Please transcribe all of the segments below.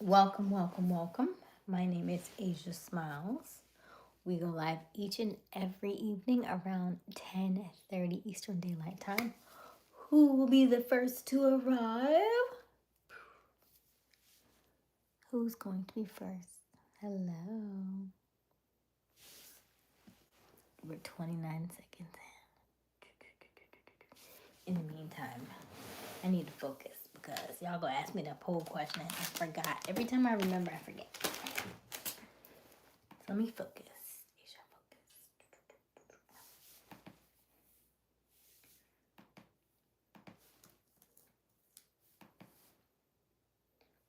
Welcome, welcome, welcome. My name is Aysia Smiles. We go live each and every evening around 10:30 Eastern Daylight Time. Who will be the first to arrive? Who's going to be first? Hello. We're 29 seconds in. In the meantime, I need to focus because y'all gonna ask me that poll question and I forgot. Every time I remember, I forget. So let me focus. Asia, focus.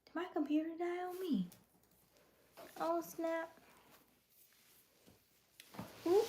Did my computer die on me? Oh, snap. Ooh.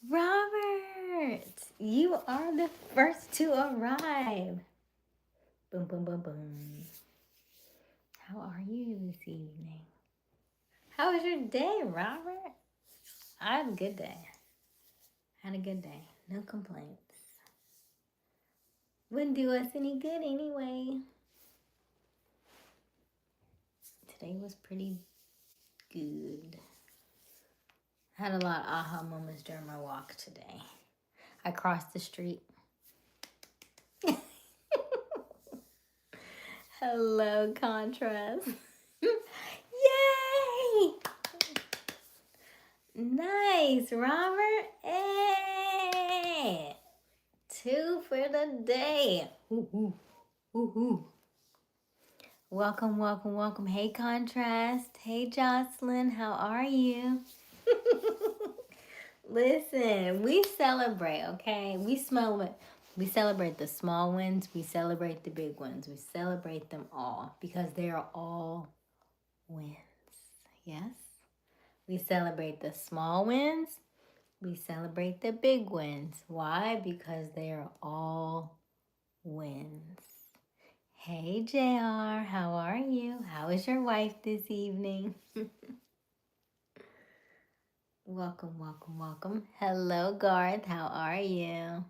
Robert, you are the first to arrive. Boom, boom, boom, boom. How are you this evening? How was your day, Robert? I had a good day. No complaints. Wouldn't do us any good anyway. Today was pretty good. I had a lot of aha moments during my walk today. I crossed the street. Hello, contrast. Yay! Nice, Robert. Hey! 2 for the day. Woo-hoo. Woo-hoo. Welcome, welcome, welcome. Hey, Contrast. Hey, Jocelyn. How are you? Listen, we celebrate, okay? We celebrate the small wins. We celebrate the big ones. We celebrate them all because they are all wins. Yes? We celebrate the small wins. We celebrate the big wins. Why? Because they are all wins. Hey, JR, how are you? How is your wife this evening? Welcome, welcome, welcome. Hello, Garth, how are you?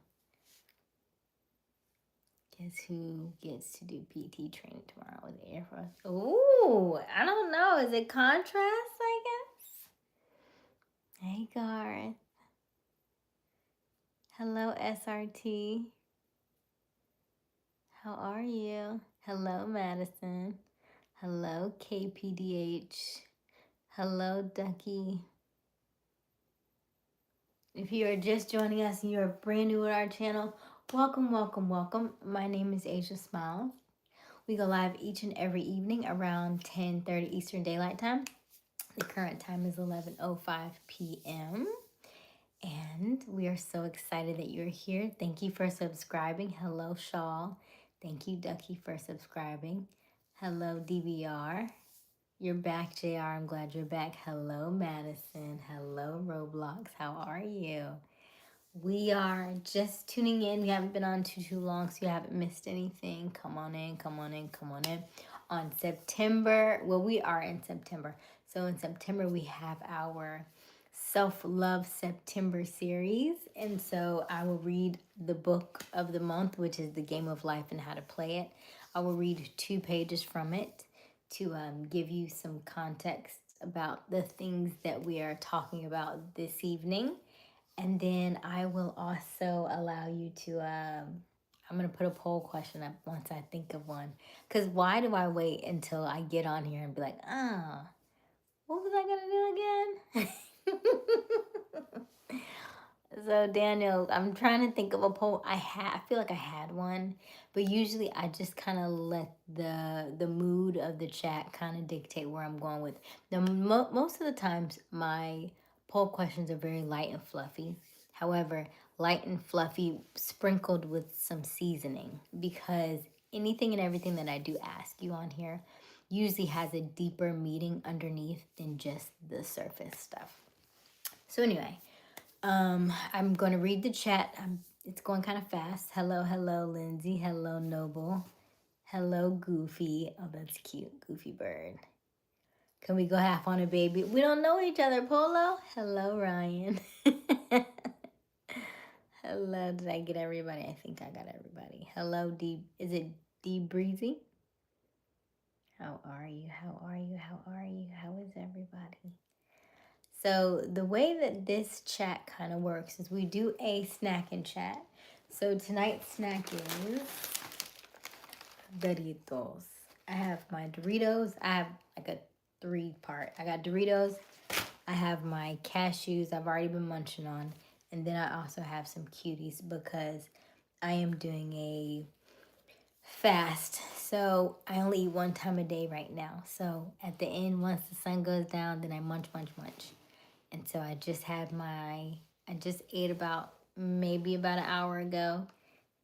Guess who gets to do PT training tomorrow with Air Force? Ooh, I don't know. Is it contrast, I guess? Hey, Garth. Hello, SRT. How are you? Hello, Madison. Hello, KPDH. Hello, Ducky. If you are just joining us and you're brand new at our channel, welcome, welcome, welcome. My name is Aysia Smiles. We go live each and every evening around 10:30 Eastern Daylight Time. The current time is 11:05 p.m. And we are so excited that you're here. Thank you for subscribing. Hello, Shaw. Thank you, Ducky, for subscribing. Hello, DVR. You're back, JR. I'm glad you're back. Hello, Madison. Hello, Roblox. How are you? We are just tuning in. We haven't been on too long, so you haven't missed anything. Come on in, come on in, come on in. On September, well, we are in September. So in September, we have our Self-Love September series. And so I will read the book of the month, which is The Game of Life and How to Play It. I will read 2 pages from it to give you some context about the things that we are talking about this evening. And then I will also allow you to, I'm going to put a poll question up once I think of one. Because why do I wait until I get on here and be like, what was I going to do again? So Daniel, I'm trying to think of a poll. I feel like I had one, but usually I just kind of let the mood of the chat kind of dictate where I'm going with. Most of the times my poll questions are very light and fluffy. However, light and fluffy sprinkled with some seasoning, because anything and everything that I do ask you on here usually has a deeper meaning underneath than just the surface stuff. So anyway, I'm going to read the chat. It's going kind of fast. Hello, hello, Lindsay. Hello, Noble. Hello, Goofy. Oh, that's cute. Goofy bird. Can we go half on a baby? We don't know each other, Polo. Hello, Ryan. Hello, did I get everybody? I think I got everybody. Hello, D. Is it D Breezy? How are you? How are you? How are you? How is everybody? So the way that this chat kind of works is we do a snack and chat. So tonight's snack is Doritos. I have my Doritos. I have like a 3-part. I got Doritos. I have my cashews I've already been munching on. And then I also have some cuties because I am doing a fast. So I only eat 1 time a day right now. So at the end, once the sun goes down, then I munch, munch, munch. And so I just ate maybe about an hour ago.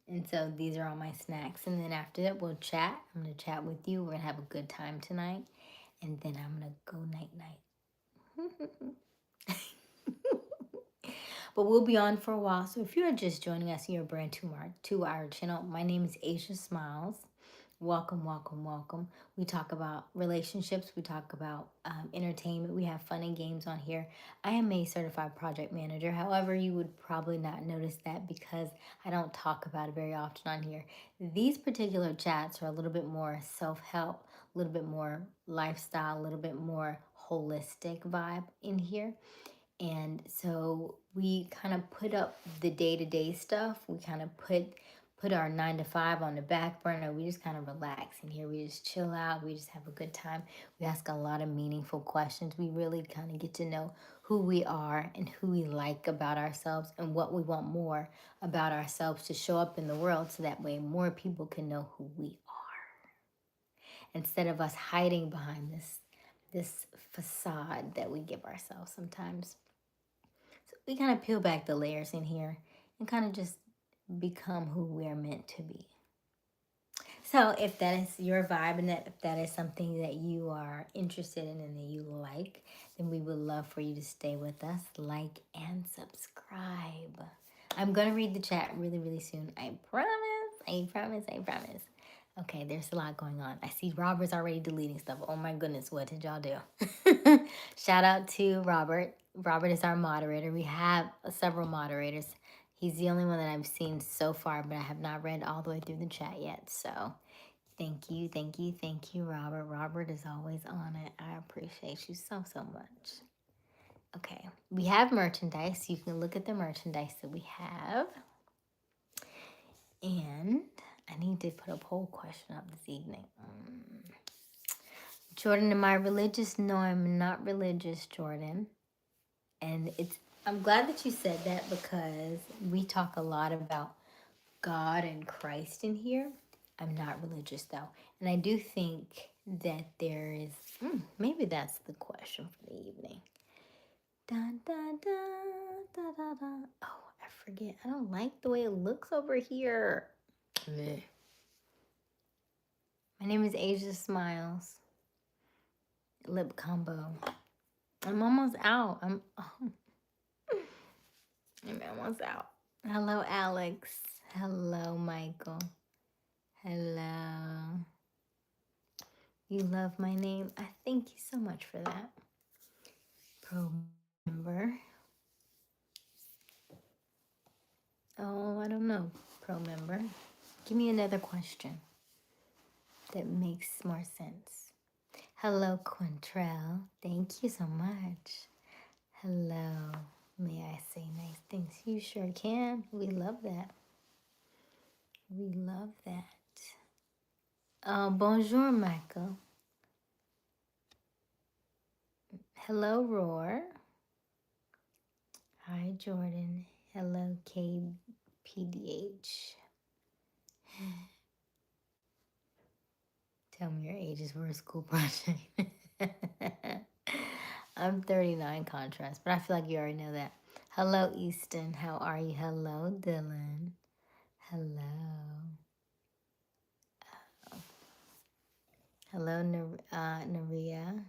And so these are all my snacks. And then after that, we'll chat. I'm going to chat with you. We're going to have a good time tonight. And then I'm going to go night-night. But we'll be on for a while. So if you're just joining us and you're brand to our channel, my name is Aysia Smiles. Welcome, welcome, welcome. We talk about relationships. We talk about entertainment. We have fun and games on here. I am a certified project manager. However, you would probably not notice that because I don't talk about it very often on here. These particular chats are a little bit more self-help, a little bit more lifestyle, a little bit more holistic vibe in here. And so we kind of put up the day-to-day stuff. We kind of put our 9 to 5 on the back burner. We just kind of relax in here. We just chill out. We just have a good time. We ask a lot of meaningful questions. We really kind of get to know who we are and who we like about ourselves and what we want more about ourselves to show up in the world so that way more people can know who we are. Instead of us hiding behind this facade that we give ourselves sometimes. So we kind of peel back the layers in here and kind of just become who we're meant to be. So if that is your vibe and if that is something that you are interested in and that you like, then we would love for you to stay with us, like and subscribe. I'm going to read the chat really, really soon. I promise. I promise. I promise. Okay, there's a lot going on. I see Robert's already deleting stuff. Oh my goodness, what did y'all do? Shout out to Robert. Robert is our moderator. We have several moderators. He's the only one that I've seen so far, but I have not read all the way through the chat yet. So thank you, thank you, thank you, Robert. Robert is always on it. I appreciate you so, so much. Okay, we have merchandise. You can look at the merchandise that we have. And I need to put a poll question up this evening. Jordan, am I religious? No, I'm not religious, Jordan. And I'm glad that you said that because we talk a lot about God and Christ in here. I'm not religious though. And I do think that there is, maybe that's the question for the evening. Da, da, da, da, da, da. Oh, I forget. I don't like the way it looks over here. Blech. My name is Aysia Smiles. Lip combo. I'm almost out. I'm almost out. Hello, Alex. Hello, Michael. Hello. You love my name? I thank you so much for that. Pro member. Oh, I don't know. Pro member. Give me another question that makes more sense. Hello, Quintrell. Thank you so much. Hello. May I say nice things? You sure can. We love that. We love that. Bonjour, Michael. Hello, Roar. Hi, Jordan. Hello, KPDH. Tell me your ages for a school project. I'm 39 contrast, but I feel like you already know that. Hello, Easton. How are you? Hello, Dylan. Hello. Hello, Naria.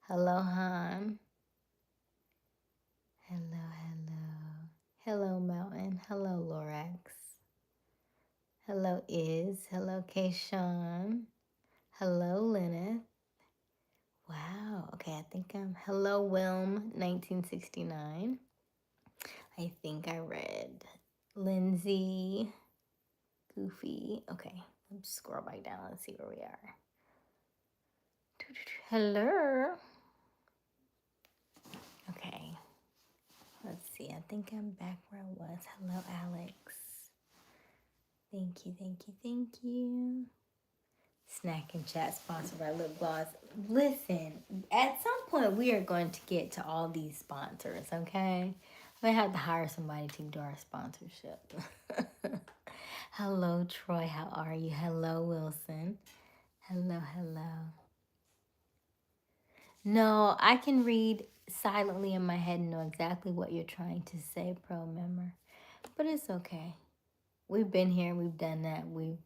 Hello, Han. Hello, hello. Hello, Mountain. Hello, Lorax. Hello, Iz. Hello, Kayshawn. Hello, Lyneth. Wow. Okay, I think I'm. Hello, Wilm, 1969. I think I read Lindsay, Goofy. Okay, let's scroll back down. Let's see where we are. Hello. Okay. Let's see. I think I'm back where I was. Hello, Alex. Thank you, thank you, thank you. Snack and Chat sponsored by Lip Gloss. Listen, at some point we are going to get to all these sponsors, okay? I'm gonna have to hire somebody to do our sponsorship. Hello, Troy. How are you? Hello, Wilson. Hello, hello. No, I can read silently in my head and know exactly what you're trying to say, pro member. But it's okay. We've been here, we've done that, we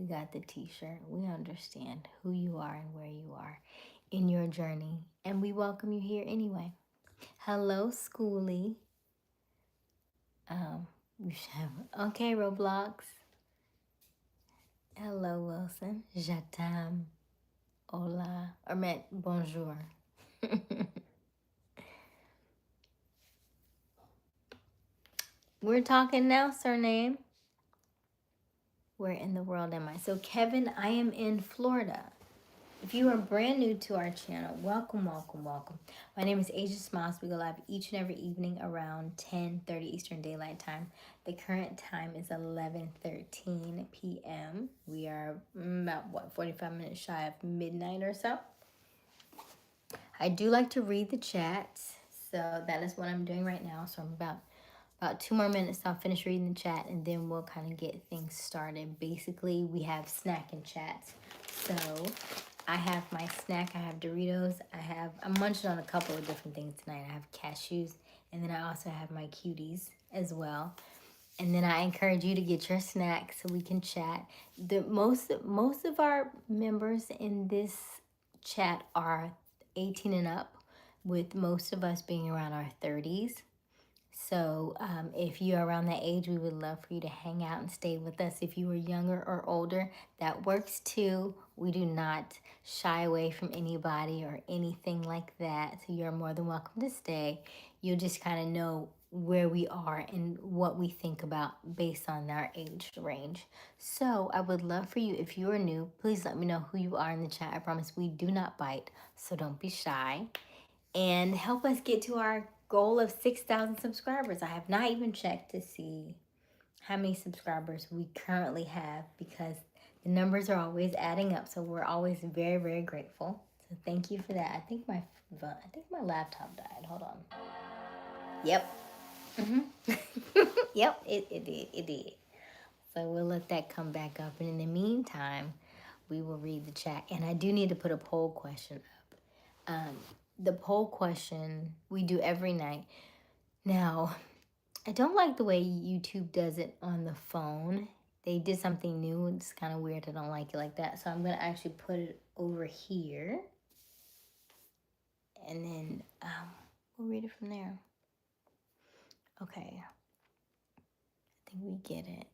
got the t-shirt. We understand who you are and where you are in your journey. And we welcome you here anyway. Hello, Schoolie. You should have okay, Roblox. Hello, Wilson. J'attends. Hola. Or met bonjour. We're talking now, surname. Where in the world am I? So, Kevin, I am in Florida. If you are brand new to our channel, welcome, welcome, welcome. My name is Aysia Smiles. We go live each and every evening around 10:30 Eastern Daylight Time. The current time is 11:13 p.m. We are about, 45 minutes shy of midnight or so. I do like to read the chat, so that is what I'm doing right now. So I'm about 2 more minutes, I'll finish reading the chat, and then we'll kind of get things started. Basically, we have snack and chats. So I have my snack. I have Doritos. I'm munching on a couple of different things tonight. I have cashews, and then I also have my cuties as well. And then I encourage you to get your snack so we can chat. Most of our members in this chat are 18 and up, with most of us being around our 30s. So if you're around that age, we would love for you to hang out and stay with us. If you are younger or older, that works too. We do not shy away from anybody or anything like that. So you're more than welcome to stay. You'll just kind of know where we are and what we think about based on our age range. So I would love for you, if you are new, please let me know who you are in the chat. I promise we do not bite, so don't be shy. And help us get to our goal of 6,000 subscribers. I have not even checked to see how many subscribers we currently have, because the numbers are always adding up. So we're always very, very grateful. So thank you for that. I think my laptop died. Hold on. Yep. Yep, it did. So we'll let that come back up. And in the meantime, we will read the chat. And I do need to put a poll question up. The poll question we do every night. Now, I don't like the way YouTube does it on the phone. They did something new. It's kind of weird. I don't like it like that. So I'm going to actually put it over here. And then we'll read it from there. Okay. I think we get it.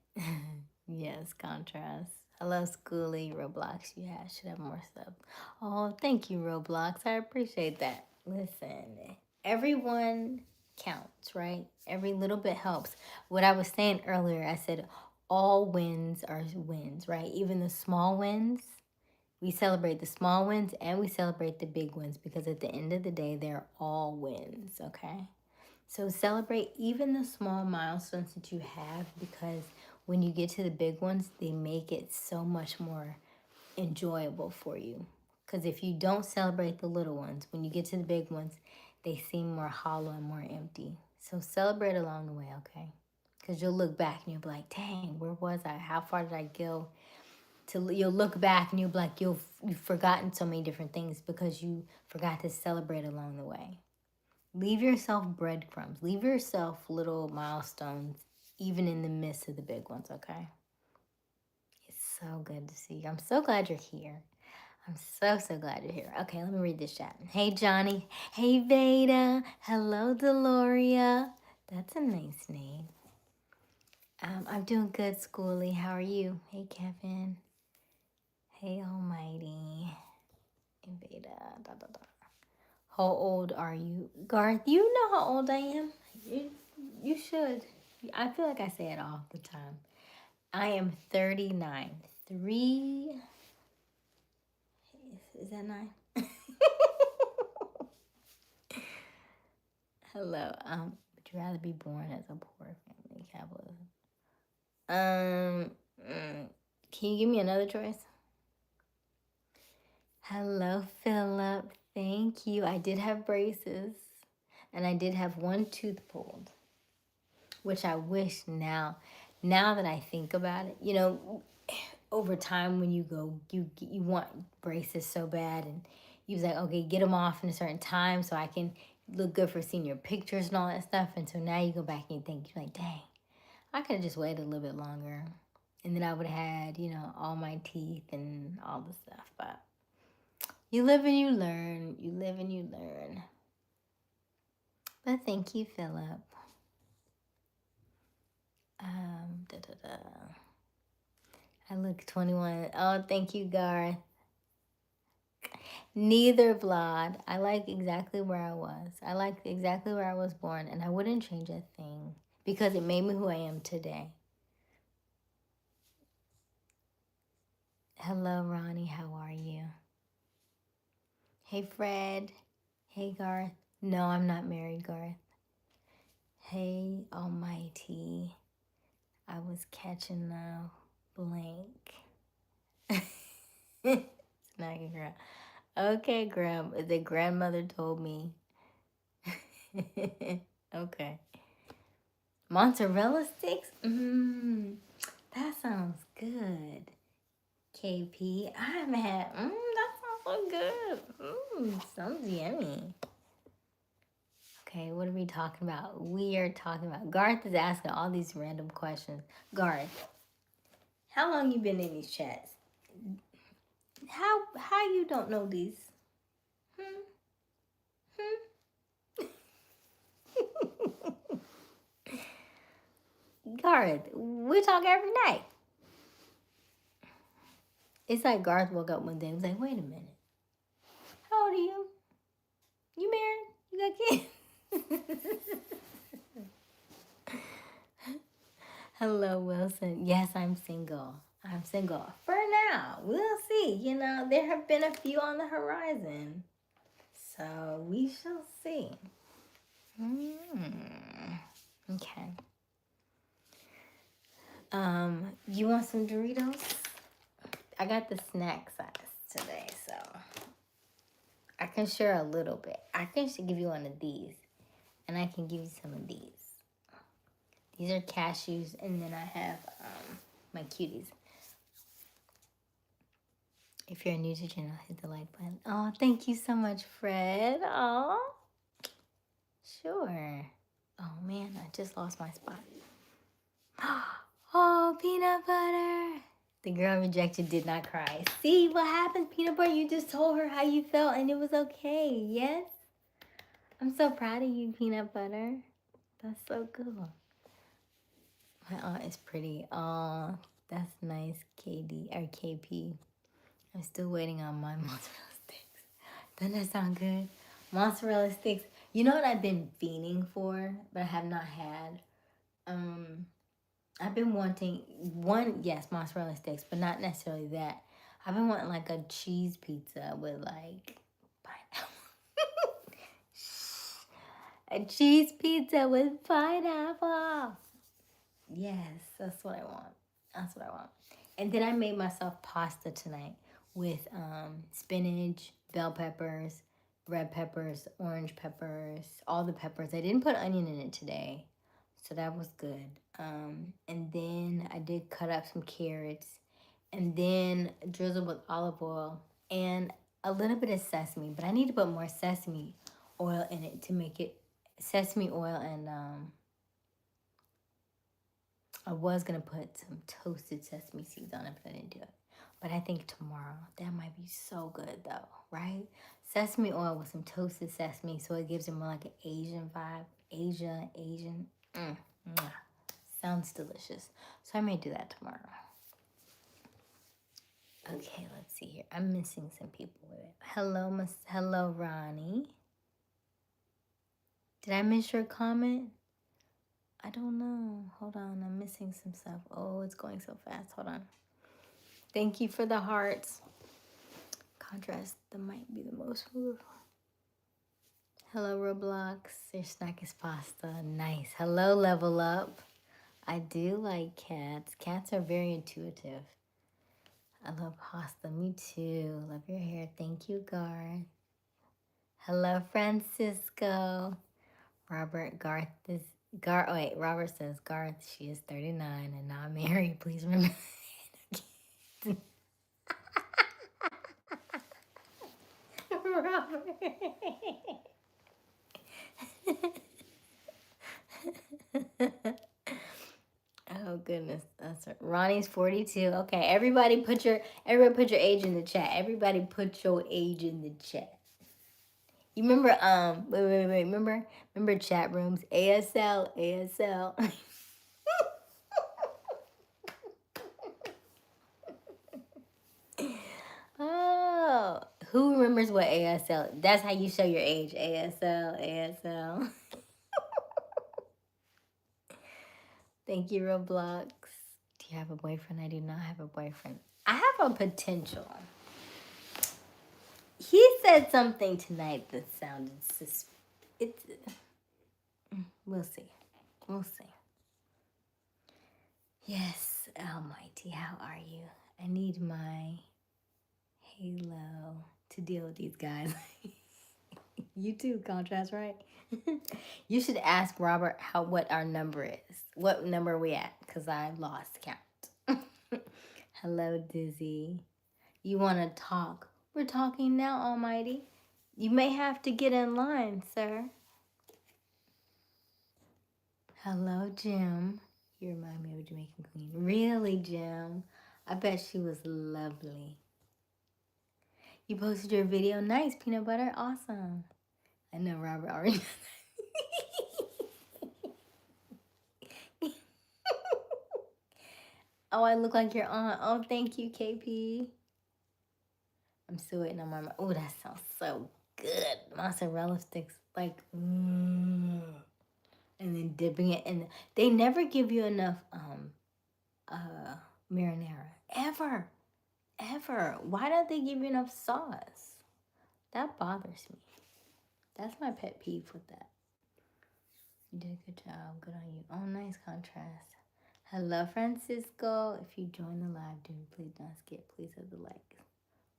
Yes, contrast. Hello, Schoolie. Roblox, you should have more stuff. Oh, thank you, Roblox. I appreciate that. Listen, everyone counts, right? Every little bit helps. What I was saying earlier, I said all wins are wins, right? Even the small wins. We celebrate the small wins and we celebrate the big wins, because at the end of the day, they're all wins, okay? So celebrate even the small milestones that you have, because when you get to the big ones, they make it so much more enjoyable for you. Because if you don't celebrate the little ones, when you get to the big ones, they seem more hollow and more empty. So celebrate along the way, okay? Because you'll look back and you'll be like, dang, where was I? How far did I go? You'll look back and you'll be like, you've forgotten so many different things because you forgot to celebrate along the way. Leave yourself breadcrumbs. Leave yourself little milestones, even in the midst of the big ones, okay? It's so good to see you. I'm so glad you're here. I'm so glad you're here. Okay, let me read this chat. Hey, Johnny. Hey, Veda. Hello, Deloria. That's a nice name. I'm doing good, Schoolie. How are you? Hey, Kevin. Hey, Almighty. Invada. Da, da, da. How old are you? Garth, you know how old I am? You should. I feel like I say it all the time. I am 39. Is that 9? Hello. Would you rather be born as a poor family? Capitalism. Can you give me another choice? Hello, Philip. Thank you. I did have braces, and I did have one tooth pulled, which I wish now that I think about it, over time when you go, you want braces so bad, and you was like, okay, get them off in a certain time so I can look good for senior pictures and all that stuff. And so now you go back and you think, you're like, dang, I could have just waited a little bit longer, and then I would have had, all my teeth and all the stuff. But you live and you learn. You live and you learn. But thank you, Philip. Da, da, da. I look 21. Oh, thank you, Garth. Neither, Vlad. I like exactly where I was. I like exactly where I was born, and I wouldn't change a thing because it made me who I am today. Hello, Ronnie. How are you? Hey, Fred. Hey, Garth. No, I'm not married, Garth. Hey, Almighty. I was catching the blank. Snagging girl. Okay, the grandmother told me. Okay. Mozzarella sticks? That sounds good. KP, I haven't had, that sounds so good. Sounds yummy. Okay, what are we talking about? We are talking about, Garth is asking all these random questions. Garth, how long you been in these chats? How you don't know these? Garth, we talk every night. It's like Garth woke up one day and was like, wait a minute. How old are you? You married? You got kids? Hello, Wilson. Yes, I'm single. I'm single. For now. We'll see. There have been a few on the horizon. So we shall see. Okay. You want some Doritos? I got the snack size today, so I can share a little bit. I can give you one of these, and I can give you some of these. These are cashews, and then I have my cuties. If you're new to the channel, hit the like button. Oh, thank you so much, Fred. Oh, sure. Oh man, I just lost my spot. Oh, peanut butter. The girl rejected did not cry. See what happened, peanut butter? You just told her how you felt and it was okay. Yes? I'm so proud of you, peanut butter. That's so cool. My aunt is pretty. Oh, that's nice, KD or KP. I'm still waiting on my mozzarella sticks. Doesn't that sound good? Mozzarella sticks. You know what I've been fiending for, but I have not had? I've been wanting yes, mozzarella sticks, but not necessarily that. I've been wanting like a cheese pizza with like pineapple. A cheese pizza with pineapple. Yes, that's what I want. That's what I want. And then I made myself pasta tonight with spinach, bell peppers, red peppers, orange peppers, all the peppers. I didn't put onion in it today, so that was good. And then I did cut up some carrots and then drizzle with olive oil and a little bit of sesame, but I need to put more sesame oil in it to make it sesame oil. And I was gonna put some toasted sesame seeds on it, but I didn't do it. But I think tomorrow, that might be so good though, right? Sesame oil with some toasted sesame, so it gives it more like an Asian vibe. Asian Mwah. Sounds delicious. So I may do that tomorrow. Okay, let's see here. I'm missing some people. Hello, Ronnie. Did I miss your comment? I don't know. Hold on, I'm missing some stuff. Oh, it's going so fast. Hold on. Thank you for the hearts. Contrast, that might be the most beautiful. Hello, Roblox. Your snack is pasta. Nice. Hello, Level Up. I do like cats. Cats are very intuitive. I love pasta. Me too. Love your hair. Thank you, Garth. Hello, Francisco. Robert, Garth is... Robert says, Garth, she is 39 and not married. Please remember. Robert. Oh goodness, that's right. Ronnie's 42. Okay, everybody put your age in the chat. Everybody put your age in the chat. You remember wait, remember chat rooms, ASL. Oh, who remembers what ASL? That's how you show your age. ASL. Thank you, Roblox. Do you have a boyfriend? I do not have a boyfriend. I have a potential. He said something tonight that sounded we'll see. We'll see. Yes, Almighty, how are you? I need my halo to deal with these guys. You too, Contrast, right? You should ask Robert what our number is. What number are we at? Because I lost count. Hello, Dizzy. You want to talk? We're talking now, Almighty. You may have to get in line, sir. Hello, Jim. You remind me of a Jamaican queen. Really, Jim? I bet she was lovely. You posted your video. Nice, peanut butter. Awesome. I know Robert already. Oh, I look like your aunt. Oh, thank you, KP. I'm still waiting on my... Oh, that sounds so good. Mozzarella sticks. Like, and then dipping it in. They never give you enough marinara. Ever. Why don't they give you enough sauce? That bothers me. That's my pet peeve with that. You did a good job. Good on you. Oh, nice contrast. Hello, Francisco. If you join the live, do please don't skip. Please hit the like.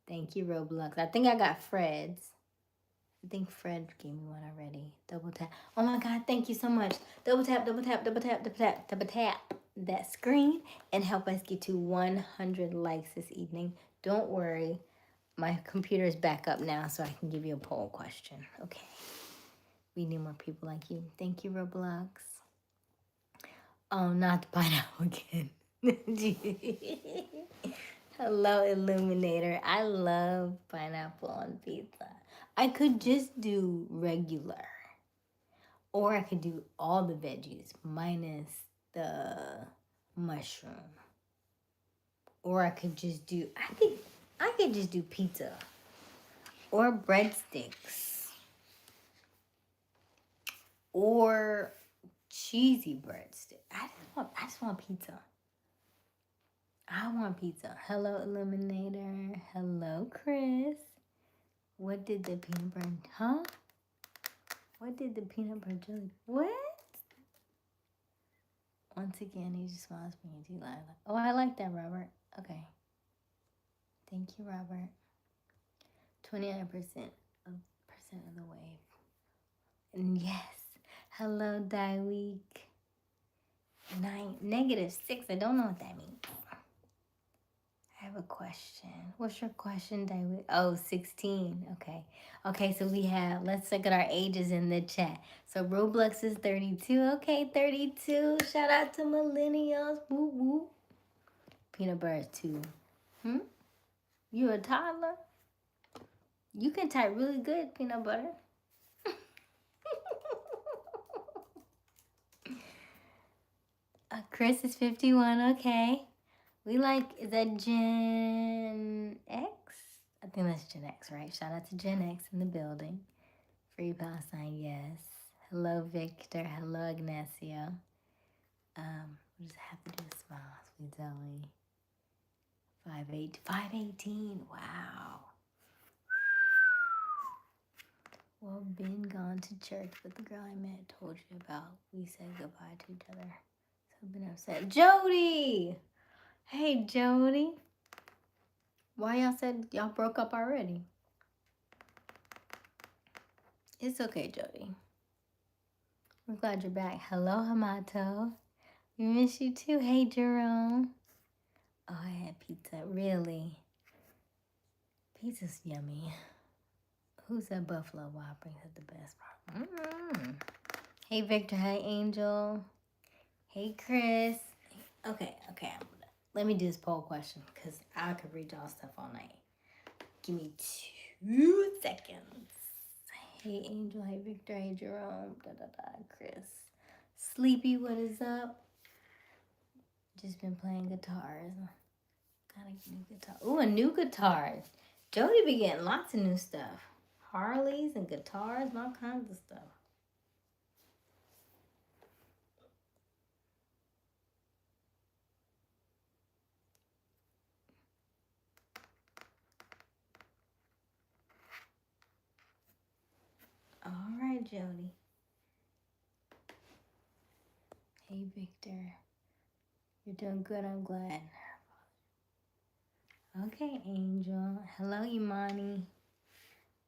Thank you, Roblox. I think I got Fred's. I think Fred gave me one already. Double tap. Oh my God, thank you so much. Double tap that screen and help us get to 100 likes this evening. Don't worry. My computer is back up now so I can give you a poll question. Okay. We need more people like you. Thank you, Roblox. Oh, not the pineapple again. Hello, Illuminator. I love pineapple on pizza. I could just do regular. Or I could do all the veggies minus the mushroom. Or I could just do, I could just do pizza. Or breadsticks. Or cheesy breadstick. I just want pizza. I want pizza. Hello, Illuminator. Hello, Chris. What did the peanut butter... Huh? What did the peanut butter jelly... What? Once again, he just smiles me and Delilah. Oh, I like that, Robert. Okay. Thank you, Robert. 29% of the way. And yes. Hello, Die Week. -6. I don't know what that means. I have a question. What's your question, David? Oh, 16. Okay, so we have, let's look at our ages in the chat. So Roblox is 32. Okay, 32. Shout out to millennials. Woo woo. Peanut butter is 2. You a toddler? You can type really good, peanut butter. Chris is 51. Okay. We like, is that Gen X? I think that's Gen X, right? Shout out to Gen X in the building. Free Palestine, yes. Hello, Victor. Hello, Ignacio. We just have to do smiles. We only 518. Wow. Well, been gone to church with the girl I met told you about. We said goodbye to each other. So I've been upset. Jody! Hey, Jody. Why y'all said y'all broke up already? It's okay, Jody. We're glad you're back. Hello, Hamato. We miss you too. Hey, Jerome. Oh, I had pizza. Really? Pizza's yummy. Who's that Buffalo Wild Wings at the best part? Hey, Victor. Hey, Angel. Hey, Chris. Okay. Let me do this poll question because I could read y'all stuff all night. Give me 2 seconds. Hey, Angel. Hey, Victor. Hey, Jerome. Chris. Sleepy, what is up? Just been playing guitars. Got a new guitar. Ooh, a new guitar. Jody be getting lots of new stuff. Harleys and guitars and all kinds of stuff. All right, Jody. Hey, Victor. You're doing good, I'm glad. Okay, Angel. Hello, Imani.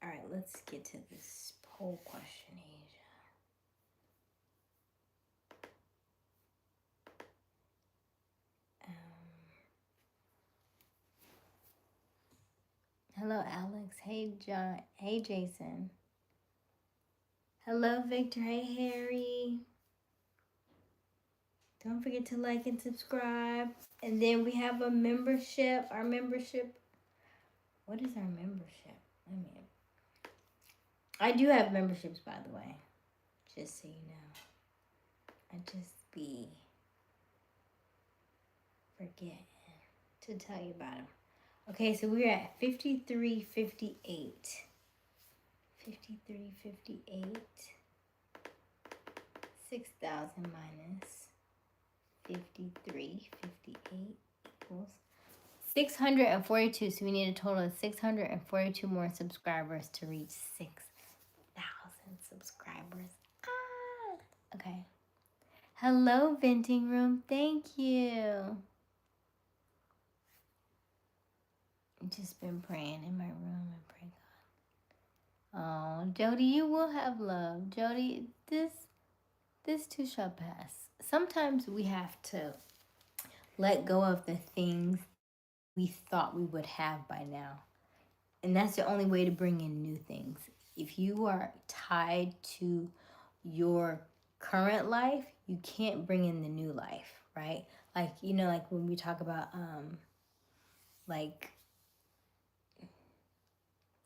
All right, let's get to this poll question, Asia. Hello, Alex. Hey, John. Hey, Jason. Hello, Victor. Hey, Harry. Don't forget to like and subscribe. And then we have a membership. Our membership. What is our membership? I do have memberships, by the way. Just so you know. I just be forgetting to tell you about them. Okay, so we're at 5358. 5358. 6,000 minus 5358 equals 642. So we need a total of 642 more subscribers to reach 6,000 subscribers. Okay. Hello, Venting Room. Thank you. I've just been praying in my room and praying God. Oh, Jody, you will have love. Jody, this too shall pass. Sometimes we have to let go of the things we thought we would have by now. And that's the only way to bring in new things. If you are tied to your current life, you can't bring in the new life, right? Like, you know, like when we talk about like,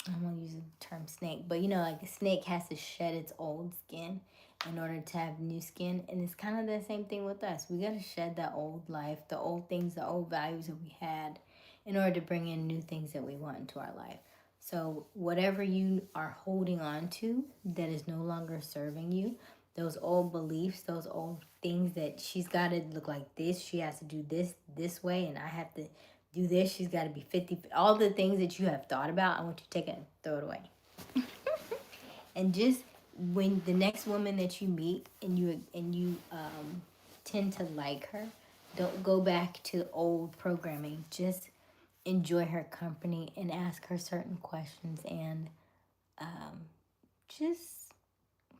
I don't want to use the term snake, but you know, like a snake has to shed its old skin in order to have new skin. And it's kind of the same thing with us. We got to shed that old life, the old things, the old values that we had in order to bring in new things that we want into our life. So whatever you are holding on to that is no longer serving you, those old beliefs, those old things that she's got to look like this, she has to do this way, and I have to do this, she's got to be 50, all the things that you have thought about, I want you to take it and throw it away. And just when the next woman that you meet and you tend to like her, don't go back to old programming. Just enjoy her company and ask her certain questions, and just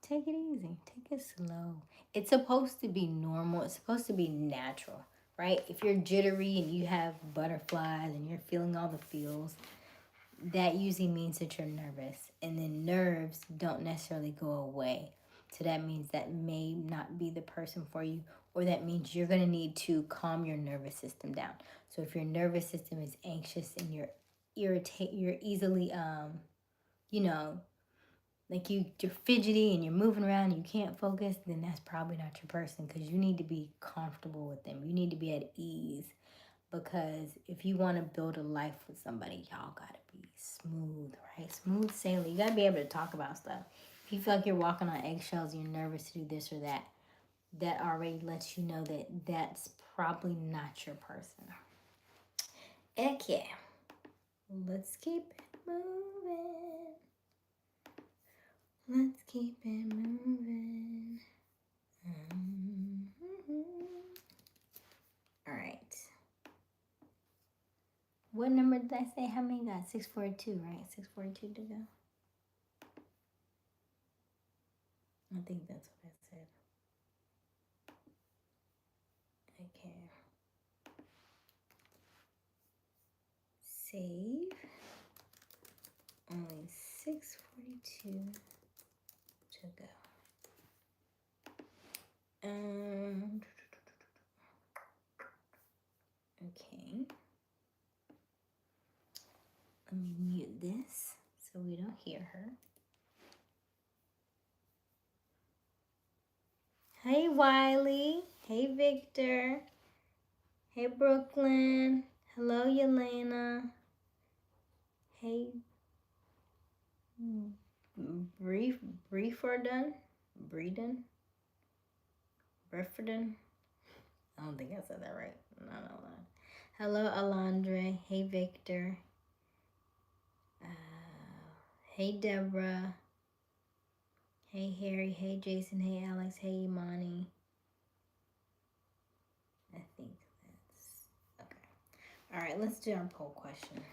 take it easy, take it slow. It's supposed to be normal, it's supposed to be natural, right? If you're jittery and you have butterflies and you're feeling all the feels, that usually means that you're nervous. And then nerves don't necessarily go away. So that means that may not be the person for you, or that means you're going to need to calm your nervous system down. So if your nervous system is anxious and you're easily, you know, like you're fidgety and you're moving around and you can't focus, then that's probably not your person, because you need to be comfortable with them. You need to be at ease, because if you want to build a life with somebody, y'all gotta be smooth, right? Smooth sailing. You gotta be able to talk about stuff. If you feel like you're walking on eggshells and you're nervous to do this or that, that already lets you know that that's probably not your person. Okay, let's keep it moving. Let's keep it moving. All right. What number did I say? How many got? 642, right? 642 to go. I think that's what I said. Okay. Save. Only 642 to go. Okay. Let me mute this so we don't hear her. Hey, Wiley. Hey, Victor. Hey, Brooklyn. Hello, Yelena. Hey, Brieforden? Breeden? Breforden? I don't think I said that right. No. Hello, Alondre. Hey, Victor. Hey, Deborah. Hey, Harry. Hey, Jason. Hey, Alex. Hey, Imani. I think that's okay. All right, let's do our poll question.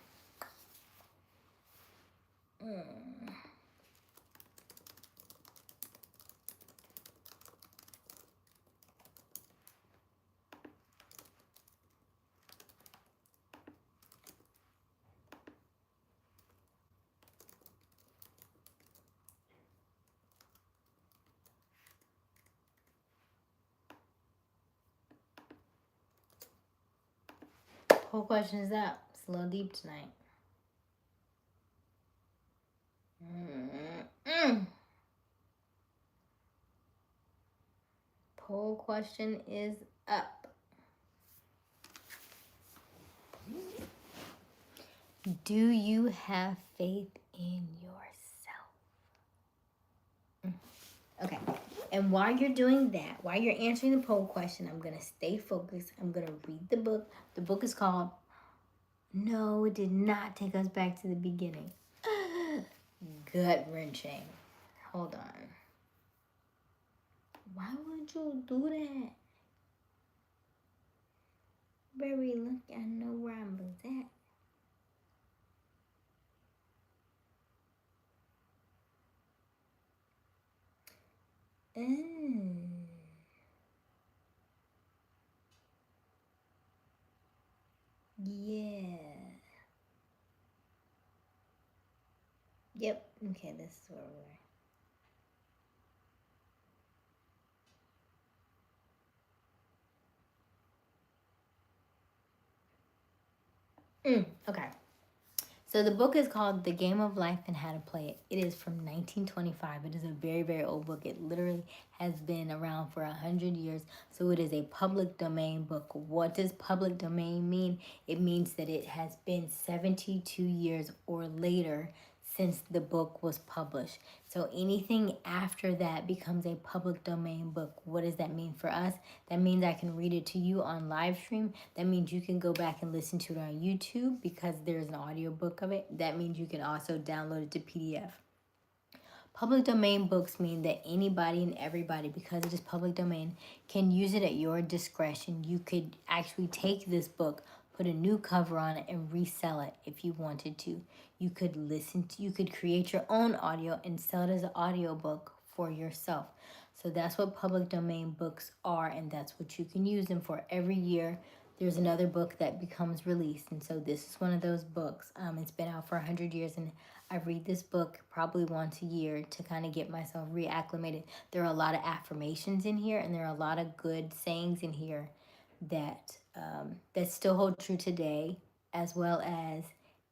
Poll question is up. It's a little deep tonight. Poll question is up. Do you have faith in yourself? Okay. And while you're doing that, while you're answering the poll question, I'm going to stay focused. I'm going to read the book. The book is called No, It Did Not Take Us Back to the Beginning. Gut wrenching. Hold on. Why would you do that? Baby, look, I know where I was at. Yeah. Yep. Okay, this is where we're. Okay. So the book is called The Game of Life and How to Play It. It is from 1925. It is a very, very old book. It literally has been around for 100 years. So it is a public domain book. What does public domain mean? It means that it has been 72 years or later since the book was published. So anything after that becomes a public domain book. What does that mean for us? That means I can read it to you on live stream. That means you can go back and listen to it on YouTube because there's an audio book of it. That means you can also download it to PDF. Public domain books mean that anybody and everybody, because it is public domain, can use it at your discretion. You could actually take this book, put a new cover on it, and resell it if you wanted to. You could you could create your own audio and sell it as an audio book for yourself. So that's what public domain books are, and that's what you can use them for. Every year there's another book that becomes released, and so this is one of those books. It's been out for 100 years, and I read this book probably once a year to kind of get myself reacclimated. There are a lot of affirmations in here, and there are a lot of good sayings in here that that still hold true today, as well as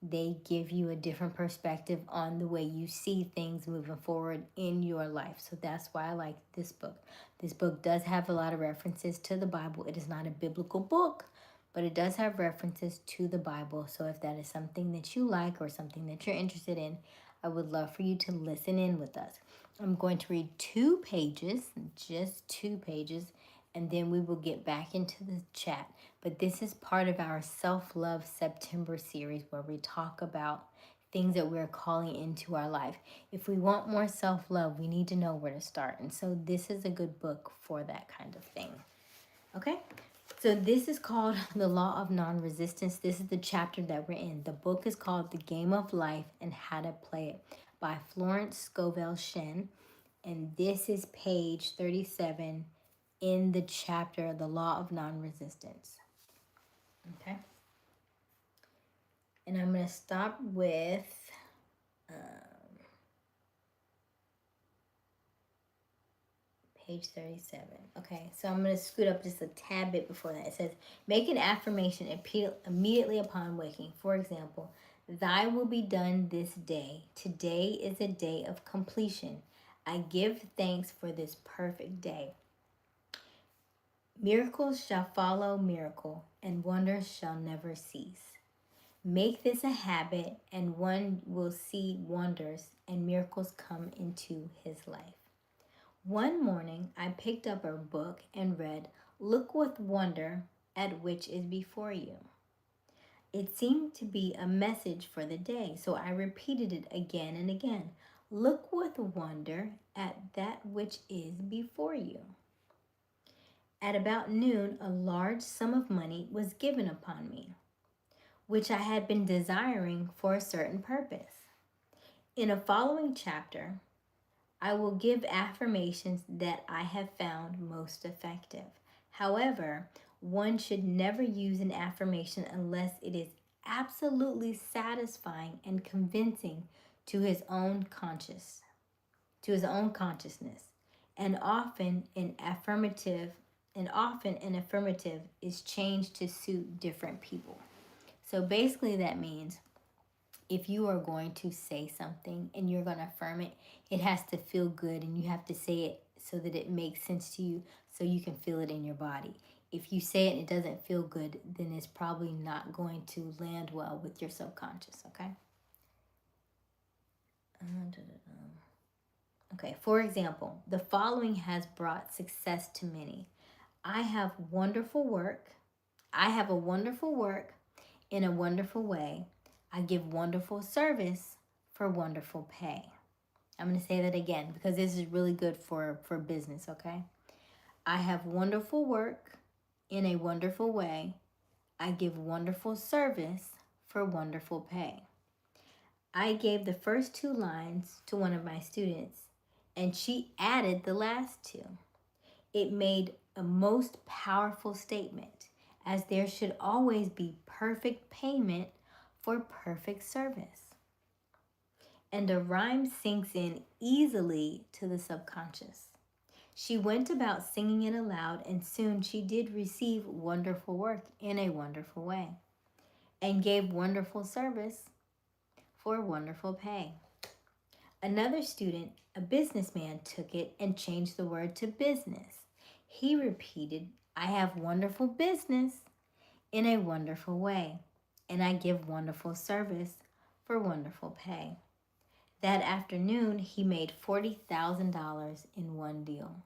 they give you a different perspective on the way you see things moving forward in your life. So that's why I like this book. This book does have a lot of references to the Bible. It is not a biblical book, but it does have references to the Bible. So if that is something that you like or something that you're interested in, I would love for you to listen in with us. I'm going to read 2 pages, just 2 pages, and then we will get back into the chat. But this is part of our Self-Love September series where we talk about things that we're calling into our life. If we want more self-love, we need to know where to start. And so this is a good book for that kind of thing. Okay? So this is called The Law of Non-Resistance. This is the chapter that we're in. The book is called The Game of Life and How to Play It by Florence Scovel Shinn. And this is page 37 in the chapter The Law of Non-Resistance. Okay? And I'm going to stop with page 37. Okay, so I'm going to scoot up just a tad bit before that. It says, make an affirmation immediately upon waking. For example, thy will be done this day. Today is a day of completion. I give thanks for this perfect day. Miracles shall follow miracle, and wonders shall never cease. Make this a habit, and one will see wonders and miracles come into his life. One morning, I picked up a book and read, Look with wonder at which is before you. It seemed to be a message for the day, so I repeated it again and again. Look with wonder at that which is before you. At about noon, a large sum of money was given upon me, which I had been desiring for a certain purpose. In a following chapter, I will give affirmations that I have found most effective. However, one should never use an affirmation unless it is absolutely satisfying and convincing to his own consciousness. And often an affirmative is changed to suit different people. So basically that means if you are going to say something and you're going to affirm it, it has to feel good, and you have to say it so that it makes sense to you, so you can feel it in your body. If you say it and it doesn't feel good, then it's probably not going to land well with your subconscious, okay? Okay, for example, the following has brought success to many. I have a wonderful work in a wonderful way. I give wonderful service for wonderful pay. I'm going to say that again because this is really good for business, okay? I have wonderful work in a wonderful way. I give wonderful service for wonderful pay. I gave the first 2 lines to one of my students, and she added the last 2. It made a most powerful statement, as there should always be perfect payment for perfect service. And a rhyme sinks in easily to the subconscious. She went about singing it aloud, and soon she did receive wonderful work in a wonderful way, and gave wonderful service for wonderful pay. Another student, a businessman, took it and changed the word to business. He repeated, I have wonderful business in a wonderful way, and I give wonderful service for wonderful pay. That afternoon, he made $40,000 in one deal.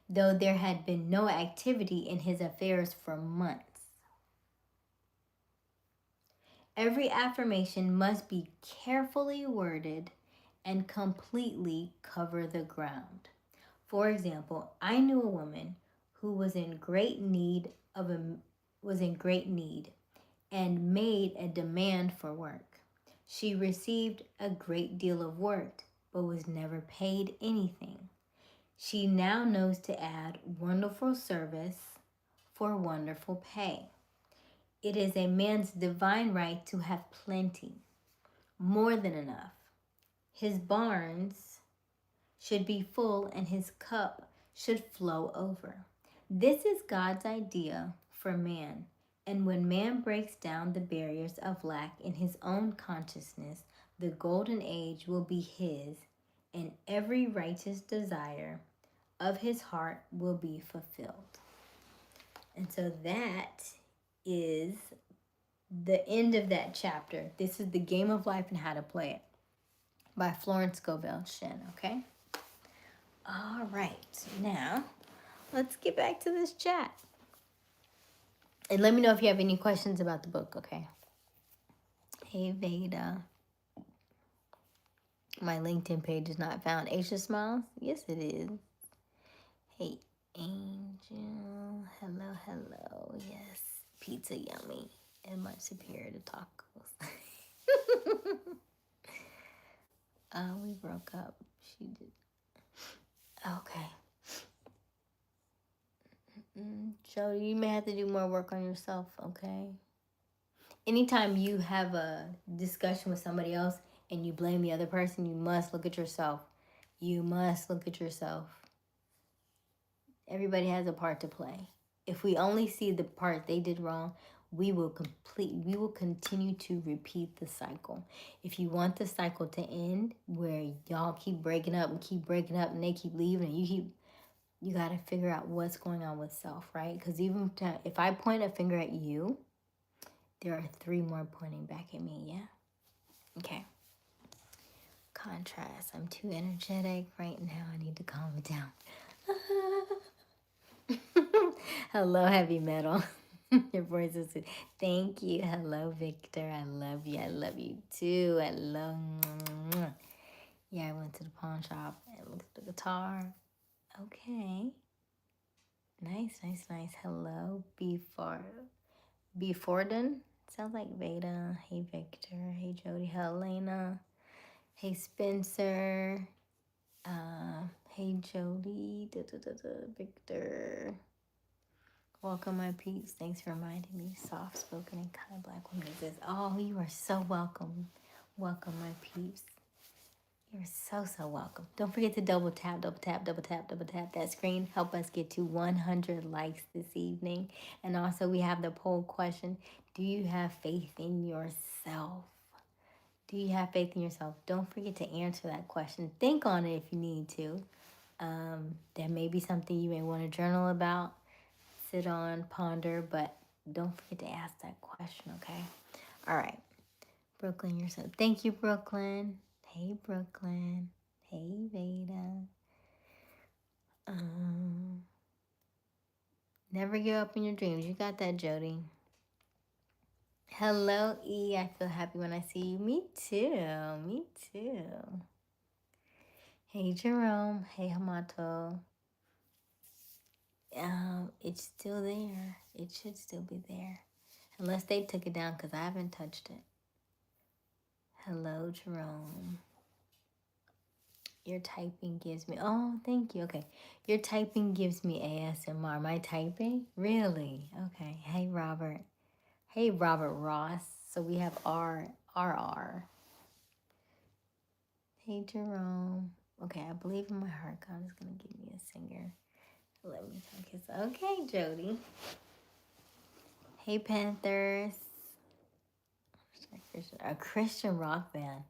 Though there had been no activity in his affairs for months. Every affirmation must be carefully worded and completely cover the ground. For example, I knew a woman who was in great need and made a demand for work. She received a great deal of work, but was never paid anything. She now knows to add wonderful service for wonderful pay. It is a man's divine right to have plenty, more than enough. His barns should be full and his cup should flow over. This is God's idea for man, And when man breaks down the barriers of lack in his own consciousness, the golden age will be his, and every righteous desire of his heart will be fulfilled. And so that is the end of that chapter. This is The Game of Life and How to Play It by Florence Scovel Shinn, okay? All right, now let's get back to this chat. And let me know if you have any questions about the book, okay? Hey, Veda. My LinkedIn page is not found. Aysia Smiles? Yes, it is. Hey, Angel. Hello, hello. Yes, pizza yummy and much superior to tacos. We broke up. She did. Okay. Jody, you may have to do more work on yourself, okay? Anytime you have a discussion with somebody else and you blame the other person, you must look at yourself. You must look at yourself. Everybody has a part to play. If we only see the part they did wrong, we will continue to repeat the cycle. If you want the cycle to end where y'all keep breaking up and they keep leaving and you got to figure out what's going on with self, right? Because even if I point a finger at you, there are 3 more pointing back at me, yeah? Okay. Contrast. I'm too energetic right now. I need to calm it down. Hello, heavy metal. Your voice is sweet. Thank you. Hello, Victor. I love you. I love you too. I love. Yeah, I went to the pawn shop and looked at the guitar. Okay. Nice, nice, nice. Hello, Beforden. Sounds like Veda. Hey, Victor. Hey, Jody. Helena. Hey, Spencer. Hey, Jody. Victor. Welcome, my peeps. Thanks for reminding me. Soft spoken and kind black woman exists. Oh, you are so welcome. Welcome, my peeps. You're so welcome. Don't forget to double tap that screen. Help us get to 100 likes this evening. And also, we have the poll question. Do you have faith in yourself? Do you have faith in yourself? Don't forget to answer that question. Think on it if you need to. That may be something you may want to journal about, sit on, ponder, but don't forget to ask that question, okay? All right. Brooklyn, you're so... Thank you, Brooklyn. Hey, Brooklyn. Hey, Veda. Never give up in your dreams. You got that, Jody. Hello, E. I feel happy when I see you. Me too. Me too. Hey, Jerome. Hey, Hamato. It's still there. It should still be there. Unless they took it down because I haven't touched it. Hello, Jerome. Your typing gives me... Oh, thank you. Okay. Your typing gives me ASMR. My typing? Really? Okay. Hey, Robert. Hey, Robert Ross. So we have RR. Hey, Jerome. Okay, I believe in my heart God is going to give me a singer. Let me talk. Okay, Jody. Hey, Panthers. A Christian rock band.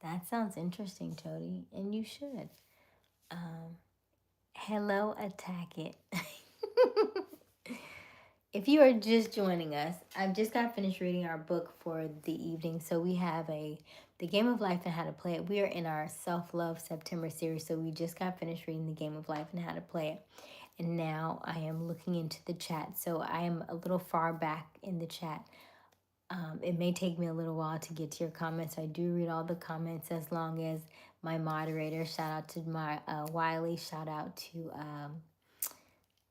That sounds interesting, Jody. And you should. Hello, Attack It. If you are just joining us, I've just got finished reading our book for the evening. So we have The Game of Life and How to Play It. We are in our Self-Love September series. So we just got finished reading The Game of Life and How to Play It. And now I am looking into the chat. So I am a little far back in the chat. It may take me a little while to get to your comments. I do read all the comments as long as my moderator. Shout out to my Wiley. Shout out to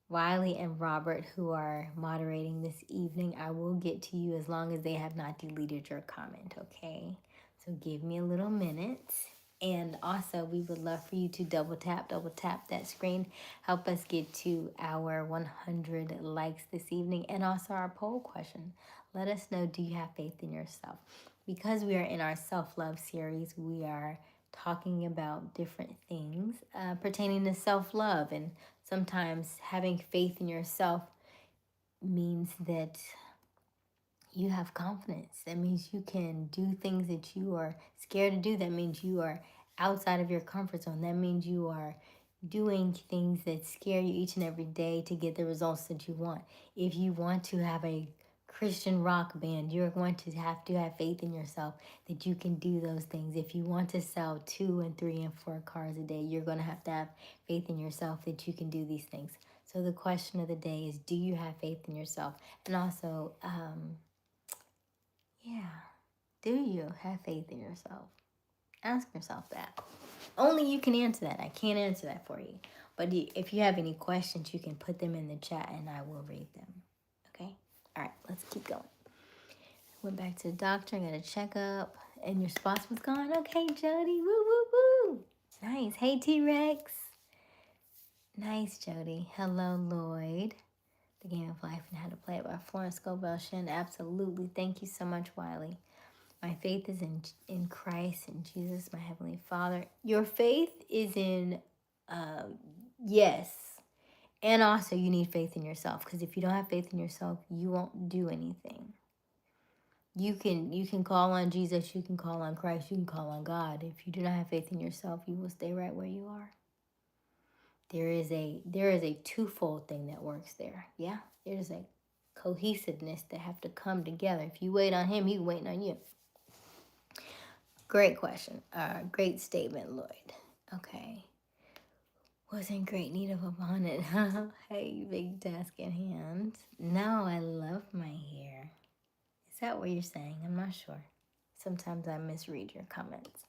Wiley and Robert who are moderating this evening. I will get to you as long as they have not deleted your comment, okay? So give me a little minute. And also, we would love for you to double tap that screen. Help us get to our 100 likes this evening. And also our poll question. Let us know, do you have faith in yourself? Because we are in our self-love series, we are talking about different things pertaining to self-love. And sometimes having faith in yourself means that you have confidence. That means you can do things that you are scared to do. That means you are outside of your comfort zone. That means you are doing things that scare you each and every day to get the results that you want. If you want to have a Christian rock band, you're going to have faith in yourself that you can do those things. If you want to sell 2 and 3 and 4 cars a day, you're going to have faith in yourself that you can do these things. So the question of the day is, do you have faith in yourself? And also, do you have faith in yourself? Ask yourself that. Only you can answer that. I can't answer that for you. But if you have any questions, you can put them in the chat and I will read them. Okay? All right, let's keep going. Went back to the doctor, got a checkup, and your spots was gone. Okay, Jody. Woo, woo, woo. Nice. Hey, T-Rex. Nice, Jody. Hello, Lloyd. The Game of Life and How to Play It by Florence Scovel Shin. Absolutely. Thank you so much, Wiley. My faith is in Christ and Jesus, my Heavenly Father. Your faith is in, yes. And also you need faith in yourself. Because if you don't have faith in yourself, you won't do anything. You can call on Jesus. You can call on Christ. You can call on God. If you do not have faith in yourself, you will stay right where you are. There is a twofold thing that works there. Yeah, there's a cohesiveness that have to come together. If you wait on him, he's waiting on you. Great question. Great statement, Lloyd. Okay. Was in great need of a bonnet. Hey, big task at hand. No, I love my hair. Is that what you're saying? I'm not sure. Sometimes I misread your comments.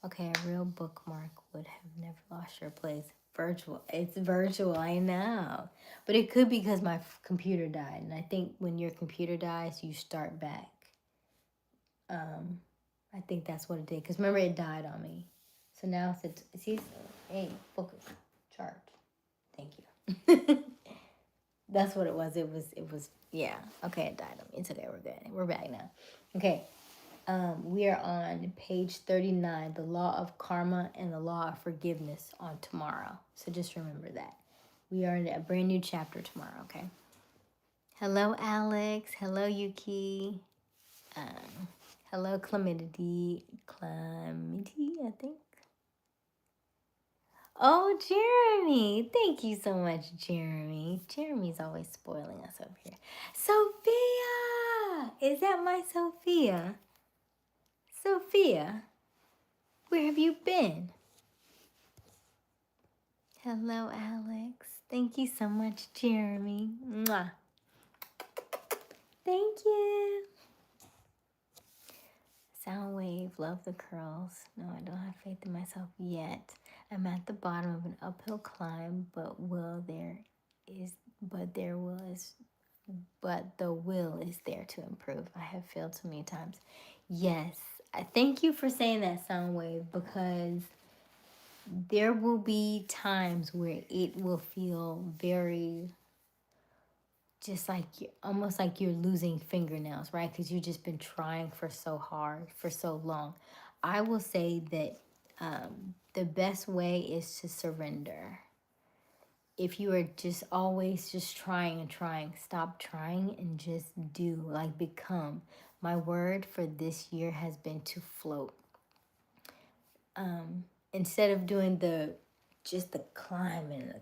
Okay, a real bookmark would have never lost your place. Virtual. It's virtual, I know. But it could be because my computer died. And I think when your computer dies, you start back. I think that's what it did. Because remember, it died on me. So now it's, see, hey, focus, charge. Thank you. That's what it was. It was, yeah. Okay, it died on me. It's okay, we're good. We're back now. Okay. We are on page 39, the law of karma and the law of forgiveness on tomorrow. So just remember that. We are in a brand new chapter tomorrow, okay? Hello, Alex. Hello, Yuki. Hello, Clemity, I think. Oh, Jeremy. Thank you so much, Jeremy. Jeremy's always spoiling us up here. Sophia! Is that my Sophia? Sophia, where have you been? Hello, Alex. Thank you so much, Jeremy. Mwah. Thank you. Soundwave, love the curls. No, I don't have faith in myself yet. I'm at the bottom of an uphill climb, but the will is there to improve. I have failed so many times. Yes, I thank you for saying that, Soundwave, because there will be times where it will feel very just like almost like you're losing fingernails, right? Because you've just been trying for so hard for so long. I will say that the best way is to surrender. If you are just always just trying and trying, stop trying and just do, like become. My word for this year has been to float. Instead of doing the climbing,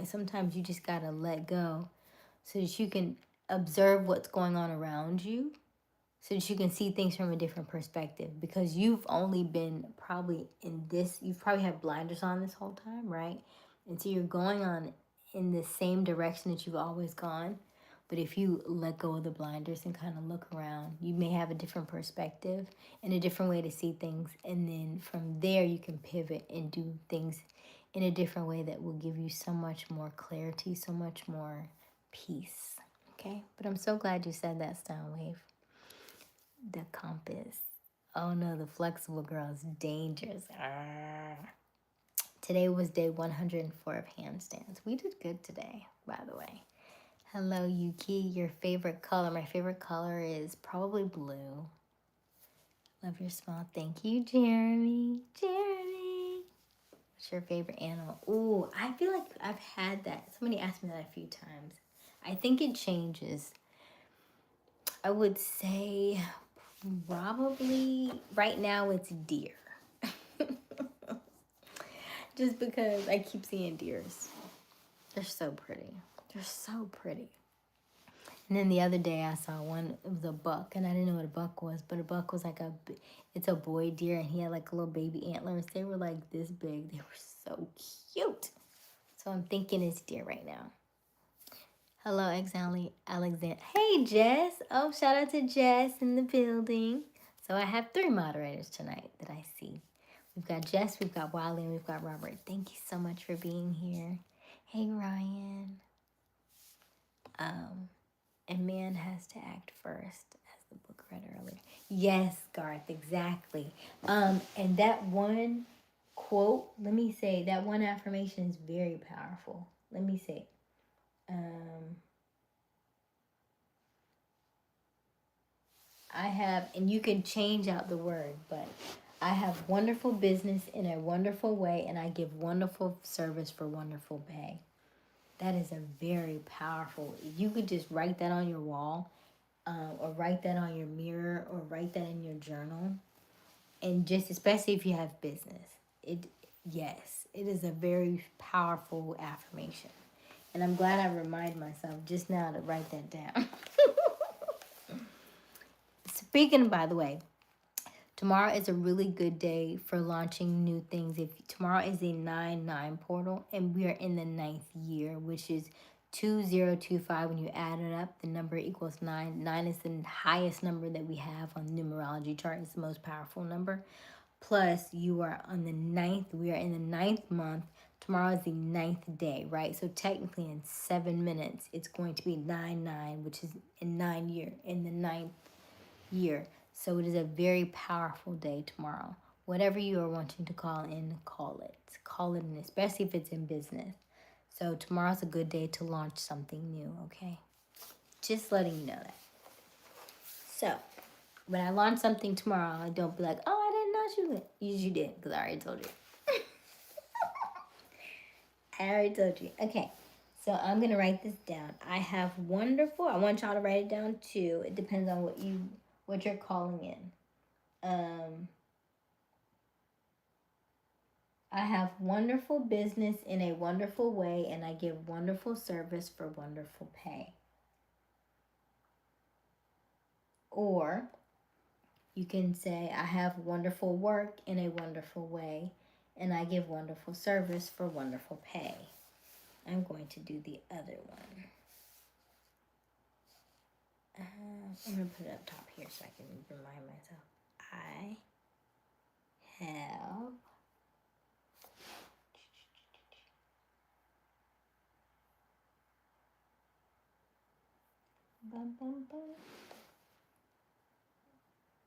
sometimes you just gotta let go so that you can observe what's going on around you, so that you can see things from a different perspective. Because you've only been probably you've probably had blinders on this whole time, right? And so you're going on in the same direction that you've always gone. But if you let go of the blinders and kind of look around, you may have a different perspective and a different way to see things. And then from there, you can pivot and do things in a different way that will give you so much more clarity, so much more peace. Okay? But I'm so glad you said that, Soundwave. The compass. Oh no, the flexible girl is dangerous. Today was day 104 of handstands. We did good today, by the way. Hello, Yuki. Your favorite color? My favorite color is probably blue. Love your smile. Thank you, Jeremy. Jeremy. What's your favorite animal? Ooh, I feel like I've had that. Somebody asked me that a few times. I think it changes. I would say probably right now it's deer. Just because I keep seeing deers. They're so pretty. They're so pretty. And then the other day I saw one, it was a buck, and I didn't know what a buck was, but a buck was like it's a boy deer, and he had like little baby antlers. They were like this big. They were so cute. So I'm thinking it's deer right now. Hello, Alexander. Hey, Jess. Oh, shout out to Jess in the building. So I have 3 moderators tonight that I see. We've got Jess, we've got Wiley, and we've got Robert. Thank you so much for being here. Hey, Ryan. And man has to act first, as the book read earlier. Yes, Garth, exactly. And that one quote, let me say, that one affirmation is very powerful. Let me say, I have, and you can change out the word, but I have wonderful business in a wonderful way, and I give wonderful service for wonderful pay. That is a very powerful. You could just write that on your wall, or write that on your mirror, or write that in your journal, and just especially if you have business. Yes, it is a very powerful affirmation, and I'm glad I remind myself just now to write that down. Speaking, by the way, tomorrow is a really good day for launching new things. If tomorrow is a 9/9 portal, and we are in the 9th year, which is 2025. When you add it up, the number equals 9. 9 is the highest number that we have on the numerology chart. It's the most powerful number. Plus, you are on the 9th. We are in the 9th month. Tomorrow is the 9th day, right? So technically, in 7 minutes, it's going to be 9/9, which is in the 9th year. So it is a very powerful day tomorrow. Whatever you are wanting to call in, call it. Call it in, especially if it's in business. So tomorrow's a good day to launch something new, okay? Just letting you know that. So when I launch something tomorrow, I don't be like, oh, I didn't know you did, because I already told you. I already told you. Okay. So I'm going to write this down. I have wonderful. I want y'all to write it down too. It depends on what you're calling in. I have wonderful business in a wonderful way, and I give wonderful service for wonderful pay. Or you can say, I have wonderful work in a wonderful way, and I give wonderful service for wonderful pay. I'm going to do the other one. I'm going to put it up top here so I can remind myself. I have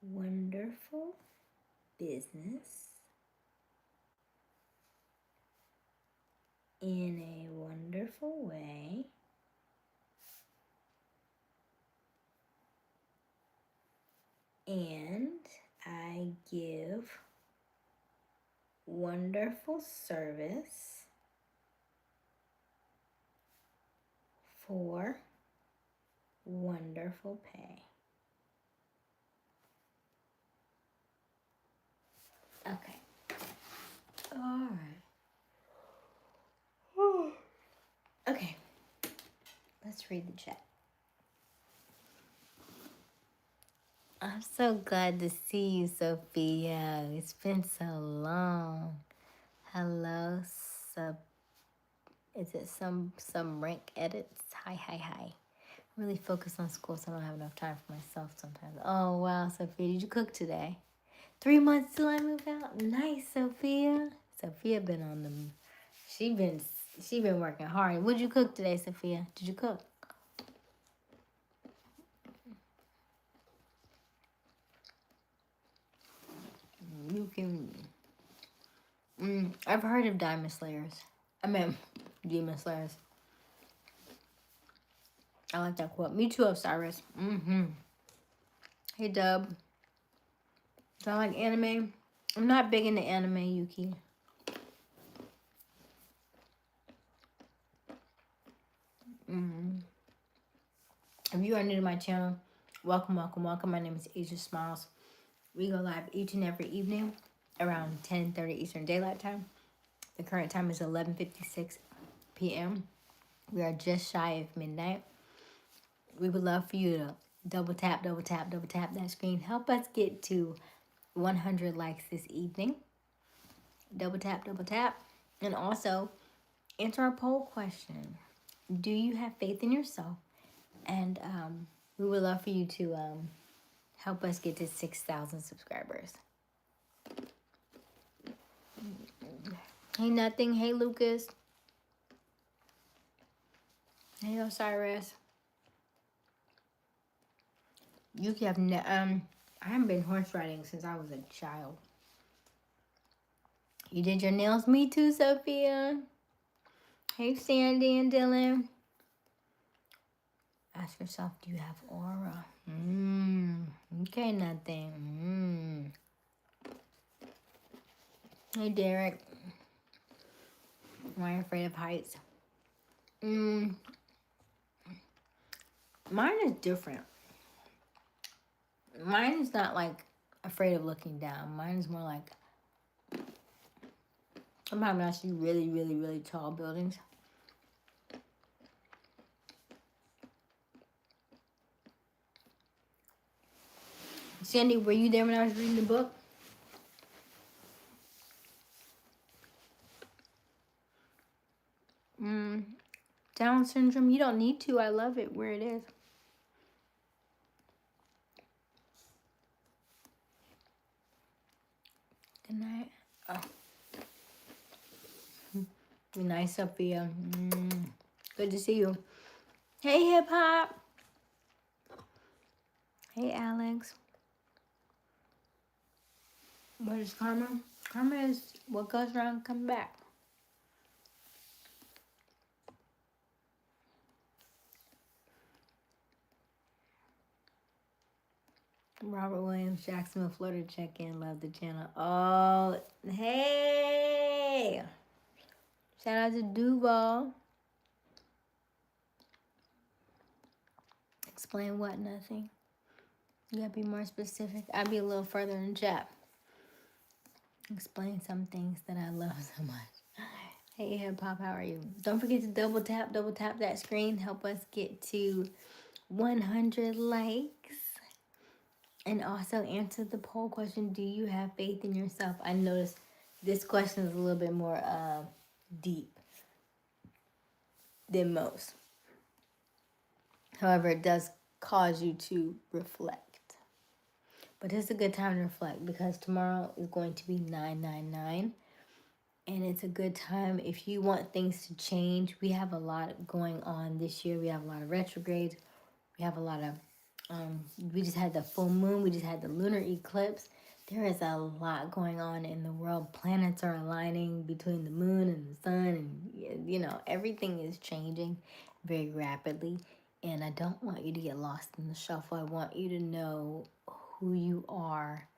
wonderful business in a wonderful way, and I give wonderful service for wonderful pay. Okay. All right. Okay. Let's read the chat. I'm so glad to see you, Sophia. It's been so long. Hello, is it some rank edits? Hi. Really focus on school, so I don't have enough time for myself sometimes. Oh wow, Sophia, did you cook today? 3 months till I move out. Nice, Sophia. Sophia been on the. She been working hard. What'd you cook today, Sophia? Did you cook? You can. I've heard of Diamond Slayers. Demon Slayers. I like that quote. Me too, Osiris. Hey, Dub. Do I like anime? I'm not big into anime, Yuki. If you are new to my channel, Welcome, welcome, welcome. My name is Aysia Smiles. We go live each and every evening around 10:30 Eastern Daylight Time. The current time is 11:56 p.m. We are just shy of midnight. We would love for you to double tap, double tap, double tap that screen. Help us get to 100 likes this evening. Double tap, double tap. And also, answer our poll question. Do you have faith in yourself? And we would love for you to help us get to 6,000 subscribers. Hey, nothing. Hey, Lucas. Hey, Osiris. You have I haven't been horse riding since I was a child. You did your nails? Me too, Sophia. Hey, Sandy and Dylan. Ask yourself, do you have aura? Okay, nothing. Hey, Derek. Am I afraid of heights? Mine is different. Mine is not like afraid of looking down. Mine is more like sometimes I see really, really, really tall buildings. Sandy, were you there when I was reading the book? Down syndrome, you don't need to. I love it where it is. Good night. Oh. Good night, Sophia. Good to see you. Hey, hip hop. Hey, Alex. What is karma? Karma is what goes around comes back. Robert Williams, Jacksonville, Florida, check in. Love the channel. Oh, hey. Shout out to Duval. Explain what? Nothing. You gotta be more specific. I'd be a little further in chat. Explain some things that I love so much. Hey, hip hop, how are you? Don't forget to double tap that screen. Help us get to 100 likes. And also answer the poll question, do you have faith in yourself? I noticed this question is a little bit more deep than most. However, it does cause you to reflect. But it's a good time to reflect because tomorrow is going to be 999. And it's a good time if you want things to change. We have a lot going on this year. We have a lot of retrogrades. We have a lot of we just had the full moon. We just had the lunar eclipse. There is a lot going on in the world. Planets are aligning between the moon and the sun. And, everything is changing very rapidly. And I don't want you to get lost in the shuffle. I want you to know who you are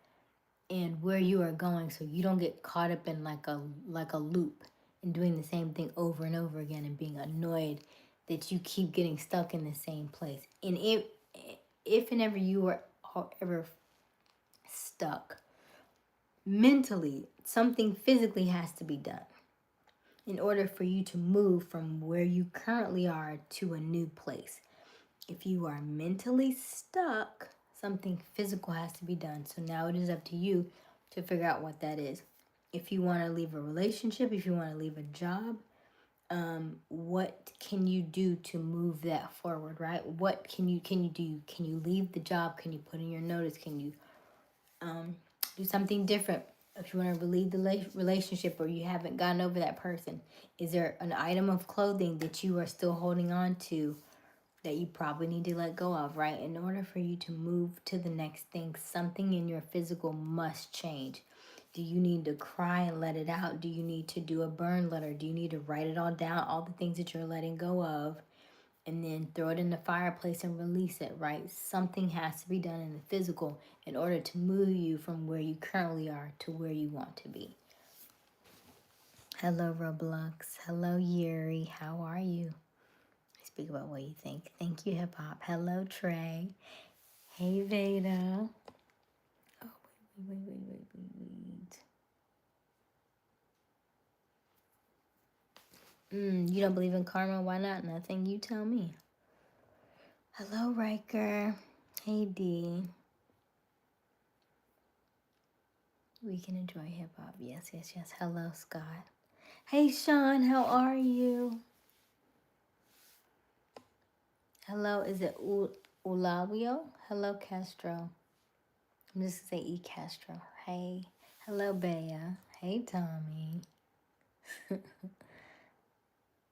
and where you are going so you don't get caught up in like a loop and doing the same thing over and over again and being annoyed that you keep getting stuck in the same place. And if and ever you are ever stuck mentally, something physically has to be done in order for you to move from where you currently are to a new place. If you are mentally stuck, something physical has to be done. So now it is up to you to figure out what that is. If you want to leave a relationship, if you want to leave a job, what can you do to move that forward, right? What can you do? Can you leave the job? Can you put in your notice? Can you do something different? If you want to leave the relationship or you haven't gotten over that person, is there an item of clothing that you are still holding on to that you probably need to let go of, right? In order for you to move to the next thing, something in your physical must change. Do you need to cry and let it out? Do you need to do a burn letter? Do you need to write it all down, all the things that you're letting go of, and then throw it in the fireplace and release it, right? Something has to be done in the physical in order to move you from where you currently are to where you want to be. Hello, Roblox. Hello, Yuri. How are you? Speak about what you think. Thank you, hip hop. Hello, Trey. Hey, Veda. Oh, wait. You don't believe in karma? Why not? Nothing. You tell me. Hello, Riker. Hey, D. We can enjoy hip hop. Yes. Hello, Scott. Hey, Sean. How are you? Hello. Is it Ulawio? Hello, Castro. I'm just gonna say E. Castro. Hey. Hello, Bea. Hey, Tommy.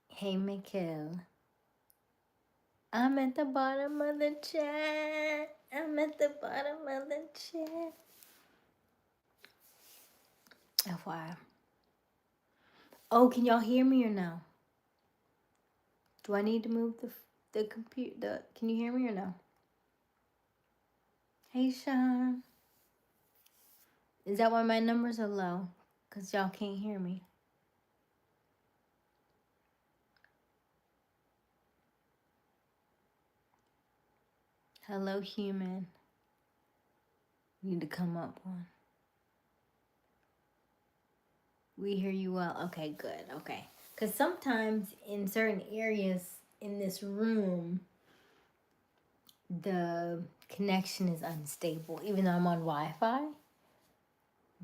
Hey, Mikhail. I'm at the bottom of the chat. FYI. Oh, can y'all hear me or no? Do I need to move the computer? Can you hear me or no? Hey, Sean. Is that why my numbers are low? Because y'all can't hear me. Hello, human. Need to come up one. We hear you well. Okay, good. Okay. Because sometimes in certain areas in this room, the connection is unstable, even though I'm on Wi-Fi.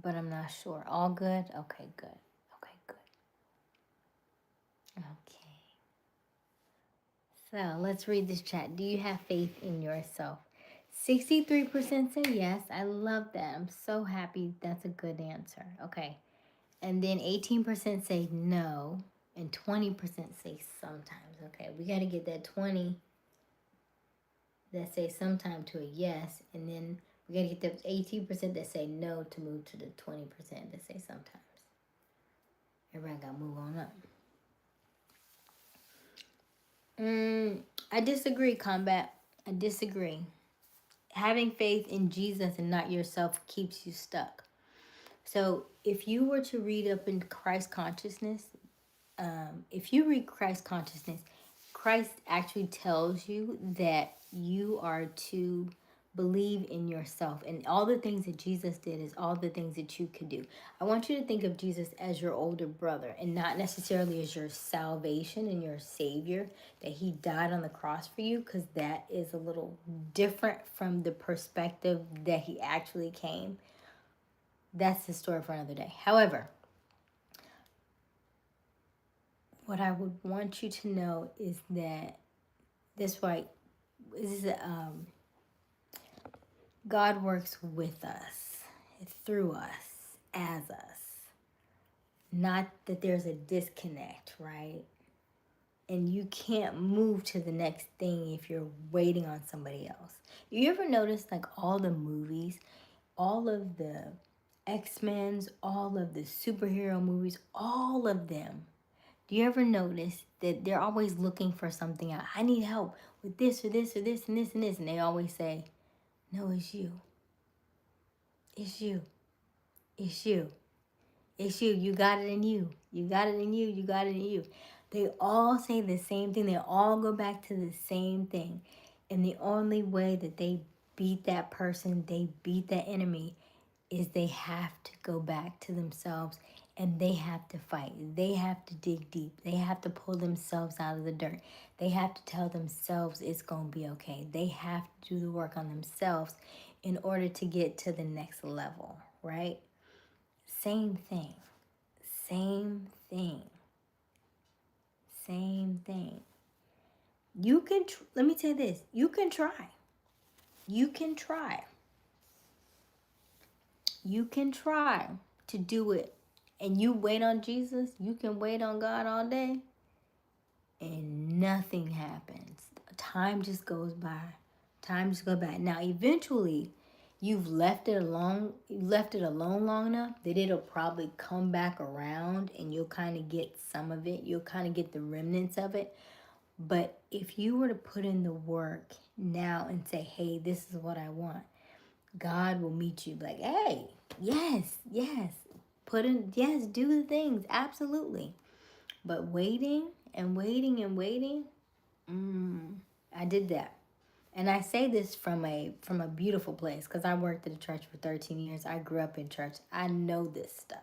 But I'm not sure. All good? Okay, good. Okay. So let's read this chat. Do you have faith in yourself? 63% say yes. I love that. I'm so happy. That's a good answer. Okay. And then 18% say no. And 20% say sometimes. Okay. We got to get that 20 that say sometimes to a yes. And then we got to get the 18% that say no to move to the 20% that say sometimes. Everybody got to move on up. I disagree, Combat. I disagree. Having faith in Jesus and not yourself keeps you stuck. So if you were to read up in Christ consciousness, if you read Christ consciousness, Christ actually tells you that you are to believe in yourself, and all the things that Jesus did is all the things that you could do. I want you to think of Jesus as your older brother and not necessarily as your salvation and your savior, that he died on the cross for you, because that is a little different from the perspective that he actually came. That's the story for another day. However, what I would want you to know is that God works with us, through us, as us. Not that there's a disconnect, right? And you can't move to the next thing if you're waiting on somebody else. You ever notice, like, all the movies, all of the X-Men's, all of the superhero movies, all of them, do you ever notice that they're always looking for something out? I need help with this or this or this and this and this. And they always say, no, it's you. It's you. It's you. It's you. You got it in you. You got it in you. You got it in you. They all say the same thing. They all go back to the same thing. And the only way that they beat that person, they beat that enemy, is they have to go back to themselves, and they have to fight. They have to dig deep. They have to pull themselves out of the dirt. They have to tell themselves it's going to be okay. They have to do the work on themselves in order to get to the next level, right? Same thing. Same thing. Same thing. You can, let me tell you this. You can try. You can try. You can try to do it, and you wait on Jesus. You can wait on God all day, and nothing happens. Time just goes by. Time just goes by. Now, eventually, you've left it alone. You left it alone long enough that it'll probably come back around, and you'll kind of get some of it. You'll kind of get the remnants of it. But if you were to put in the work now and say, hey, this is what I want, God will meet you like, hey, yes, put in, yes, do the things, absolutely. But waiting and waiting and waiting, I did that. And I say this from a beautiful place because I worked at a church for 13 years. I grew up in church. I know this stuff.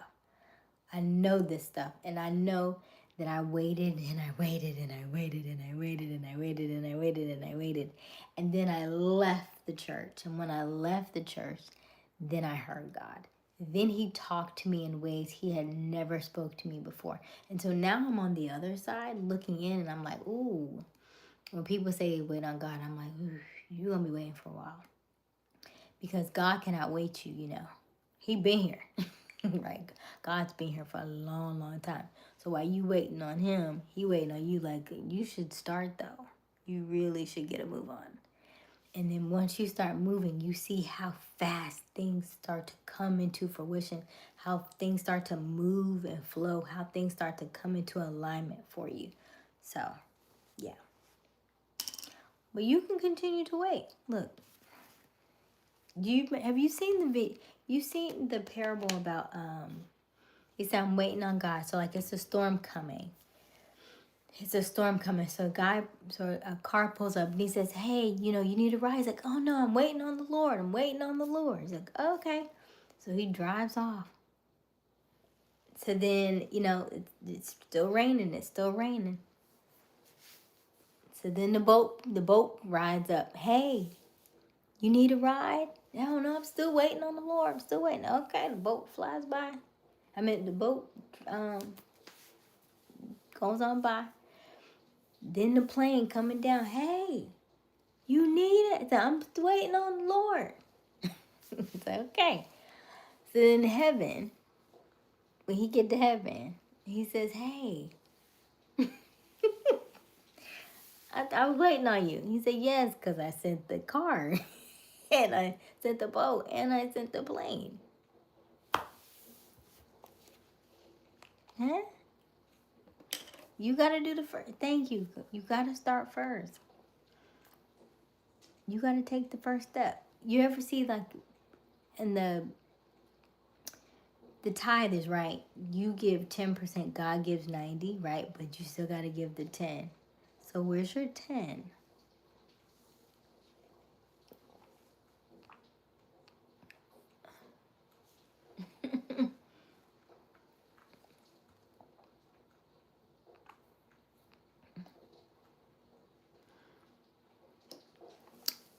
I know this stuff. And I know that I waited and I waited and I waited and I waited and I waited and I waited and I waited. And then I left the church. And when I left the church, then I heard God. Then he talked to me in ways he had never spoke to me before. And so now I'm on the other side looking in and I'm like, ooh. When people say wait on God, I'm like, ooh, you're going to be waiting for a while. Because God cannot wait you, you know. He been here. Right? God's been here for a long, long time. So while you waiting on him, he waiting on you like, you should start though. You really should get a move on. And then once you start moving, you see how fast things start to come into fruition, how things start to move and flow, how things start to come into alignment for you. So, yeah. But you can continue to wait. Look, have you seen you seen the parable about he said I'm waiting on God. So like it's a storm coming. It's a storm coming. So a car pulls up and he says, hey, you know, you need to ride. He's like, oh no, I'm waiting on the Lord. I'm waiting on the Lord. He's like, okay. So he drives off. So then, you know, it's still raining. It's still raining. So then the boat rides up. Hey, you need a ride? No, no, I'm still waiting on the Lord. I'm still waiting. Okay, the boat flies by. The boat goes on by. Then the plane coming down. Hey, you need it. I'm waiting on the Lord. It's like, okay. So in heaven, when he get to heaven, he says, hey, I was waiting on you. He said, yes, because I sent the car. And I sent the boat. And I sent the plane. Huh? You got to do the first. Thank you. You got to start first. You got to take the first step. You ever see like in the tithe is right. You give 10%, God gives 90, right? But you still got to give the 10. So where's your 10?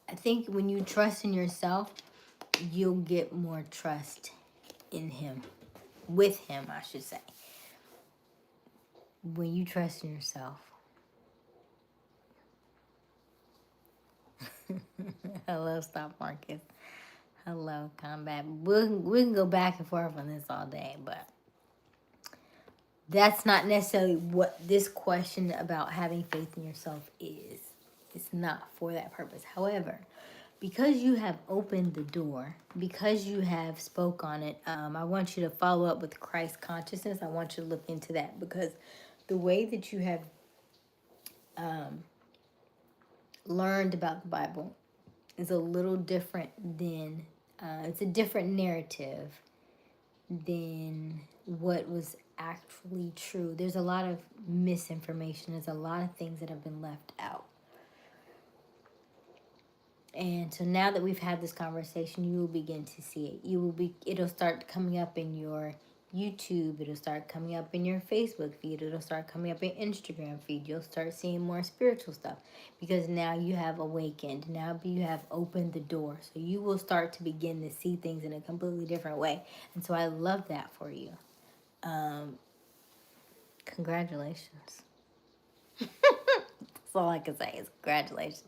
I think when you trust in yourself, you'll get more trust in him. With him, I should say. When you trust in yourself. Hello, Stop Marcus. Hello, Combat. We can go back and forth on this all day, but that's not necessarily what this question about having faith in yourself is. It's not for that purpose. However, because you have opened the door, because you have spoke on it, I want you to follow up with Christ consciousness. I want you to look into that because the way that you have learned about the Bible is a little different than, it's a different narrative than what was actually true. There's a lot of misinformation. There's a lot of things that have been left out. And so now that we've had this conversation, you will begin to see it. It'll start coming up in your YouTube. It'll start coming up in your Facebook feed. It'll start coming up in Instagram feed. You'll start seeing more spiritual stuff because now you have awakened. Now you have opened the door. So you will start to begin to see things in a completely different way. And so I love that for you. Congratulations. That's all I can say is congratulations.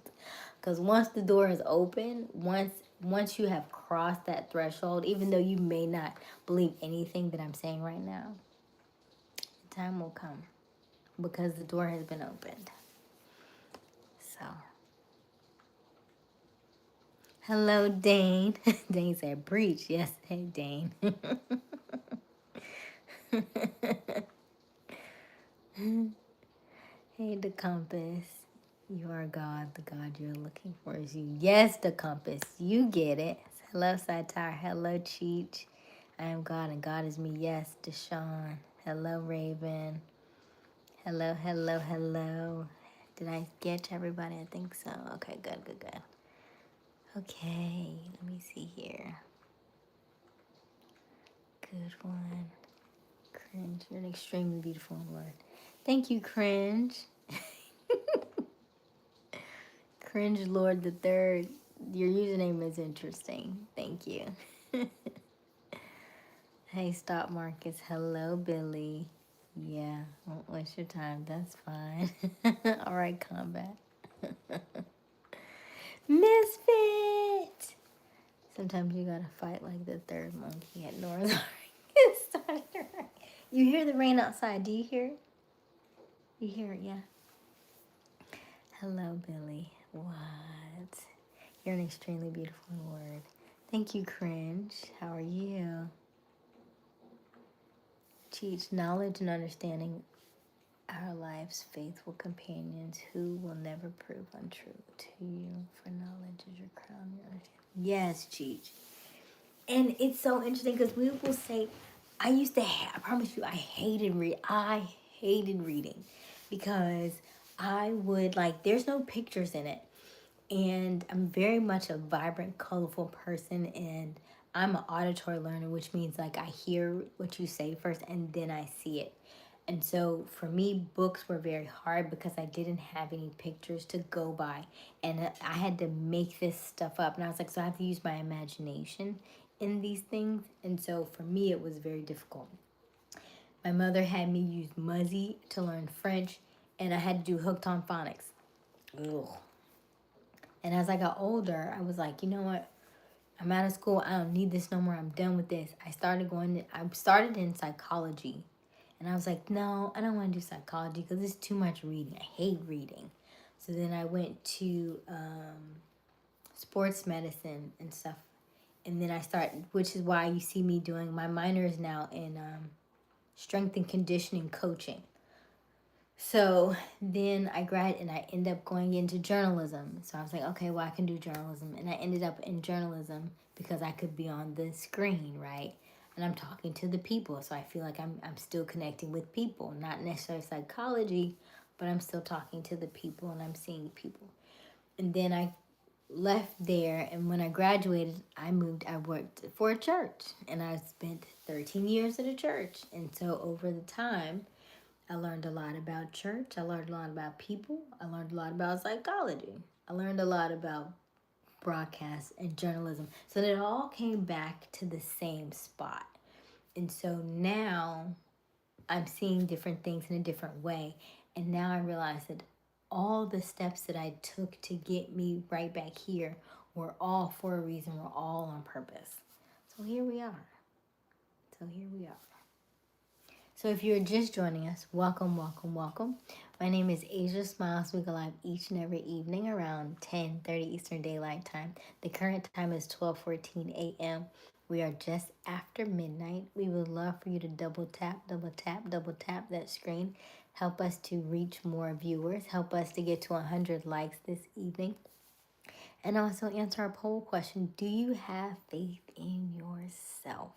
Because once the door is open, once you have crossed that threshold, even though you may not believe anything that I'm saying right now, the time will come because the door has been opened. So, hello, Dane. Dane said, "Preach." Yes, hey, Dane. Hey, the compass. You are God. The God you're looking for is you. Yes, the compass. You get it. Hello, Satar. Hello, Cheech. I am God and God is me. Yes, Deshaun. Hello, Raven. Hello, hello, hello. Did I get to everybody? I think so. Okay, good, good, good. Okay, let me see here. Good one. Cringe. You're an extremely beautiful word. Thank you, Cringe. Cringe Lord the Third. Your username is interesting. Thank you. Hey, Stop Marcus. Hello, Billy. Yeah, won't waste your time. That's fine. All right, Combat. Misfit! Sometimes you gotta fight like the third monkey at Noah's Ark. You hear the rain outside. Do you hear it? You hear it, yeah. Hello, Billy. What? You're an extremely beautiful word. Thank you, Cringe. How are you? Teach knowledge and understanding our lives, faithful companions who will never prove untrue to you. For knowledge is your crown. Yes, Cheech. And it's so interesting because we will say, I promise you, I hated reading because I would there's no pictures in it. And I'm very much a vibrant, colorful person, and I'm an auditory learner, which means I hear what you say first and then I see it. And so for me, books were very hard because I didn't have any pictures to go by. And I had to make this stuff up. And I was like, so I have to use my imagination in these things. And so for me, it was very difficult. My mother had me use Muzzy to learn French, and I had to do hooked on phonics. Ugh. And as I got older, I was like, you know what? I'm out of school. I don't need this no more. I'm done with this. I started in psychology. And I was like, no, I don't want to do psychology because it's too much reading. I hate reading. So then I went to sports medicine and stuff. And then I started, which is why you see me doing, my minor is now in strength and conditioning coaching. So then I graduated and I ended up going into journalism. So I was like, okay, well, I can do journalism. And I ended up in journalism because I could be on the screen, right? And I'm talking to the people. So I feel like I'm still connecting with people, not necessarily psychology, but I'm still talking to the people and I'm seeing people. And then I left there, and when I graduated, I worked for a church, and I spent 13 years at a church. And so over the time, I learned a lot about church. I learned a lot about people. I learned a lot about psychology. I learned a lot about broadcast and journalism. So it all came back to the same spot. And so now I'm seeing different things in a different way. And now I realize that all the steps that I took to get me right back here were all for a reason, were all on purpose. So here we are. So if you're just joining us, welcome, welcome, welcome. My name is Aysia Smiles. We go live each and every evening around 10:30 Eastern Daylight Time. The current time is 12:14 a.m. We are just after midnight. We would love for you to double tap that screen. Help us to reach more viewers. Help us to get to 100 likes this evening. And also answer our poll question. Do you have faith in yourself?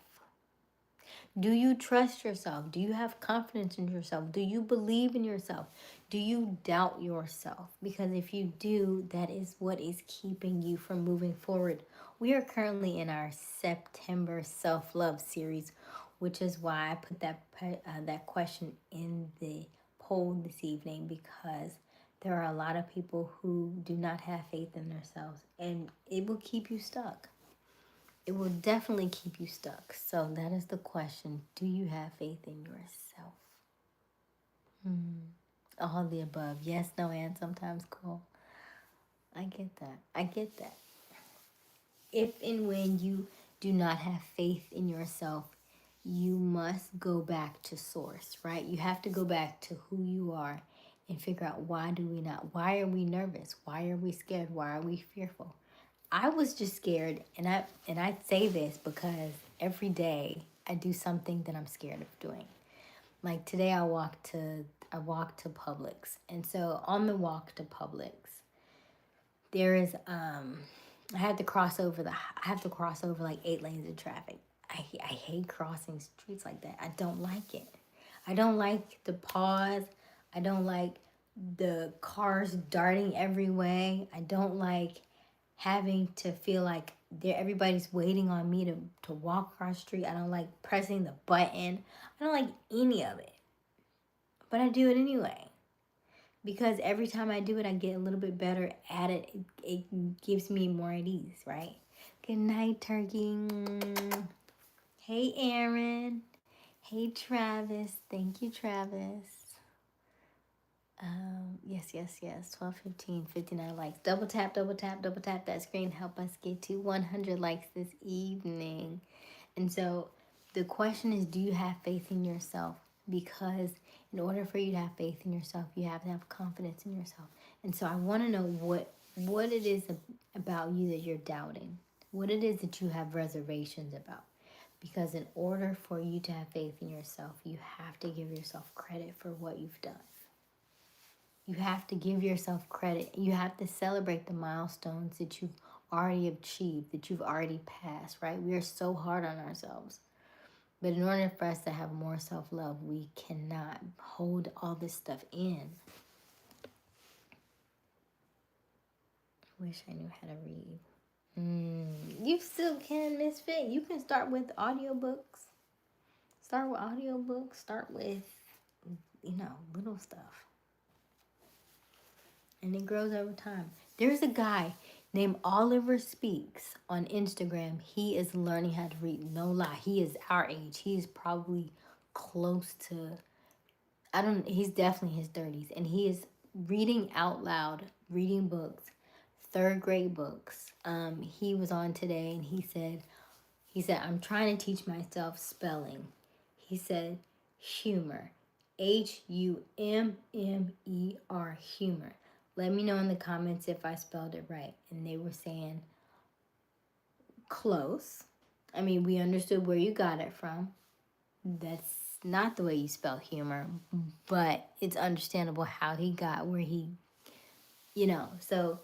Do you trust yourself? Do you have confidence in yourself? Do you believe in yourself? Do you doubt yourself? Because if you do, that is what is keeping you from moving forward. We are currently in our September self-love series, which is why I put that question in the poll this evening, because there are a lot of people who do not have faith in themselves, and it will keep you stuck. It will definitely keep you stuck. So that is the question. Do you have faith in yourself? All the above. Yes, no, and sometimes cool. I get that. If and when you do not have faith in yourself, you must go back to source, right? You have to go back to who you are and figure out why are we nervous? Why are we scared? Why are we fearful? I was just scared, and I say this because every day I do something that I'm scared of doing. Like today I walked to Publix, and so on the walk to Publix, there is I have to cross over like 8 lanes of traffic. I hate crossing streets like that. I don't like it. I don't like the pause. I don't like the cars darting every way. I don't like having to feel like everybody's waiting on me to walk across the street. I don't like pressing the button. I don't like any of it. But I do it anyway. Because every time I do it, I get a little bit better at it. It gives me more at ease, right? Good night, Turkey. Hey, Aaron. Hey, Travis. Thank you, Travis. Yes. 12, 15, 59 likes. Double tap that screen. Help us get to 100 likes this evening. And so the question is, do you have faith in yourself? Because in order for you to have faith in yourself, you have to have confidence in yourself. And so I want to know what it is about you that you're doubting. What it is that you have reservations about. Because in order for you to have faith in yourself, you have to give yourself credit for what you've done. You have to give yourself credit. You have to celebrate the milestones that you've already achieved, that you've already passed, right? We are so hard on ourselves. But in order for us to have more self-love, we cannot hold all this stuff in. I wish I knew how to read. You still can, Misfit. You can start with audiobooks. Start with, little stuff. And it grows over time. There's a guy named Oliver Speaks on Instagram. He is learning how to read. No lie. He is our age. He is probably close to, he's definitely his 30s. And he is reading out loud, reading books, third grade books. He was on today and he said, I'm trying to teach myself spelling. He said, humor. Hummer, humor. Let me know in the comments if I spelled it right. And they were saying, close. I mean, we understood where you got it from. That's not the way you spell humor, but it's understandable how he got where he, so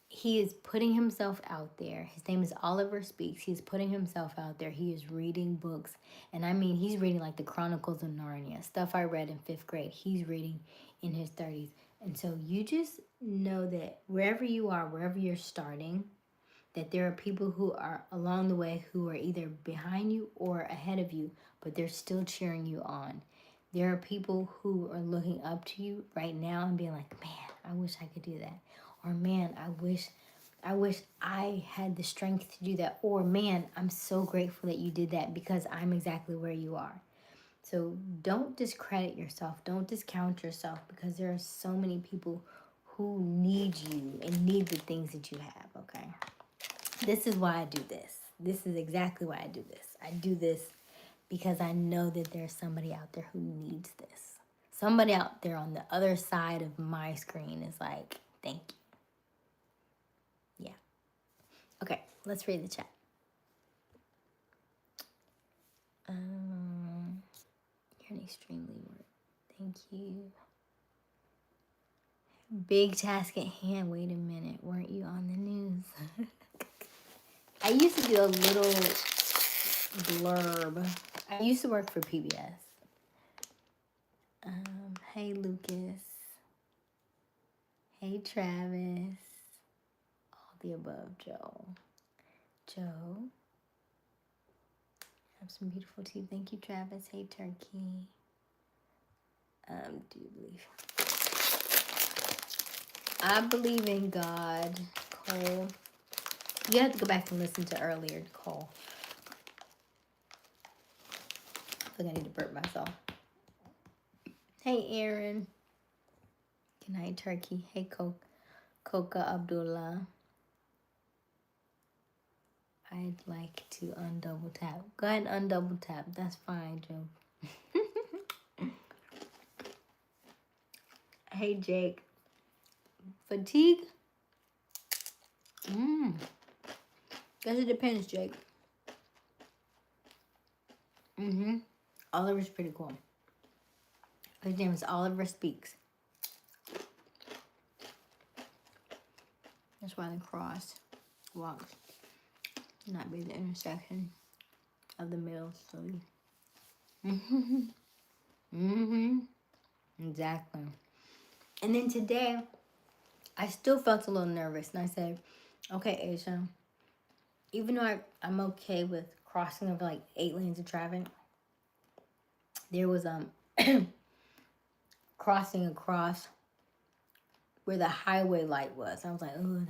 he is putting himself out there. His name is Oliver Speaks. He's putting himself out there. He is reading books. And I mean, he's reading like the Chronicles of Narnia, stuff I read in 5th grade. He's reading in his 30s. And so you just know that wherever you are, wherever you're starting, that there are people who are along the way who are either behind you or ahead of you, but they're still cheering you on. There are people who are looking up to you right now and being like, man, I wish I could do that. Or man, I wish I had the strength to do that. Or man, I'm so grateful that you did that because I'm exactly where you are. So don't discredit yourself. Don't discount yourself because there are so many people who need you and need the things that you have, okay? This is why I do this. This is exactly why I do this. I do this because I know that there's somebody out there who needs this. Somebody out there on the other side of my screen is like, thank you. Yeah. Okay, let's read the chat. You're an extremely word. Thank you. Big task at hand. Wait a minute. Weren't you on the news? I used to do a little blurb. I used to work for PBS. Hey, Lucas. Hey, Travis. All the above, Joe. Have some beautiful tea. Thank you, Travis. Hey, Turkey. Do you believe? I believe in God, Cole. You have to go back and listen to earlier, Cole. I think I need to burp myself. Hey, Aaron. Good night, Turkey. Hey, Coca Abdullah. I'd like to undouble tap. Go ahead and undouble tap. That's fine, Joe. Hey, Jake. Fatigue? Guess it depends, Jake. Oliver's pretty cool. His name is Oliver Speaks. That's why the cross walks not be the intersection of the middle. So, exactly. And then today, I still felt a little nervous, and I said, Okay, Asia. Even though I'm okay with crossing over like 8 lanes of traffic, there was crossing across where the highway light was. I was like, oh,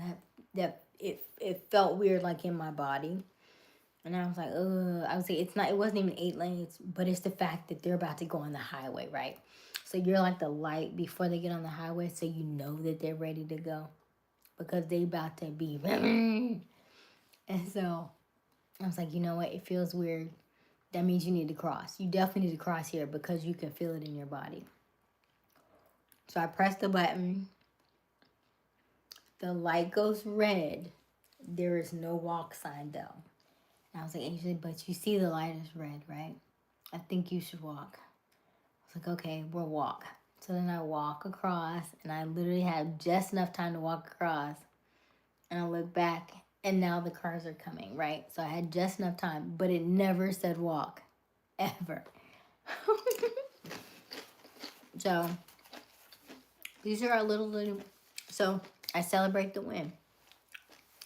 it felt weird, like in my body. And I was like, I would say it wasn't even 8 lanes, but it's the fact that they're about to go on the highway, right? So you're like the light before they get on the highway, so you know that they're ready to go because they about to be. And so I was like, you know what? It feels weird. That means you need to cross. You definitely need to cross here because you can feel it in your body. So I pressed the button. The light goes red. There is no walk sign though. And I was like, Angel, but you see the light is red, right? I think you should walk. I was like, okay, we'll walk. So then I walk across, and I literally had just enough time to walk across. And I look back, and now the cars are coming, right? So I had just enough time, but it never said walk, ever. So these are our little. So I celebrate the win.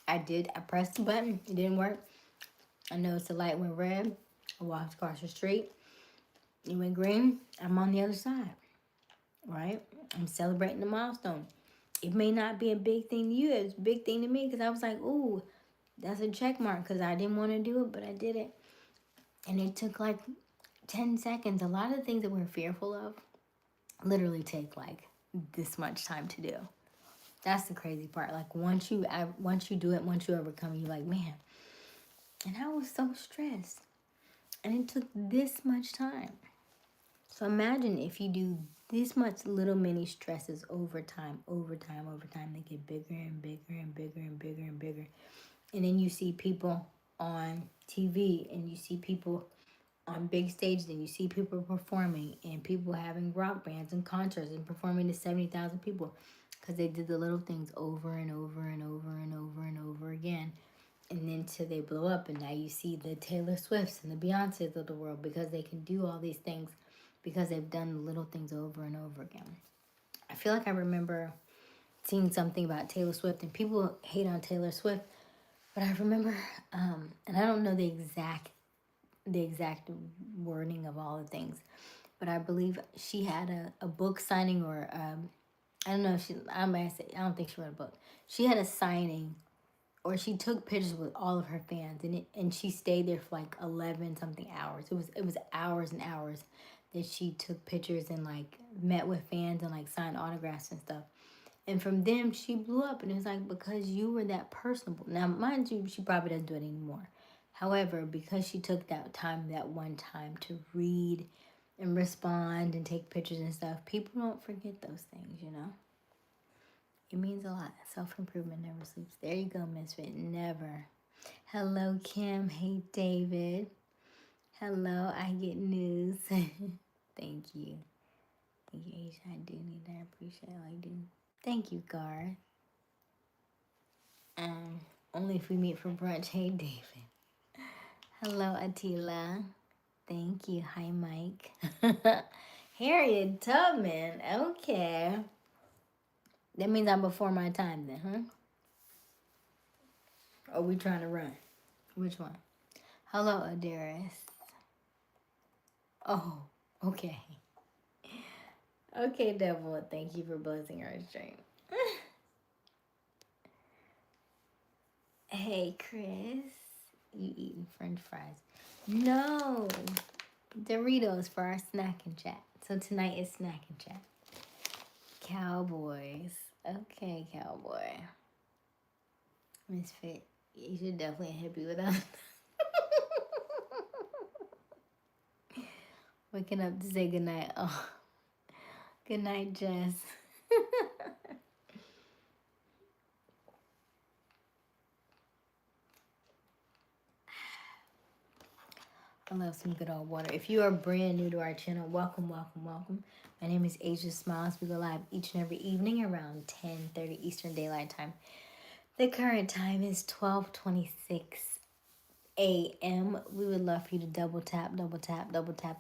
I pressed the button. It didn't work. I noticed the light went red. I walked across the street. It went green. I'm on the other side, right? I'm celebrating the milestone. It may not be a big thing to you. It's a big thing to me because I was like, ooh, that's a check mark because I didn't want to do it, but I did it. And it took like 10 seconds. A lot of the things that we're fearful of literally take like this much time to do. That's the crazy part. Like once you do it, once you overcome it, you're like, man. And I was so stressed. And it took this much time. So imagine if you do this much little mini stresses over time, they get bigger and bigger and bigger and bigger and bigger. And then you see people on TV and you see people on big stages and you see people performing and people having rock bands and concerts and performing to 70,000 people because they did the little things over and over and over and over and over again. And then till they blow up, and now you see the Taylor Swifts and the Beyoncés of the world because they can do all these things because they've done the little things over and over again. I feel like I remember seeing something about Taylor Swift, and people hate on Taylor Swift, but I remember, and I don't know the exact wording of all the things, but I believe she had a book signing or I don't know if I don't think she wrote a book. She had a signing or she took pictures with all of her fans and she stayed there for like 11 something hours. It was hours and hours that she took pictures and like met with fans and like signed autographs and stuff. And from them she blew up, and it was like because you were that personable. Now mind you, she probably doesn't do it anymore. However, because she took that one time to read and respond and take pictures and stuff, people don't forget those things, you know? It means a lot. Self-improvement never sleeps. There you go, Misfit. Never. Hello, Kim. Hey, David. Hello, I get news. Thank you. Thank you, Asia. I do need that. I appreciate all you do. Thank you, Garth. Only if we meet for brunch. Hey, David. Hello, Attila. Thank you. Hi, Mike. Harriet Tubman. Okay. That means I'm before my time then, huh? Or are we trying to run? Which one? Hello, Adaris. Oh, okay. Okay, Devil. Thank you for blessing our stream. Hey, Chris. You eating french fries? No. Doritos for our snack and chat. So tonight is snack and chat. Cowboys. Okay, cowboy. Misfit. You should definitely hit me with that. Waking up to say goodnight. Oh, good night, Jess. I love some good old water. If you are brand new to our channel, welcome, welcome, welcome. My name is Aysia Smiles. We go live each and every evening around 10:30 Eastern Daylight Time. The current time is 12:26 a.m. We would love for you to double tap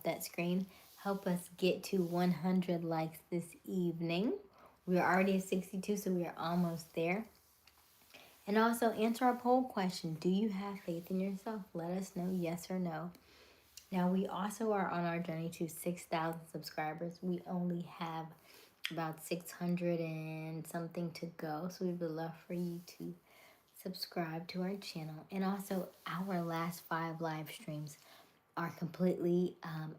that screen. Help us get to 100 likes this evening. We are already at 62, so we are almost there. And also answer our poll question. Do you have faith in yourself? Let us know yes or no. Now, we also are on our journey to 6,000 subscribers. We only have about 600 and something to go. So we would love for you to subscribe to our channel. And also, our last 5 live streams are completely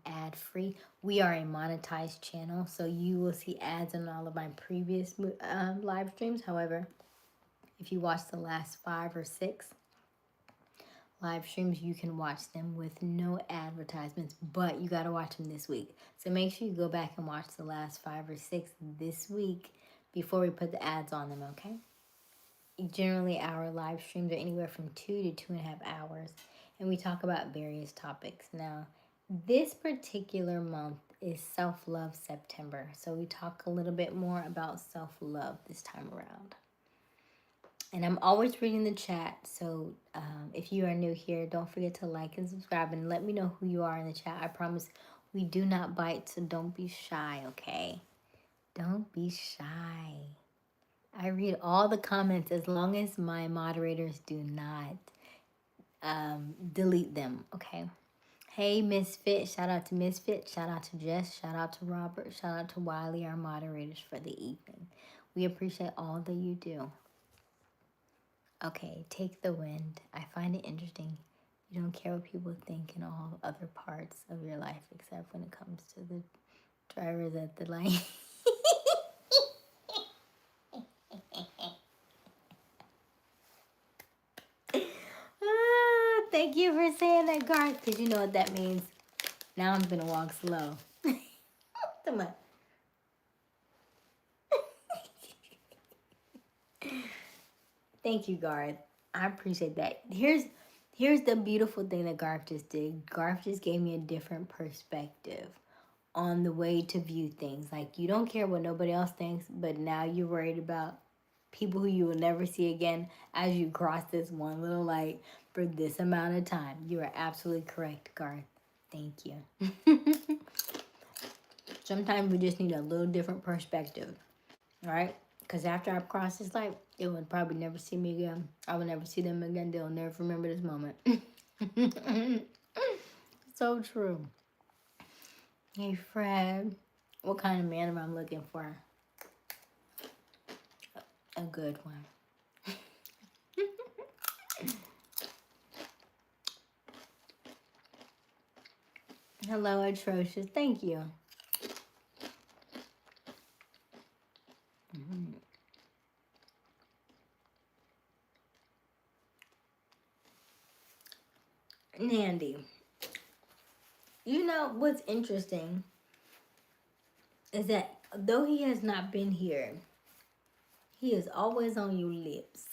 ad free. We are a monetized channel, so you will see ads on all of my previous live streams. However, if you watch the last 5 or 6 live streams, you can watch them with no advertisements, but you got to watch them this week. So make sure you go back and watch the last 5 or 6 this week before we put the ads on them, okay? Generally, our live streams are anywhere from 2 to 2.5 hours, and we talk about various topics. Now, this particular month is Self-Love September, so we talk a little bit more about self-love this time around. And I'm always reading the chat, so if you are new here, don't forget to like and subscribe and let me know who you are in the chat. I promise we do not bite, so don't be shy, okay? Don't be shy. I read all the comments as long as my moderators do not delete them, okay? Hey, Misfit. Shout out to Misfit. Shout out to Jess. Shout out to Robert. Shout out to Wiley, our moderators for the evening. We appreciate all that you do. Okay, take the wind. I find it interesting. You don't care what people think in all other parts of your life except when it comes to the drivers at the light. Thank you for saying that, Garth, because you know what that means. Now I'm going to walk slow. Come on. Thank you, Garth. I appreciate that. Here's the beautiful thing that Garth just did. Garth just gave me a different perspective on the way to view things. Like, you don't care what nobody else thinks, but now you're worried about people who you will never see again as you cross this one little light for this amount of time. You are absolutely correct, Garth. Thank you. Sometimes we just need a little different perspective, right? Because after I cross this light, they would probably never see me again. I will never see them again. They'll never remember this moment. So true. Hey, Fred. What kind of man am I looking for? A good one. Hello, Atrocious. Thank you. Nandy, you know what's interesting is that though he has not been here, he is always on your lips.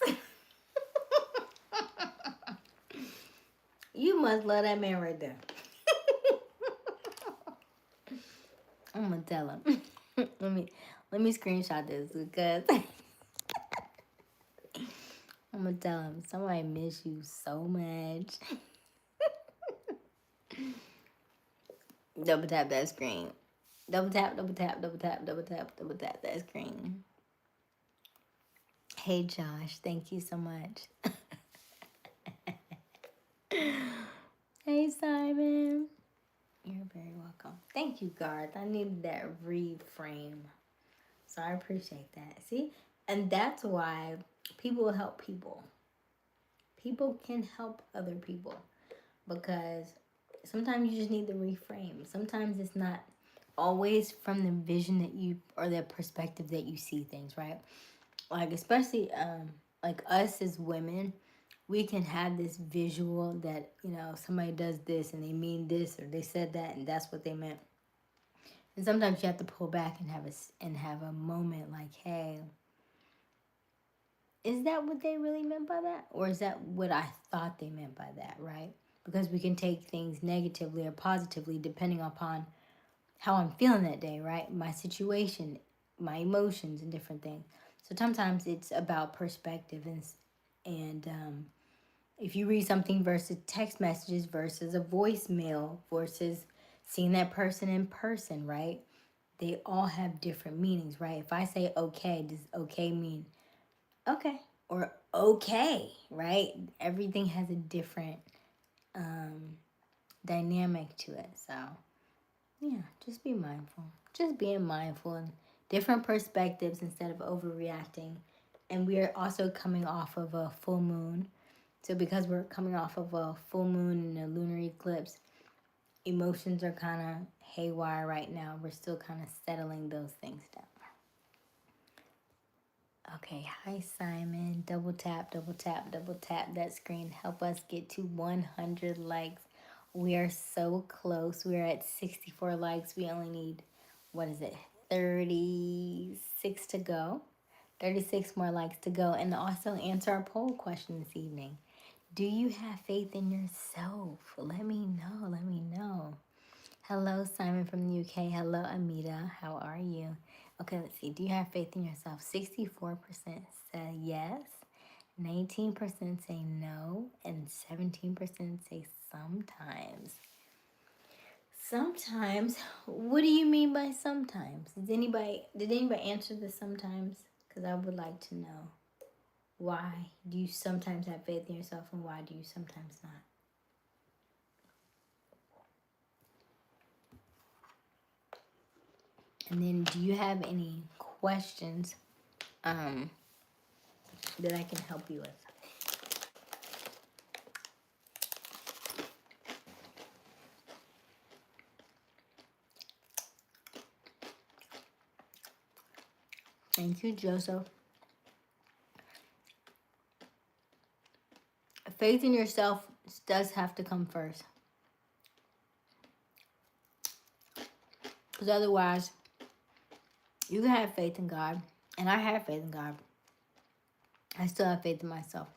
You must love that man right there. I'm gonna tell him. let me screenshot this because I'm gonna tell him somebody miss you so much. Double tap that screen. Double tap, double tap, double tap, double tap, double tap that screen. Hey Josh, thank you so much. Hey Simon. You're very welcome. Thank you, Garth. I needed that reframe. So I appreciate that. See? And that's why people help people. People can help other people because sometimes you just need to reframe. Sometimes it's not always from the vision that you or the perspective that you see things, right? Like especially like us as women, we can have this visual that, you know, somebody does this and they mean this or they said that and that's what they meant. And sometimes you have to pull back and have a moment like, hey, is that what they really meant by that? Or is that what I thought they meant by that, right? Because we can take things negatively or positively depending upon how I'm feeling that day, right? My situation, my emotions and different things. So sometimes it's about perspective and if you read something versus text messages versus a voicemail versus seeing that person in person, right? They all have different meanings, right? If I say okay, does okay mean okay? or okay, right? Everything has a different dynamic to it. So, yeah, just be mindful. Just being mindful and different perspectives instead of overreacting. And we are also coming off of a full moon. So, because we're coming off of a full moon and a lunar eclipse, emotions are kind of haywire right now. We're still kind of settling those things down. Okay, hi Simon. Double tap, double tap, double tap that screen. Help us get to 100 likes. We are so close. We're at 64 likes. We only need, what is it, 36 to go. 36 more likes to go. And also answer our poll question this evening. Do you have faith in yourself? Let me know. Let me know. Hello, Simon from the UK. Hello, Amita. How are you? Okay, let's see. Do you have faith in yourself? 64% say yes, 19% say no, and 17% say sometimes. Sometimes? What do you mean by sometimes? Did anybody answer this sometimes? Because I would like to know. Why do you sometimes have faith in yourself and why do you sometimes not? And then do you have any questions that I can help you with? Thank you, Joseph. Faith in yourself does have to come first. Because otherwise, you can have faith in God. And I have faith in God. I still have faith in myself.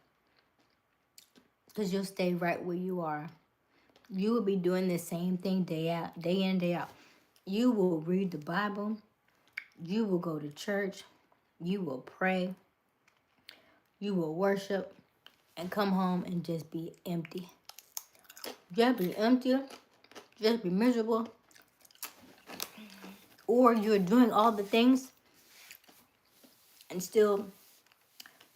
Because you'll stay right where you are. You will be doing the same thing day in, day out. You will read the Bible. You will go to church. You will pray. You will worship. And come home and just be empty. Just be empty. Just be miserable. Or you're doing all the things and still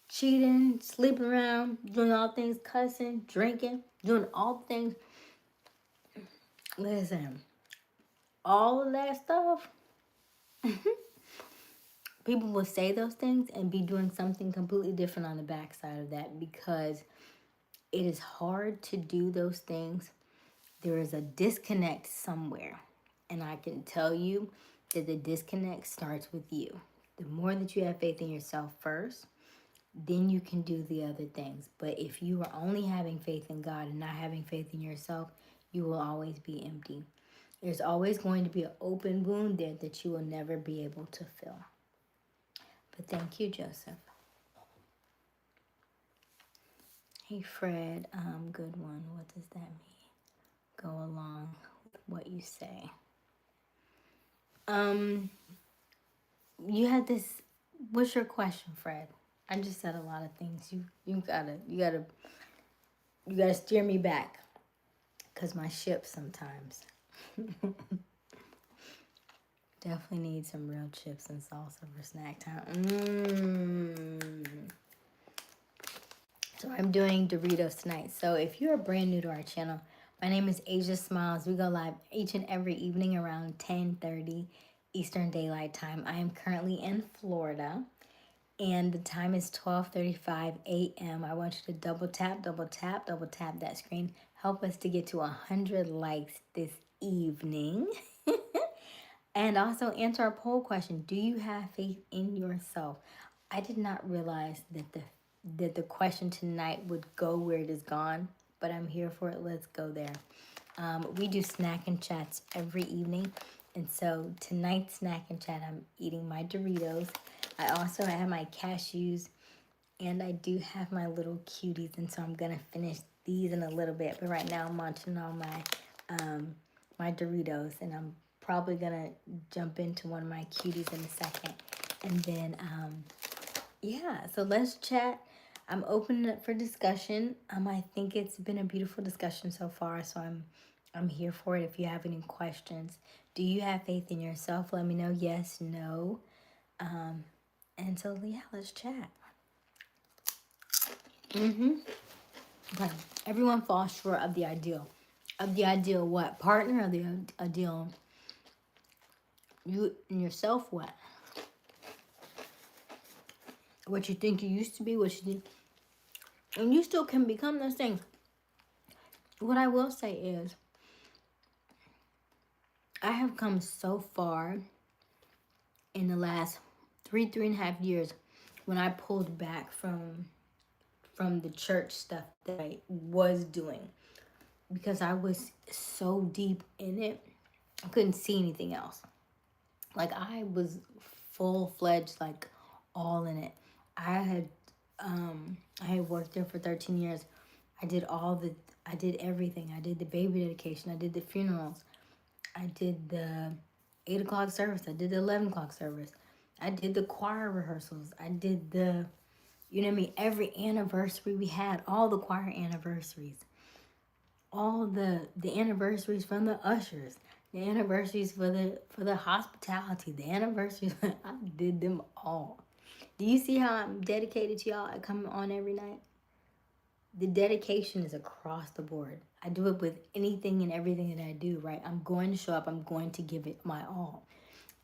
cheating, sleeping around, doing all things, cussing, drinking, doing all things. Listen, all of that stuff, people will say those things and be doing something completely different on the backside of that because it is hard to do those things. There is a disconnect somewhere. And I can tell you that the disconnect starts with you. The more that you have faith in yourself first, then you can do the other things. But if you are only having faith in God and not having faith in yourself, you will always be empty. There's always going to be an open wound there that you will never be able to fill. But thank you, Joseph. Hey, Fred, good one. What does that mean? Go along with what you say. You had this. What's your question, Fred? I just said a lot of things. You gotta steer me back, cause my ship sometimes. Definitely need some real chips and salsa for snack time. So I'm doing Doritos tonight. So if you're brand new to our channel, my name is Aysia Smiles. We go live each and every evening around 10:30 Eastern Daylight Time. I am currently in Florida, and the time is 12:35 a.m. I want you to double tap that screen. Help us to get to 100 likes this evening. And also answer our poll question. Do you have faith in yourself? I did not realize that the question tonight would go where it is gone, but I'm here for it. Let's go there. We do snack and chats every evening. And so tonight's snack and chat, I'm eating my Doritos. I also have my cashews, and I do have my little cuties. And so I'm going to finish these in a little bit. But right now I'm munching on my Doritos, and I'm probably going to jump into one of my cuties in a second. And then, yeah, so let's chat. I'm opening up for discussion. I think it's been a beautiful discussion so far, so I'm here for it. If you have any questions, do you have faith in yourself? Let me know. Yes, no. And so yeah, let's chat. Mm-hmm. Okay. Everyone falls short of the ideal. Of the ideal what? Partner, or the ideal you and yourself what? What you think you used to be, what you think. And you still can become those things. What I will say is, I have come so far in the last 3.5 years when I pulled back from the church stuff that I was doing because I was so deep in it. I couldn't see anything else. Like I was full fledged, like all in it. I had I had worked there for 13 years. I did I did everything. I did the baby dedication. I did the funerals. I did the 8 o'clock service. I did the 11 o'clock service. I did the choir rehearsals. I did the, you know what I mean? Every anniversary we had, all the choir anniversaries, all the anniversaries from the ushers, the anniversaries for the hospitality, the anniversaries. I did them all. Do you see how I'm dedicated to y'all? I come on every night. The dedication is across the board. I do it with anything and everything that I do, right? I'm going to show up. I'm going to give it my all.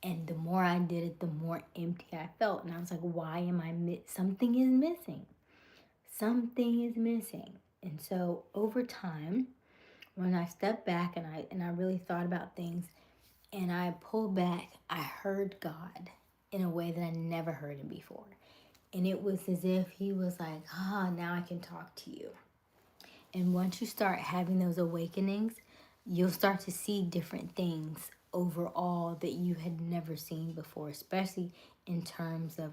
And the more I did it, the more empty I felt. And I was like, why am I something is missing. Something is missing. And so over time, when I stepped back and I really thought about things and I pulled back, I heard God in a way that I never heard him before. And it was as if he was like, now I can talk to you. And once you start having those awakenings, you'll start to see different things overall that you had never seen before, especially in terms of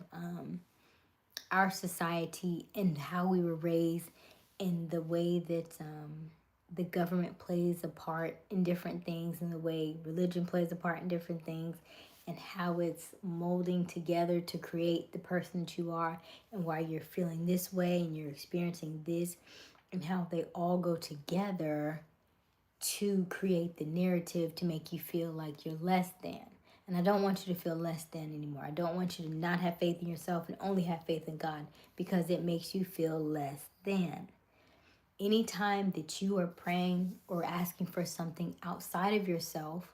our society and how we were raised and the way that the government plays a part in different things and the way religion plays a part in different things and how it's molding together to create the person that you are and why you're feeling this way and you're experiencing this and how they all go together to create the narrative to make you feel like you're less than. And I don't want you to feel less than anymore. I don't want you to not have faith in yourself and only have faith in God because it makes you feel less than. Anytime that you are praying or asking for something outside of yourself,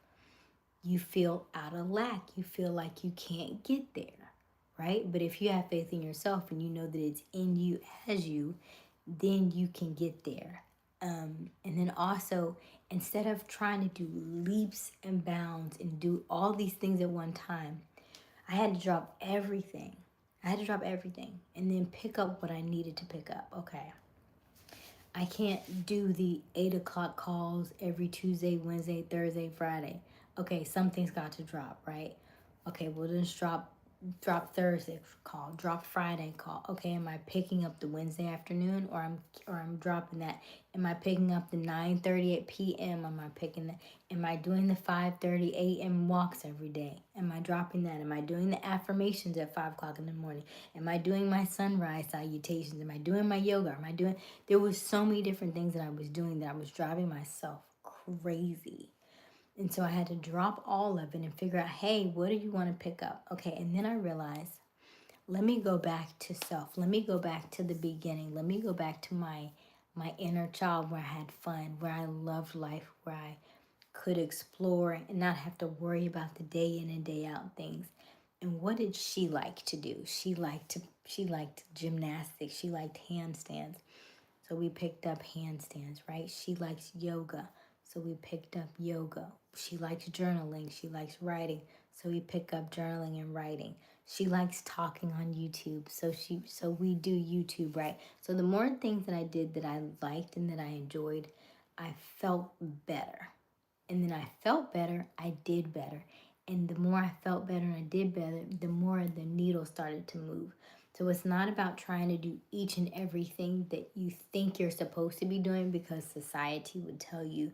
you feel out of lack. You feel like you can't get there, right? But if you have faith in yourself and you know that it's in you as you, then you can get there. And then also, instead of trying to do leaps and bounds and do all these things at one time, I had to drop everything. I had to drop everything and then pick up what I needed to pick up. Okay. I can't do the 8 o'clock calls every Tuesday, Wednesday, Thursday, Friday. Okay, something's got to drop, right? Okay, well then drop Thursday call, drop Friday call. Okay, am I picking up the Wednesday afternoon or I'm dropping that? Am I picking up the 9:30 p.m.? Am I picking that? Am I doing the 5:30 a.m. walks every day? Am I dropping that? Am I doing the affirmations at 5 o'clock in the morning? Am I doing my sunrise salutations? Am I doing my yoga? Am I doing there was so many different things that I was doing that I was driving myself crazy. And so I had to drop all of it and figure out, hey, what do you want to pick up? Okay, and then I realized, let me go back to self. Let me go back to the beginning. Let me go back to my inner child where I had fun, where I loved life, where I could explore and not have to worry about the day in and day out things. And what did she like to do? She liked gymnastics. She liked handstands. So we picked up handstands, right? She likes yoga. So we picked up yoga. She likes journaling. She likes writing. So we pick up journaling and writing. She likes talking on YouTube. So we do YouTube, right? So the more things that I did that I liked and that I enjoyed, I felt better. And then I felt better, I did better. And the more I felt better and I did better, the more the needle started to move. So it's not about trying to do each and everything that you think you're supposed to be doing because society would tell you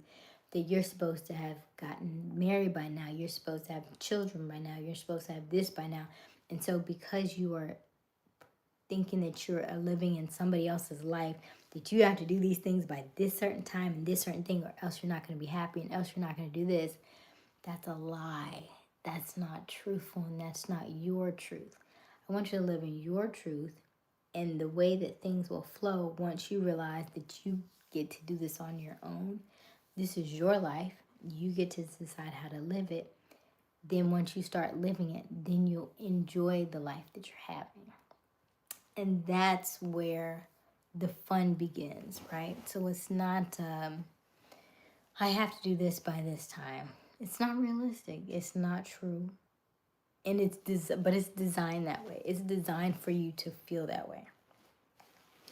that you're supposed to have gotten married by now, you're supposed to have children by now, you're supposed to have this by now. And so because you are thinking that you're living in somebody else's life, that you have to do these things by this certain time and this certain thing, or else you're not going to be happy, and else you're not going to do this, that's a lie. That's not truthful, and that's not your truth. I want you to live in your truth And the way that things will flow once you realize that you get to do this on your own. This is your life. You get to decide how to live it. Then once you start living it, then you'll enjoy the life that you're having. And that's where the fun begins, right? So it's not, I have to do this by this time. It's not realistic. It's not true. And but it's designed that way. It's designed for you to feel that way.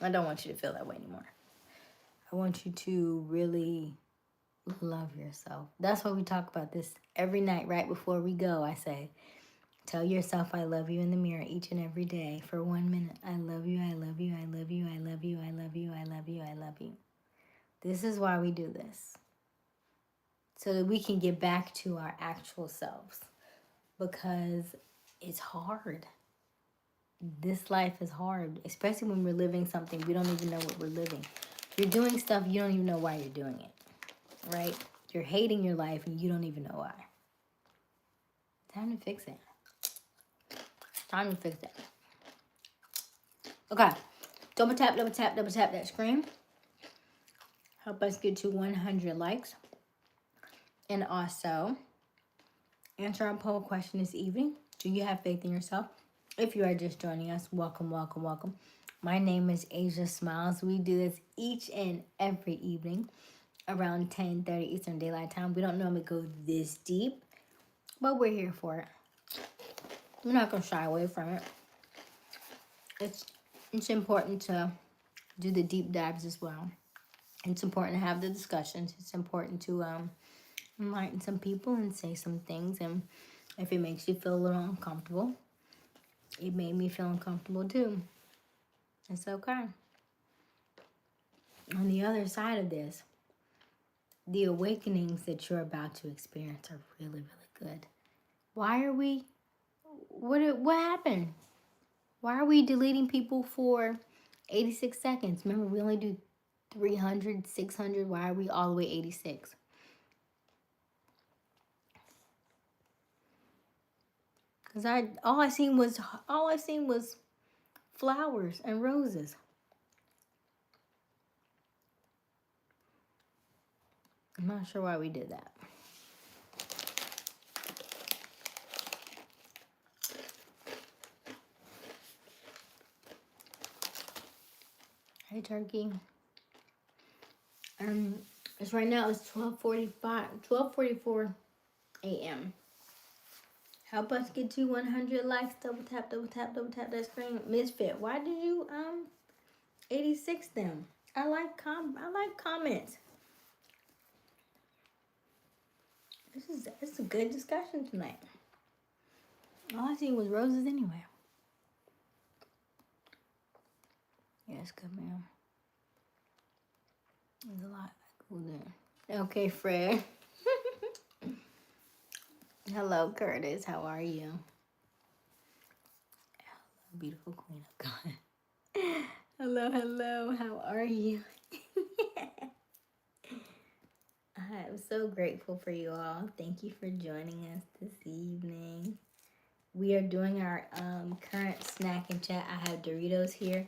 I don't want you to feel that way anymore. I want you to really love yourself. That's why we talk about this every night right before we go. I say, tell yourself I love you in the mirror each and every day for 1 minute. I love you, I love you, I love you, I love you, I love you, I love you, I love you. This is why we do this. So that we can get back to our actual selves. Because it's hard. This life is hard, especially when we're living something we don't even know what we're living. You're doing stuff you don't even know why you're doing it, right? You're hating your life and you don't even know why. Time to fix it. Time to fix it. Okay, double tap that screen. Help us get to 100 likes. And also, answer our poll question this evening. Do you have faith in yourself? If you are just joining us, welcome, welcome, welcome. My name is Aysia Smiles. We do this each and every evening around 10:30 Eastern Daylight Time. We don't normally go this deep, but we're here for it. We're not going to shy away from it. It's important to do the deep dives as well. It's important to have the discussions. It's important to enlighten some people and say some things. And if it makes you feel a little uncomfortable, it made me feel uncomfortable too. It's okay. On the other side of this, the awakenings that you're about to experience are really, really good. Why are we, what happened? Why are we deleting people for 86 seconds? Remember, we only do 300, 600. Why are we all the way 86? Because all I seen was flowers and roses. I'm not sure why we did that. Hey, turkey. It's right now. It's 12:44 a.m. Help us get to 100 likes. Double tap that screen. Misfit, why did you 86 them? I like comments. This is a good discussion tonight. All I seen was roses anyway. Yes, good ma'am. There's a lot cool there. Okay, Fred. Hello, Curtis. How are you? Hello, beautiful queen of God. Hello. How are you? I am so grateful for you all. Thank you for joining us this evening. We are doing our current snack and chat. I have Doritos here.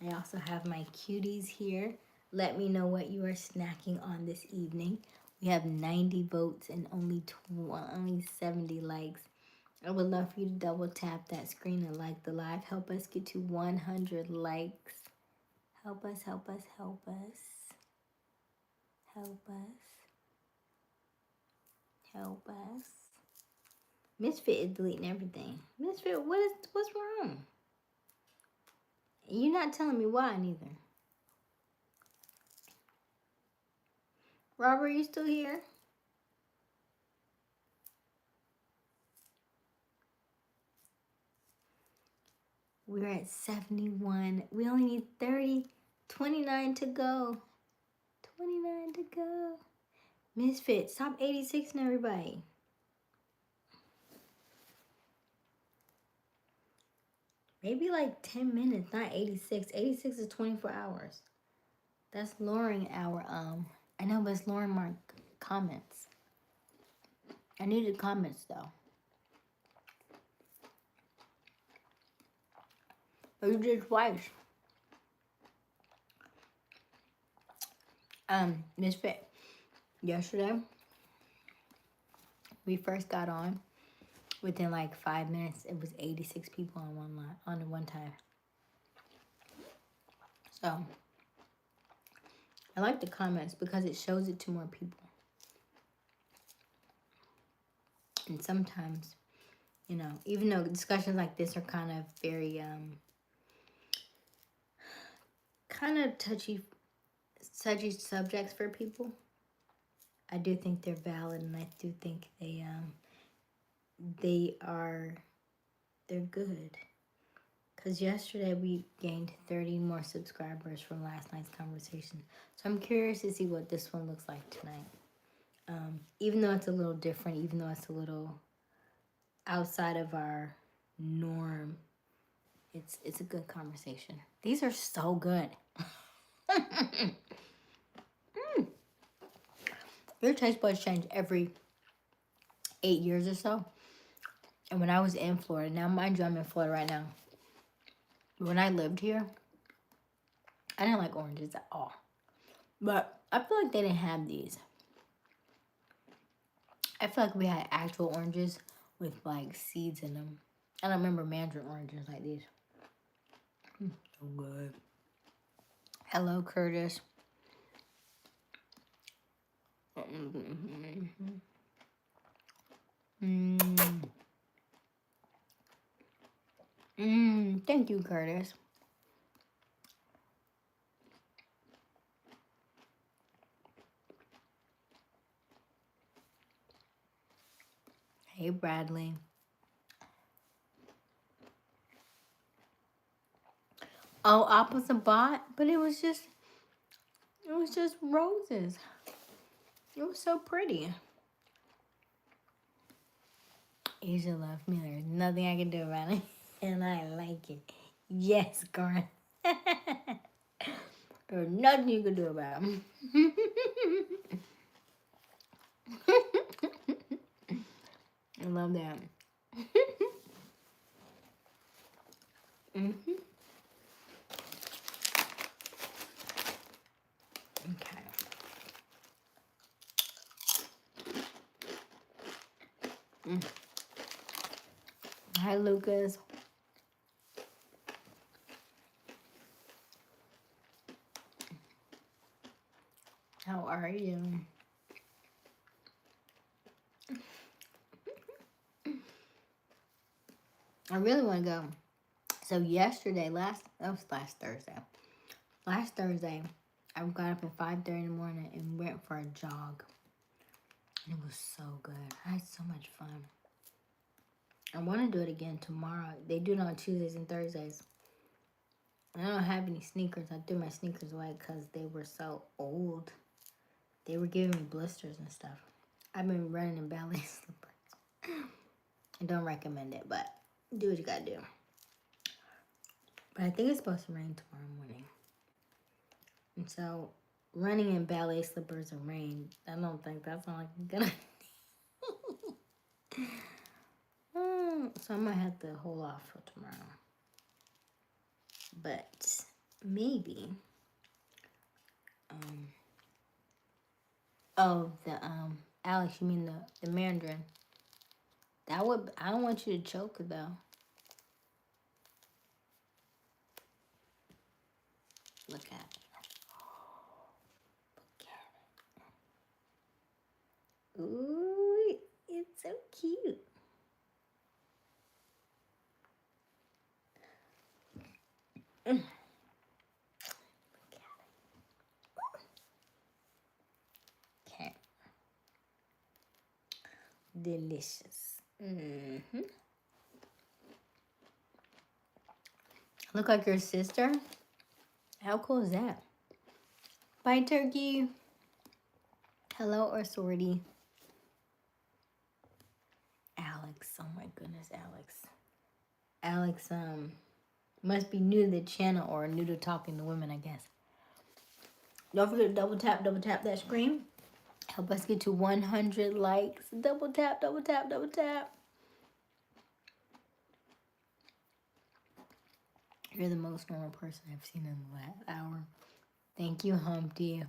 I also have my cuties here. Let me know what you are snacking on this evening. We have 90 votes and only 70 likes. I would love for you to double tap that screen and like the live. Help us get to 100 likes. Help us. Misfit is deleting everything. Misfit, what's wrong? You're not telling me why neither. Robert, you still here? We're at 71. We only need 29 to go. 29 to go. Misfit, stop 86ing everybody. Maybe like 10 minutes, not 86. 86 is 24 hours. That's lowering our, I know, but it's lowering my comments. I needed comments though. But you did twice. Misfit. Yesterday, we first got on. Within like 5 minutes, it was 86 people on one line on one time. So I like the comments because it shows it to more people. And sometimes, you know, even though discussions like this are kind of very kind of touchy subjects for people, I do think they're valid, and I do think they're good. Because yesterday we gained 30 more subscribers from last night's conversation. So I'm curious to see what this one looks like tonight. Even though it's a little different, even though it's a little outside of our norm, it's a good conversation. These are so good. Your taste buds change every 8 years or so. And when I was in Florida, now mind you, I'm in Florida right now. When I lived here, I didn't like oranges at all. But I feel like they didn't have these. I feel like we had actual oranges with like seeds in them. I don't remember mandarin oranges like these. So good. Hello, Curtis. Thank you, Curtis. Hey, Bradley. Oh, opposite bot, but it was just roses. It was so pretty. Asia loved me. There's nothing I can do about it, and I like it. Yes, Garth. There's nothing you can do about it. I love that. Okay. Hi, Lucas. How are you? I really want to go. So yesterday, that was last Thursday. Last Thursday, I got up at 5:30 in the morning and went for a jog. It was so good. I had so much fun. I want to do it again tomorrow. They do it on Tuesdays and Thursdays. I don't have any sneakers. I threw my sneakers away because they were so old. They were giving me blisters and stuff. I've been running in ballet slippers. I don't recommend it, but do what you gotta do. But I think it's supposed to rain tomorrow morning. And so running in ballet slippers and rain, I don't think that's not like a good idea. So I might have to hold off for tomorrow. But maybe. Alex, you mean the mandarin? I don't want you to choke though. Look at it. Look at it. Ooh, it's so cute. Look at it. Okay. Delicious. Look like your sister? How cool is that? Bye, turkey. Hello, or sorority. Alex. Oh my goodness, Alex. Alex, must be new to the channel or new to talking to women, I guess. Don't forget to double tap that screen. Help us get to 100 likes. Double tap, double tap, double tap. You're the most normal person I've seen in the last hour. Thank you, Humpty.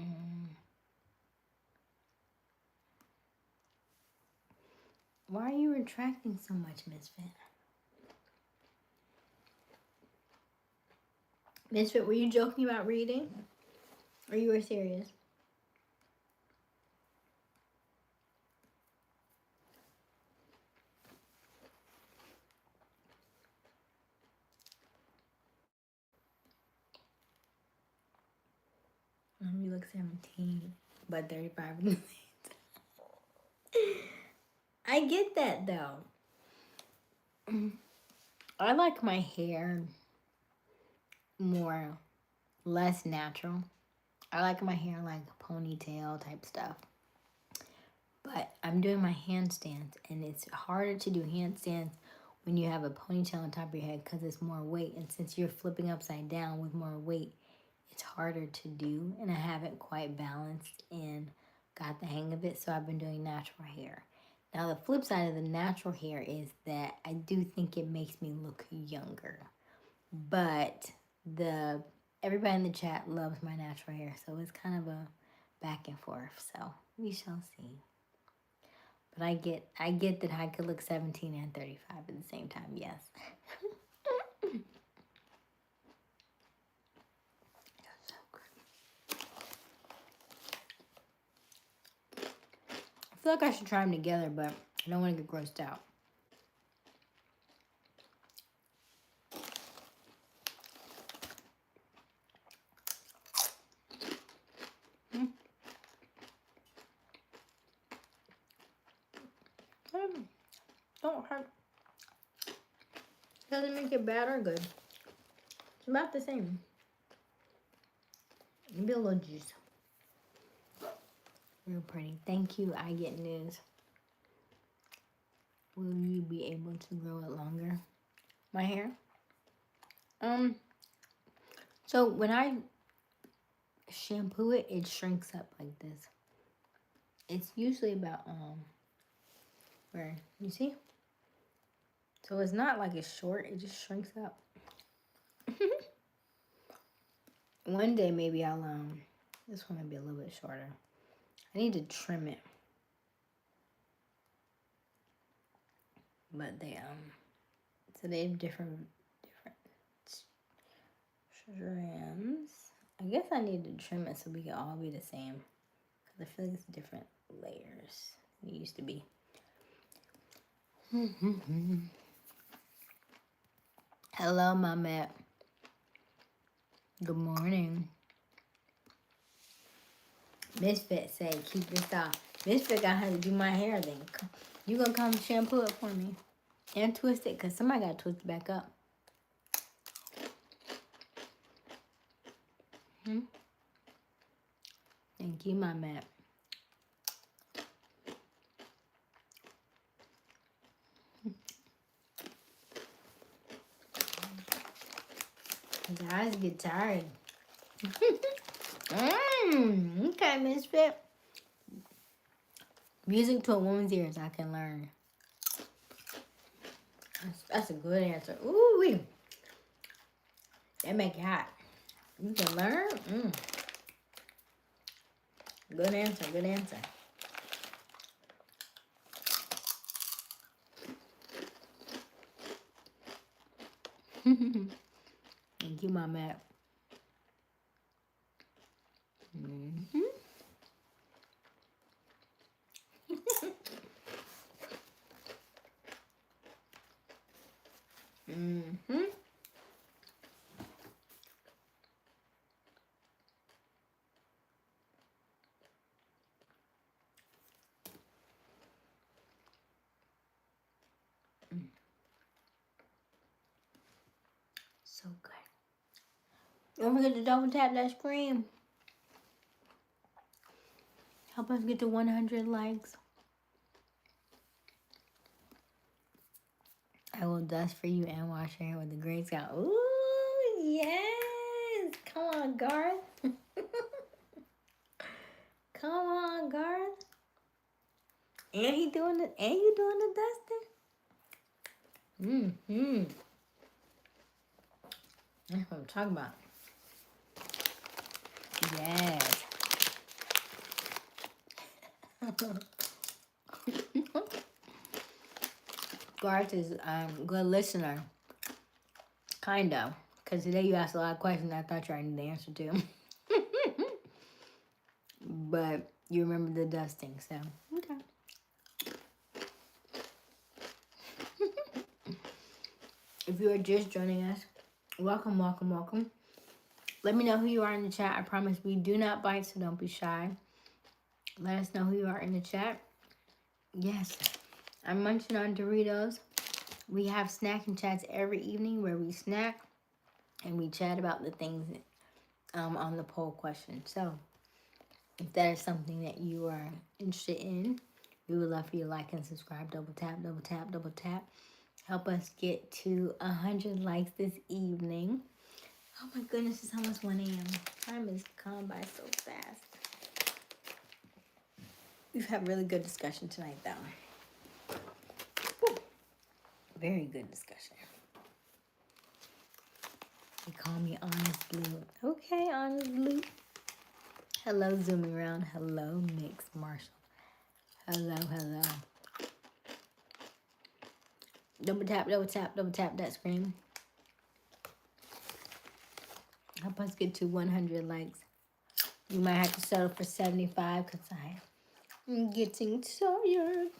Mm. Why are you retracting so much, Misfit? Misfit, were you joking about reading? Or you were serious? You look 17, but 35 in the I get that though. I like my hair more, less natural. I like my hair like ponytail type stuff. But I'm doing my handstands, and it's harder to do handstands when you have a ponytail on top of your head because it's more weight. And since you're flipping upside down with more weight, it's harder to do. And I haven't quite balanced and got the hang of it, so I've been doing natural hair. Now, the flip side of the natural hair is that I do think it makes me look younger. But everybody in the chat loves my natural hair, so it's kind of a back and forth. So we shall see. But I get that I could look 17 and 35 at the same time, yes. I feel like I should try them together, but I don't want to get grossed out. Don't hurt. Doesn't make it bad or good. It's about the same. Maybe a little juice. Real pretty. Thank you, I Get News. Will you be able to grow it longer? My hair? So when I shampoo it, it shrinks up like this. It's usually about, where, you see? So it's not like it's short, it just shrinks up. One day maybe I'll, this one might be a little bit shorter. I need to trim it. But so they have different strands. I guess I need to trim it so we can all be the same. Because I feel like it's different layers than it used to be. Hello, Mamet. Good morning. Misfit said, keep it style. Misfit got her to do my hair then. You gonna come shampoo it for me? And twist it, because somebody got to twist it back up. Thank you, Mamet. His eyes get tired. Okay, Misfit. Music to a woman's ears, I can learn. That's a good answer. Ooh wee. That make it hot. You can learn? Good answer, good answer. Thank you, my Matt. So good. Don't forget to double tap that screen. Help us get to 100 likes. I will dust for you and wash your hair with the Grey Scout. Ooh, yes. Come on, Garth. Come on, Garth. And he doing it. And you doing the dusting. That's what I'm talking about. Yes. Garth is a good listener. Kind of. Because today you asked a lot of questions I thought you already knew the answer to. But you remember the dusting, so okay. If you are just joining us, welcome, welcome, welcome. Let me know who you are in the chat. I promise we do not bite, so don't be shy. Let us know who you are in the chat. Yes, I'm munching on Doritos. We have snacking chats every evening where we snack and we chat about the things on the poll question. So if that is something that you are interested in, we would love for you to like and subscribe. Double tap, double tap, double tap. Help us get to 100 likes this evening. Oh my goodness, it's almost 1 a.m. Time is gone by so fast. We've had really good discussion tonight, though. Woo. Very good discussion. They call me Honest Blue. Okay, Honest Blue. Hello, zooming around. Hello, Mix Marshall. Hello, hello. Double tap, double tap, double tap that screen. Help us get to 100 likes. You might have to settle for 75 because I'm getting tired.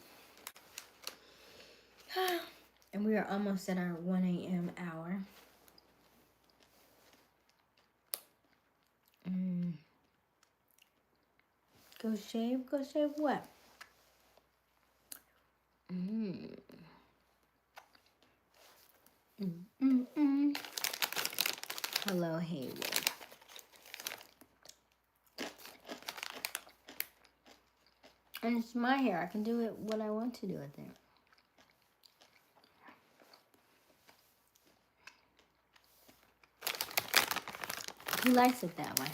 And we are almost at our 1 a.m. hour. Go shave what? Hello, Haywood. And it's my hair. I can do it what I want to do with it. He likes it that way.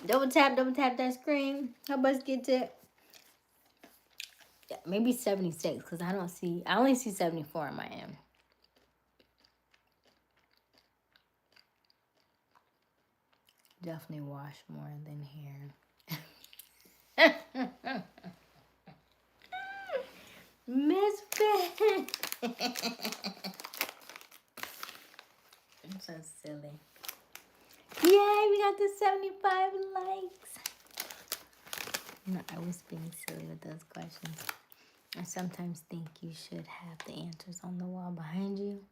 Double tap that screen. Help us get to maybe 76 because I only see 74 on my end. Definitely wash more than hair. Misfit. I'm so silly. Yay, we got the 75 likes. No, I was being silly with those questions. I sometimes think you should have the answers on the wall behind you.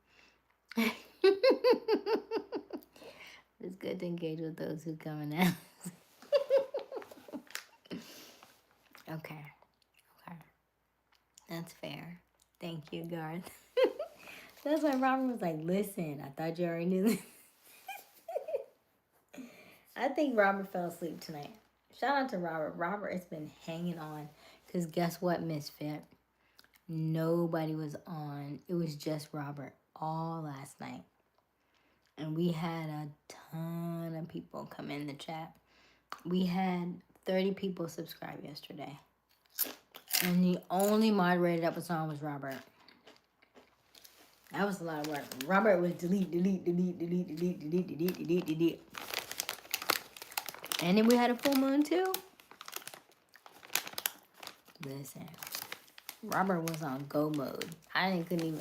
It's good to engage with those who come and ask. Okay. That's fair. Thank you, Garth. That's why Robert was like, listen, I thought you already knew this. I think Robert fell asleep tonight. Shout out to Robert. Robert has been hanging on. Because guess what, Misfit? Nobody was on. It was just Robert all last night. And we had a ton of people come in the chat. We had 30 people subscribe yesterday. And the only moderator that was on was Robert. That was a lot of work. Robert was delete. And then we had a full moon too. Listen, Robert was on go mode. I couldn't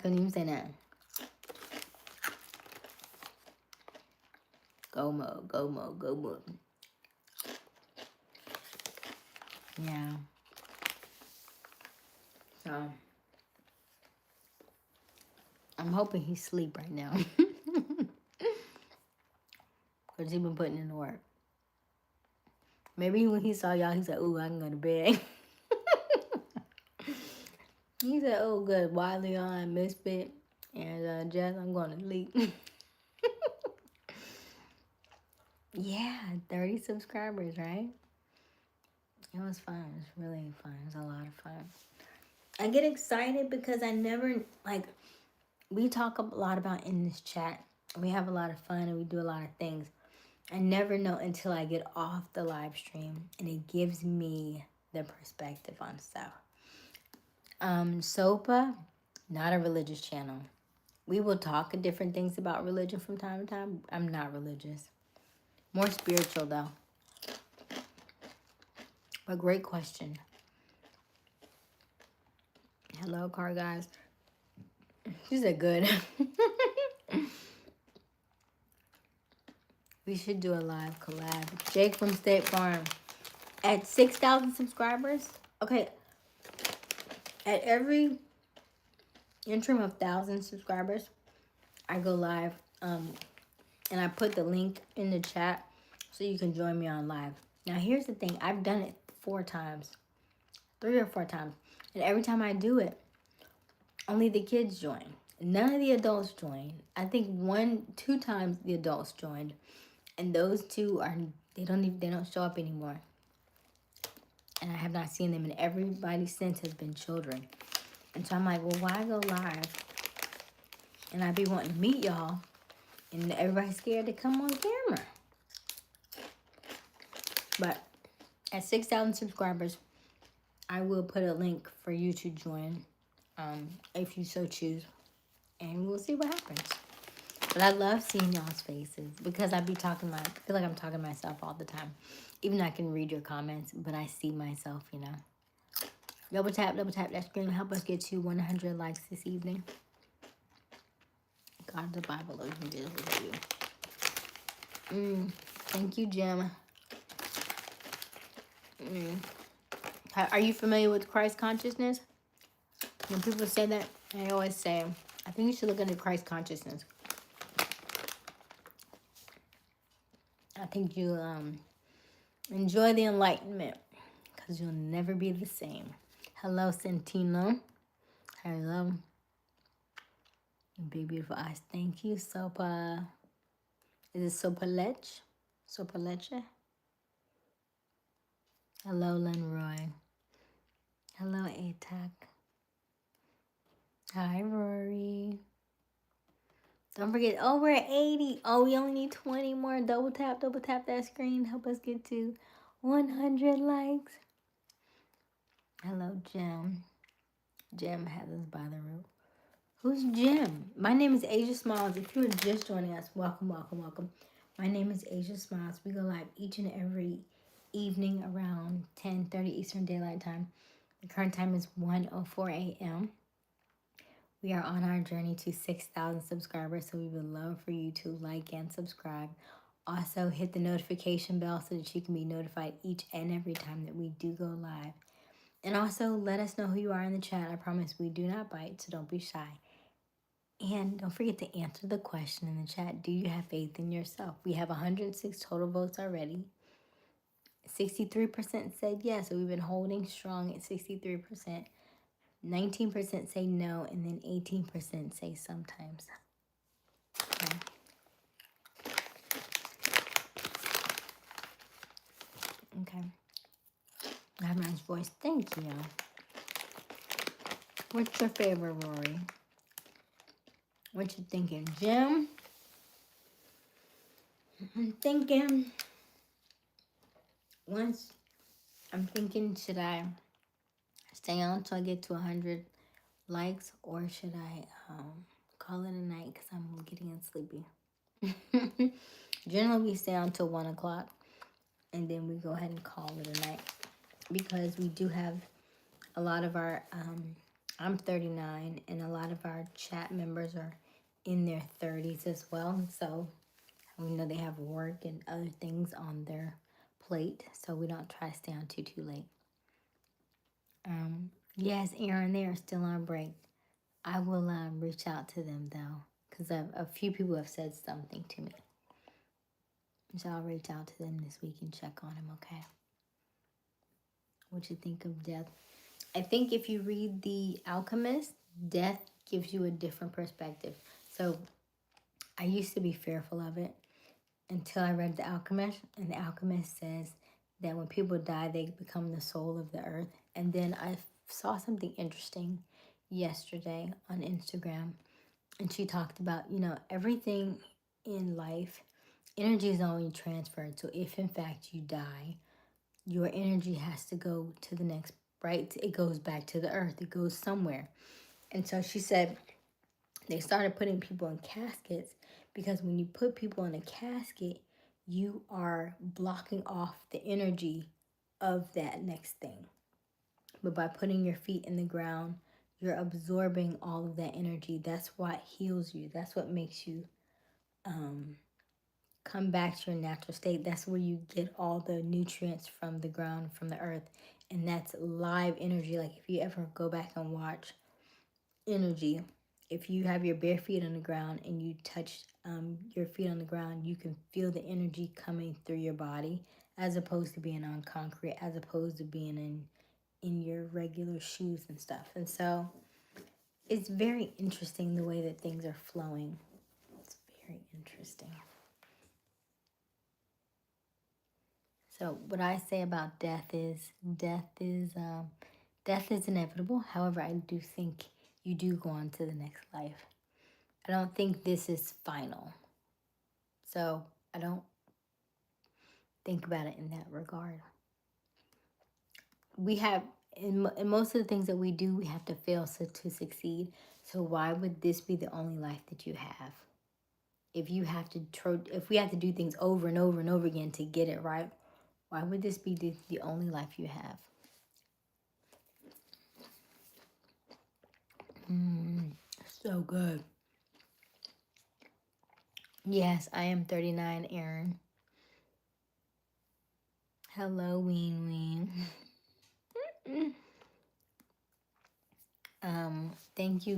even say that. Go mode. Yeah. So I'm hoping he's asleep right now. Because he's been putting in the work. Maybe when he saw y'all, he said, ooh, I can go to bed. He said, oh, good. Wiley on, Misfit, and Jess, I'm going to sleep. Yeah, 30 subscribers, right? It was fun. It was really fun. It was a lot of fun. I get excited because I never, we talk a lot about in this chat. We have a lot of fun and we do a lot of things. I never know until I get off the live stream and it gives me the perspective on stuff. SOPA, not a religious channel. We will talk different things about religion from time to time. I'm not religious. More spiritual, though. But great question. Hello, car guys. She said good. We should do a live collab. Jake from State Farm. At 6,000 subscribers. Okay. At every interim of 1,000 subscribers, I go live. And I put the link in the chat so you can join me on live. Now, here's the thing. I've done it 4 times. 3 or 4 times. And every time I do it, only the kids join. None of the adults join. I think 2 times the adults joined. And those 2 they don't show up anymore. And I have not seen them, and everybody since has been children. And so I'm like, well, why go live? And I be wanting to meet y'all, and everybody's scared to come on camera. But at 6,000 subscribers, I will put a link for you to join, if you so choose, and we'll see what happens. But I love seeing y'all's faces because I feel like I'm talking to myself all the time. Even though I can read your comments, but I see myself, you know. Double tap that screen. Help us get to 100 likes this evening. God, the Bible looks beautiful for you. Thank you, Jim. Are you familiar with Christ consciousness? When people say that, I always say, I think you should look into Christ consciousness. I think you'll enjoy the enlightenment because you'll never be the same. Hello, Santino. Hello. Big, beautiful eyes. Thank you, Sopa. Is it Sopalech? Sopaleche? Hello, Lenroy. Hello, ATAC. Hi, Rory. Don't forget, we're at 80. Oh, we only need 20 more. Double tap that screen. Help us get to 100 likes. Hello, Jim. Jim has us by the rope. Who's Jim? My name is Aysia Smiles. If you are just joining us, welcome, welcome, welcome. My name is Aysia Smiles. We go live each and every evening around 10:30 Eastern Daylight Time. The current time is 1:04 a.m. We are on our journey to 6,000 subscribers, so we would love for you to like and subscribe. Also, hit the notification bell so that you can be notified each and every time that we do go live. And also, let us know who you are in the chat. I promise we do not bite, so don't be shy. And don't forget to answer the question in the chat. Do you have faith in yourself? We have 106 total votes already. 63% said yes, so we've been holding strong at 63%. 19% say no, and then 18% say sometimes. Okay. Okay. I have a nice voice. Thank you. What's your favorite, Rory? What you thinking, Jim? I'm thinking. Should I stay on until I get to 100 likes, or should I call it a night because I'm getting sleepy? Generally, we stay on till 1 o'clock, and then we go ahead and call it a night because we do have a lot of our. I'm 39, and a lot of our chat members are in their 30s as well. So we know they have work and other things on their plate, so we don't try to stay on too late. Yes, Aaron, they are still on break. I will reach out to them though, because a few people have said something to me. So I'll reach out to them this week and check on them, okay? What you think of death? I think if you read The Alchemist, death gives you a different perspective. So I used to be fearful of it until I read The Alchemist, and The Alchemist says that when people die, they become the soul of the earth. And then I saw something interesting yesterday on Instagram, and she talked about, everything in life, energy is only transferred. So if in fact you die, your energy has to go to the next, right? It goes back to the earth. It goes somewhere. And so she said they started putting people in caskets because when you put people in a casket, you are blocking off the energy of that next thing. But by putting your feet in the ground, you're absorbing all of that energy. That's what heals you. That's what makes you come back to your natural state. That's where you get all the nutrients from the ground, from the earth. And that's live energy. Like if you ever go back and watch energy, if you have your bare feet on the ground and you touch your feet on the ground, you can feel the energy coming through your body, as opposed to being on concrete, as opposed to being in your regular shoes and stuff. And so it's very interesting the way that things are flowing. It's very interesting. So what I say about death is inevitable. However, I do think you do go on to the next life. I don't think this is final. So I don't think about it in that regard. We have, in most of the things that we do, we have to fail to succeed. So why would this be the only life that you have? If you have to, if we have to do things over and over and over again to get it right, why would this be the only life you have? So good. Yes, I am 39, Aaron. Hello, Ween Ween. Thank you,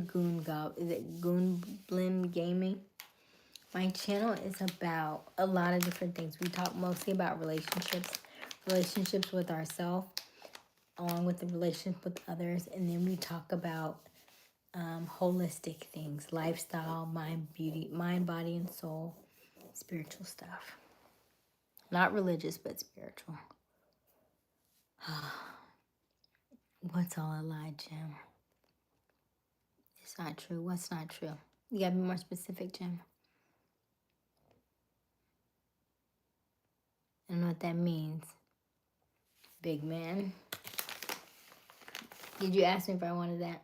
Is it Goon Blim Gaming? My channel is about a lot of different things. We talk mostly about relationships with ourselves, along with the relationship with others, and then we talk about holistic things, lifestyle, mind, body, and soul, spiritual stuff. Not religious, but spiritual. What's all a lie, Jim? It's not true. What's not true? You gotta be more specific, Jim. I don't know what that means. Big man. Did you ask me if I wanted that?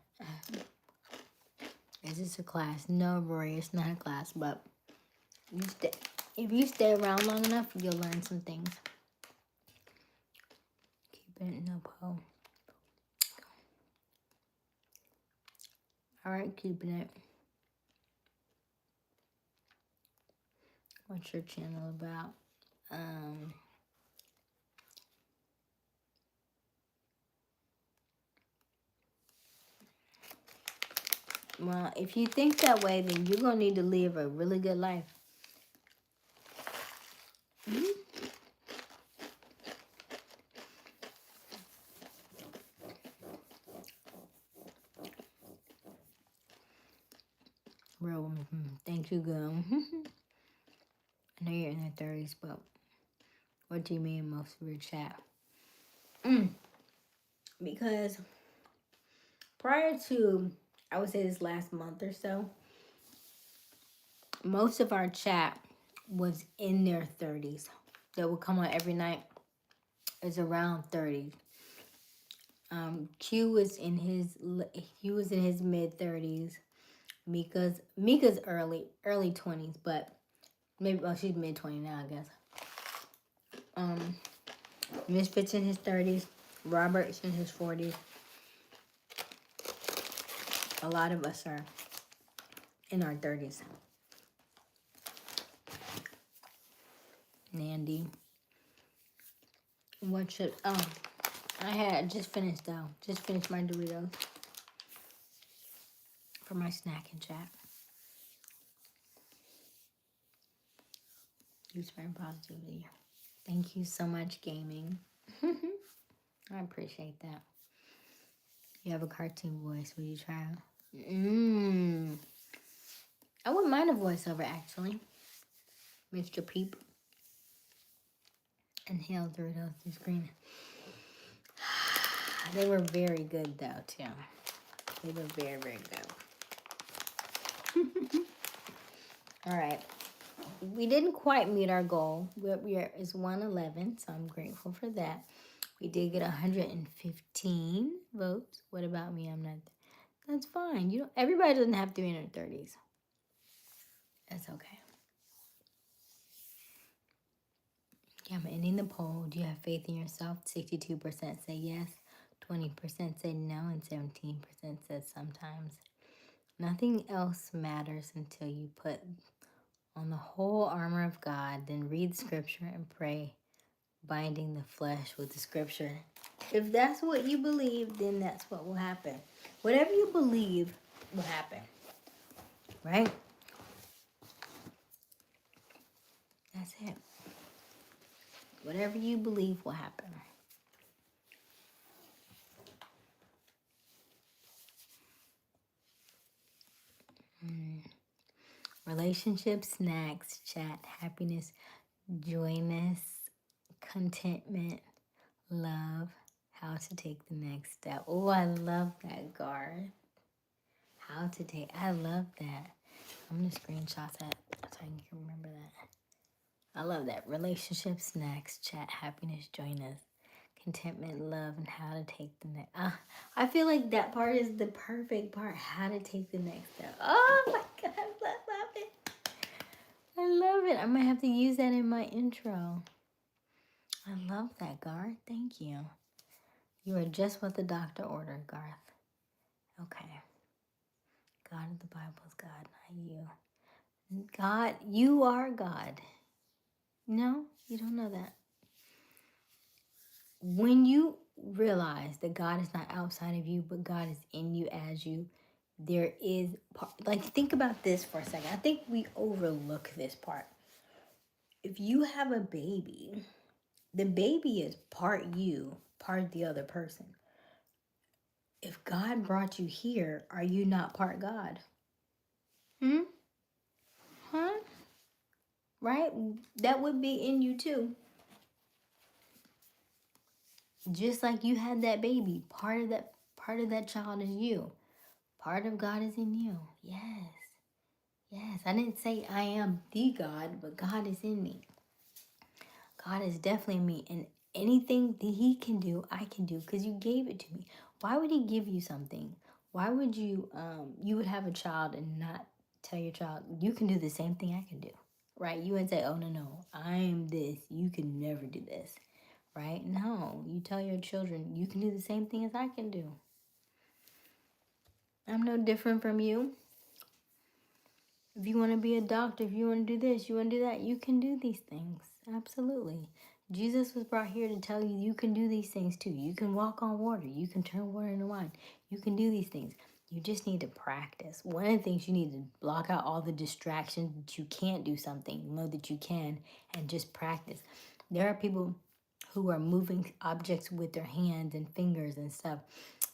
Is this a class? No, Rory, it's not a class, but if you stay around long enough, you'll learn some things. Keep it no po. Alright, keeping it. What's your channel about? Well, if you think that way, then you're going to need to live a really good life. Real woman. Thank you, girl. I know you're in your 30s, but what do you mean most of your chat? Because prior to, I would say this last month or so, most of our chat was in their 30s. That would come on every night is around 30. Q was in his mid 30s. Mika's early 20s, but maybe she's mid 20 now, I guess. Misfit's in his 30s. Robert's in his 40s. A lot of us are in our 30s. Nandy. What should... I had just finished, though. Just finished my Doritos. For my snack and chat. You spread positivity. Thank you so much, gaming. I appreciate that. You have a cartoon voice. Will you try it? I wouldn't mind a voiceover, actually. Mr. Peep. Inhale Doritos through screen. They were very good, though, too. They were very, very good. All right. We didn't quite meet our goal. It's 111, so I'm grateful for that. We did get 115 votes. What about me? I'm not. That's fine. Everybody doesn't have to be in their 30s. That's okay. Okay, I'm ending the poll. Do you have faith in yourself? 62% say yes, 20% say no, and 17% said sometimes. Nothing else matters until you put on the whole armor of God, then read scripture and pray, binding the flesh with the scripture. If that's what you believe, then that's what will happen. Whatever you believe will happen, right? That's it. Whatever you believe will happen. Relationships, snacks, chat, happiness, joyness, contentment, love, how to take the next step. Oh, I love that, Garth. How to take, I love that. I'm going to screenshot that so I can remember that. I love that. Relationships, snacks, chat, happiness, joyness, contentment, love, and how to take the next. I feel like that part is the perfect part. How to take the next step. Oh my God, I love it. I love it. I might have to use that in my intro. I love that, Garth. Thank you. You are just what the doctor ordered, Garth. Okay. God of the Bible is God, not you. God, you are God. No, you don't know that. When you realize that God is not outside of you, but God is in you as you, there is, like, think about this for a second. I think we overlook this part. If you have a baby, the baby is part you, part the other person. If God brought you here, are you not part God? Huh? Right? That would be in you too. Just like you had that baby, part of that child is you. Part of God is in you. Yes. Yes. I didn't say I am the God, but God is in me. God is definitely in me. And anything that He can do, I can do because you gave it to me. Why would He give you something? Why would you would have a child and not tell your child, you can do the same thing I can do? Right? You would say, oh, no, I'm this. You can never do this. Right? No, you tell your children, you can do the same thing as I can do. I'm no different from you. If you want to be a doctor, if you want to do this, you want to do that, you can do these things. Absolutely. Jesus was brought here to tell you you can do these things too. You can walk on water. You can turn water into wine. You can do these things. You just need to practice. One of the things you need to block out all the distractions that you can't do something. Know that you can and just practice. There are people who are moving objects with their hands and fingers and stuff.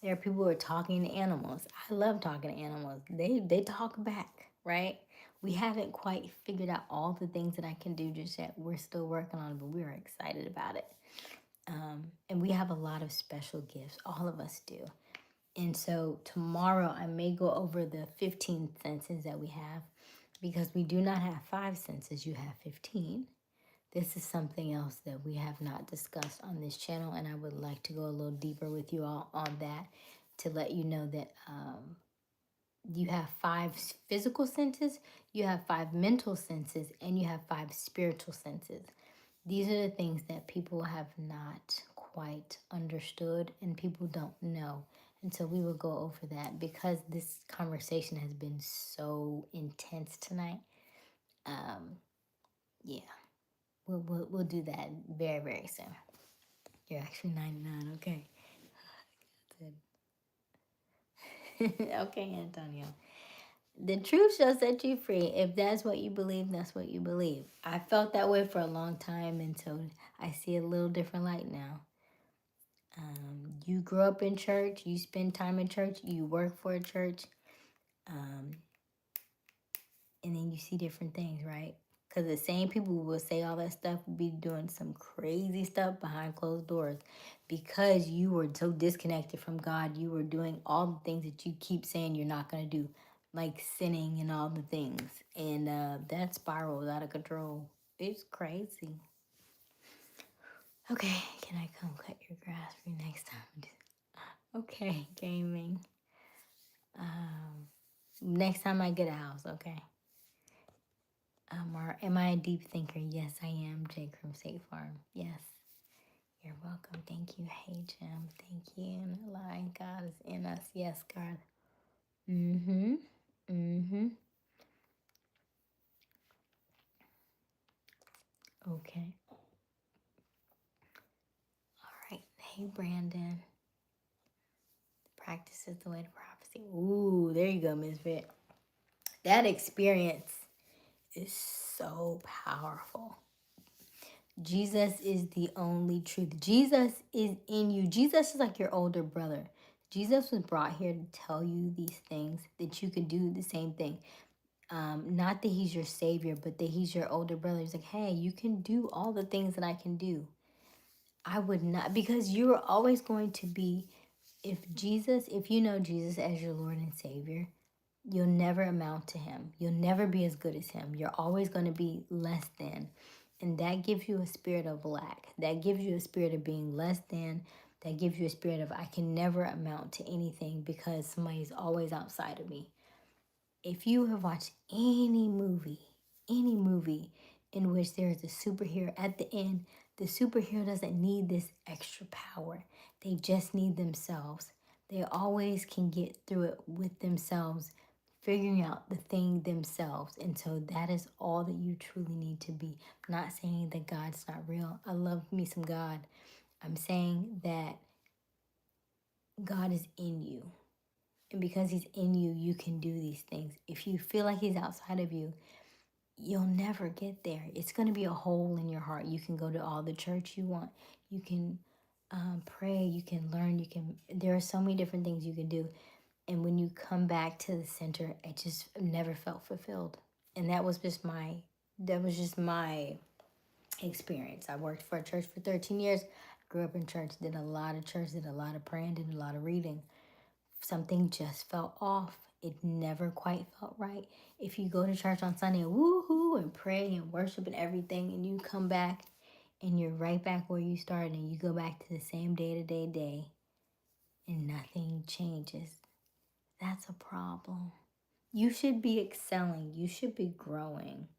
There are people who are talking to animals. I love talking to animals. They talk back, right? We haven't quite figured out all the things that I can do just yet. We're still working on it, but we're excited about it. And we have a lot of special gifts. All of us do. And so tomorrow I may go over the 15 senses that we have because we do not have 5 senses. You have 15. This is something else that we have not discussed on this channel, and I would like to go a little deeper with you all on that to let you know that you have 5 physical senses, you have 5 mental senses, and you have 5 spiritual senses. These are the things that people have not quite understood and people don't know. And so we will go over that because this conversation has been so intense tonight. Yeah, we'll do that very, very soon. You're actually 99, okay. Okay, Antonio. The truth shall set you free. If that's what you believe, that's what you believe. I felt that way for a long time until I see a little different light now. You grew up in church, you spend time in church, you work for a church, and then you see different things, right? Because the same people who will say all that stuff will be doing some crazy stuff behind closed doors because you were so disconnected from God. You were doing all the things that you keep saying you're not going to do, like sinning and all the things. And that spirals out of control. It's crazy. Okay, can I come cut your grass for you next time? Okay, gaming. Next time I get a house, okay? Or am I a deep thinker? Yes, I am. Jake from State Farm. Yes. You're welcome. Thank you. Hey, Jim. Thank you. And line God is in us. Yes, God. Mm-hmm. Mm-hmm. Okay. All right. Hey, Brandon. Practice is the way to prophecy. Ooh, there you go, Miss Vitt. That experience is so powerful. Jesus is the only truth. Jesus is in you. Jesus is like your older brother. Jesus was brought here to tell you these things that you could do the same thing. Not that he's your savior, but that he's your older brother. He's like, hey, you can do all the things that I can do. I would not, because you're always going to be, if you know Jesus as your Lord and Savior, you'll never amount to him. You'll never be as good as him. You're always going to be less than. And that gives you a spirit of lack. That gives you a spirit of being less than. That gives you a spirit of, I can never amount to anything because somebody's always outside of me. If you have watched any movie in which there's a superhero at the end, the superhero doesn't need this extra power. They just need themselves. They always can get through it with themselves, figuring out the thing themselves. And so that is all that you truly need to be. I'm not saying that God's not real. I love me some God. I'm saying that God is in you. And because he's in you, you can do these things. If you feel like he's outside of you, you'll never get there. It's going to be a hole in your heart. You can go to all the church you want. You can pray. You can learn. There are so many different things you can do. And when you come back to the center, it just never felt fulfilled. And that was just my experience. I worked for a church for 13 years. Grew up in church, did a lot of church, did a lot of praying, did a lot of reading. Something just felt off. It never quite felt right. If you go to church on Sunday and woohoo and pray and worship and everything, and you come back and you're right back where you started and you go back to the same day and nothing changes, that's a problem. You should be excelling. You should be growing.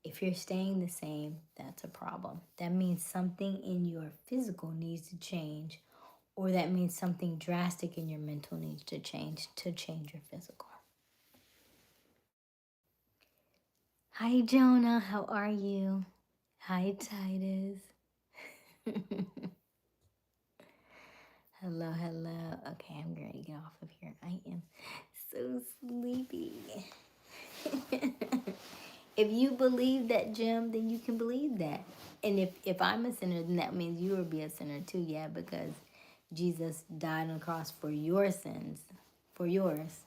If you're staying the same, that's a problem. That means something in your physical needs to change, or that means something drastic in your mental needs to change your physical. Hi, Jonah. How are you? Hi, Titus. Hello, hello. Okay, I'm going to get off of here. I am so sleepy. If you believe that, Jim, then you can believe that. And if I'm a sinner, then that means you will be a sinner too, yeah, because Jesus died on the cross for your sins, for yours.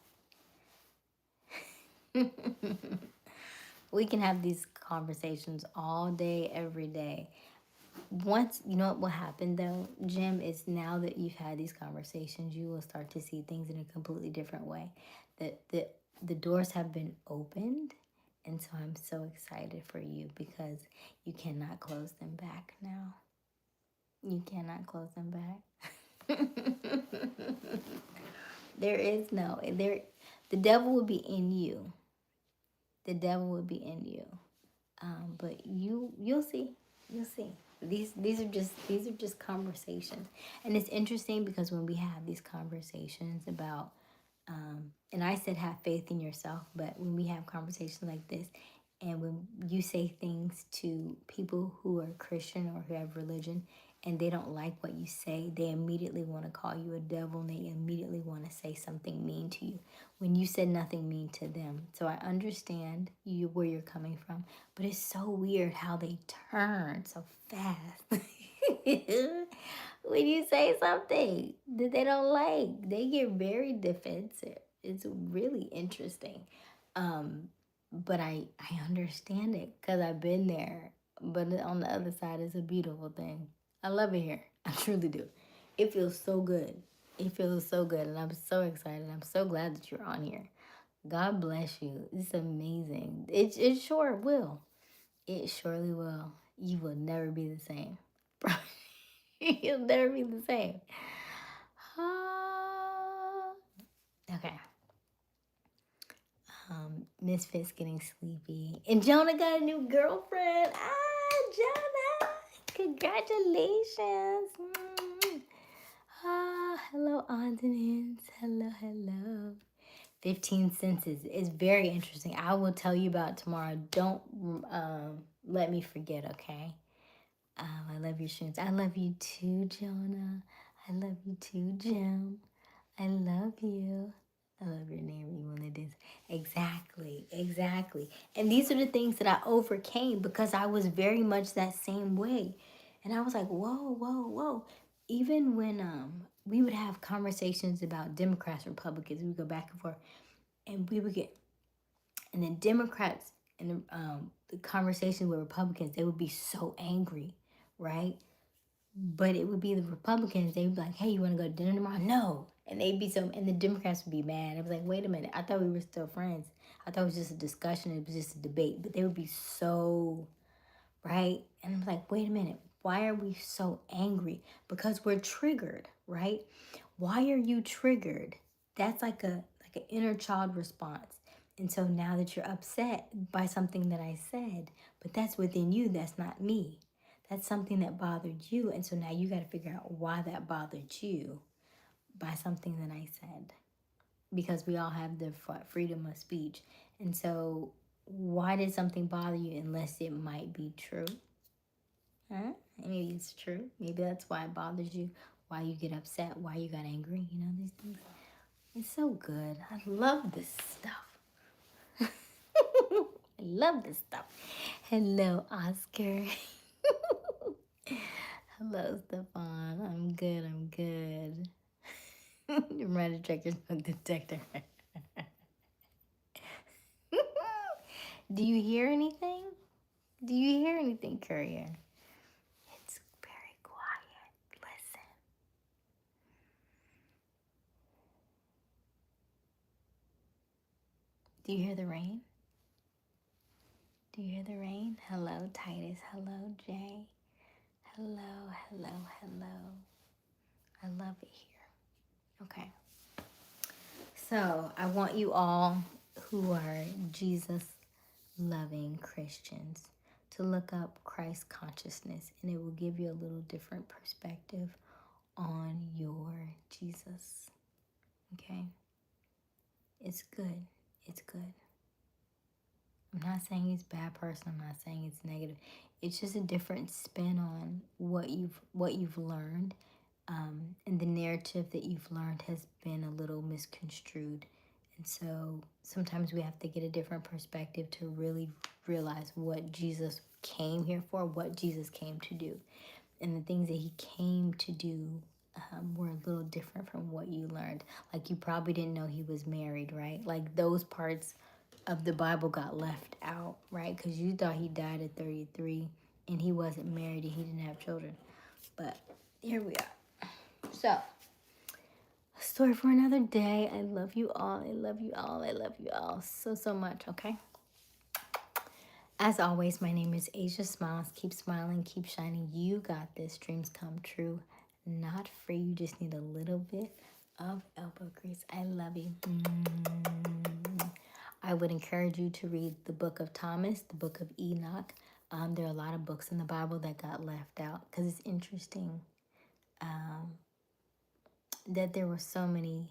We can have these conversations all day, every day. Once, you know what will happen though, Jim, is now that you've had these conversations, you will start to see things in a completely different way. That the doors have been opened. And so I'm so excited for you because you cannot close them back now. You cannot close them back. The devil will be in you. The devil will be in you. But you'll see. You'll see. These are just conversations. And it's interesting because when we have these conversations about and I said have faith in yourself, but when we have conversations like this, and when you say things to people who are Christian or who have religion and they don't like what you say, they immediately want to call you a devil and they immediately want to say something mean to you when you said nothing mean to them. So I understand where you're coming from, but it's so weird how they turn so fast. When you say something that they don't like, they get very defensive. It's really interesting. But I understand it because I've been there. But on the other side, it's a beautiful thing. I love it here. I truly do. It feels so good. It feels so good. And I'm so excited. I'm so glad that you're on here. God bless you. It's amazing. It sure will. It surely will. You will never be the same. You'll never be the same. Okay. Misfit's getting sleepy. And Jonah got a new girlfriend. Jonah! Congratulations. Hello, Ordinance. Hello, hello. 15 senses is very interesting. I will tell you about tomorrow. Don't let me forget, okay? I love your streams. I love you too, Jonah. I love you too, Jim. I love you. I love your name, you one it is. Exactly, exactly. And these are the things that I overcame because I was very much that same way. And I was like, whoa, whoa, whoa. Even when we would have conversations about Democrats, Republicans, we would go back and forth, and we would get, and then Democrats and the conversation with Republicans, they would be so angry, right? But it would be the Republicans. They would be like, "Hey, you want to go to dinner tomorrow?" No, and they'd be so, and the Democrats would be mad. I was like, "Wait a minute! I thought we were still friends. I thought it was just a discussion. It was just a debate." But they would be so right, and I'm like, "Wait a minute! Why are we so angry? Because we're triggered, right? Why are you triggered? That's like an inner child response. And so now that you're upset by something that I said, but that's within you. That's not me. That's something that bothered you. And so now you got to figure out why that bothered you by something that I said. Because we all have the freedom of speech. And so why did something bother you unless it might be true? Huh? Maybe it's true. Maybe that's why it bothers you, why you get upset, why you got angry. You know, these things. It's so good. I love this stuff. I love this stuff. Hello, Oscar. Hello, Stefan. I'm good. I'm good. You're ready to check your smoke detector. Do you hear anything? Do you hear anything, Courier? It's very quiet. Listen. Do you hear the rain? Do you hear the rain? Hello, Titus. Hello, Jay. Hello, hello, hello. I love it here. Okay. So I want you all who are Jesus loving Christians to look up Christ consciousness, and it will give you a little different perspective on your Jesus. Okay? It's good. It's good. I'm not saying he's a bad person. I'm not saying it's negative. It's just a different spin on what you've learned, and the narrative that you've learned has been a little misconstrued. And so sometimes we have to get a different perspective to really realize what Jesus came here for, what Jesus came to do. And the things that he came to do were a little different from what you learned. Like you probably didn't know he was married, right? Like those parts of the Bible got left out, right? Because you thought he died at 33 and he wasn't married and he didn't have children. But here we are. So, a story for another day. I love you all. I love you all. I love you all so, so much, okay? As always, my name is Aysia Smiles. Keep smiling, keep shining. You got this. Dreams come true. Not free. You just need a little bit of elbow grease. I love you. I would encourage you to read the book of Thomas, the book of Enoch. There are a lot of books in the Bible that got left out because it's interesting that there were so many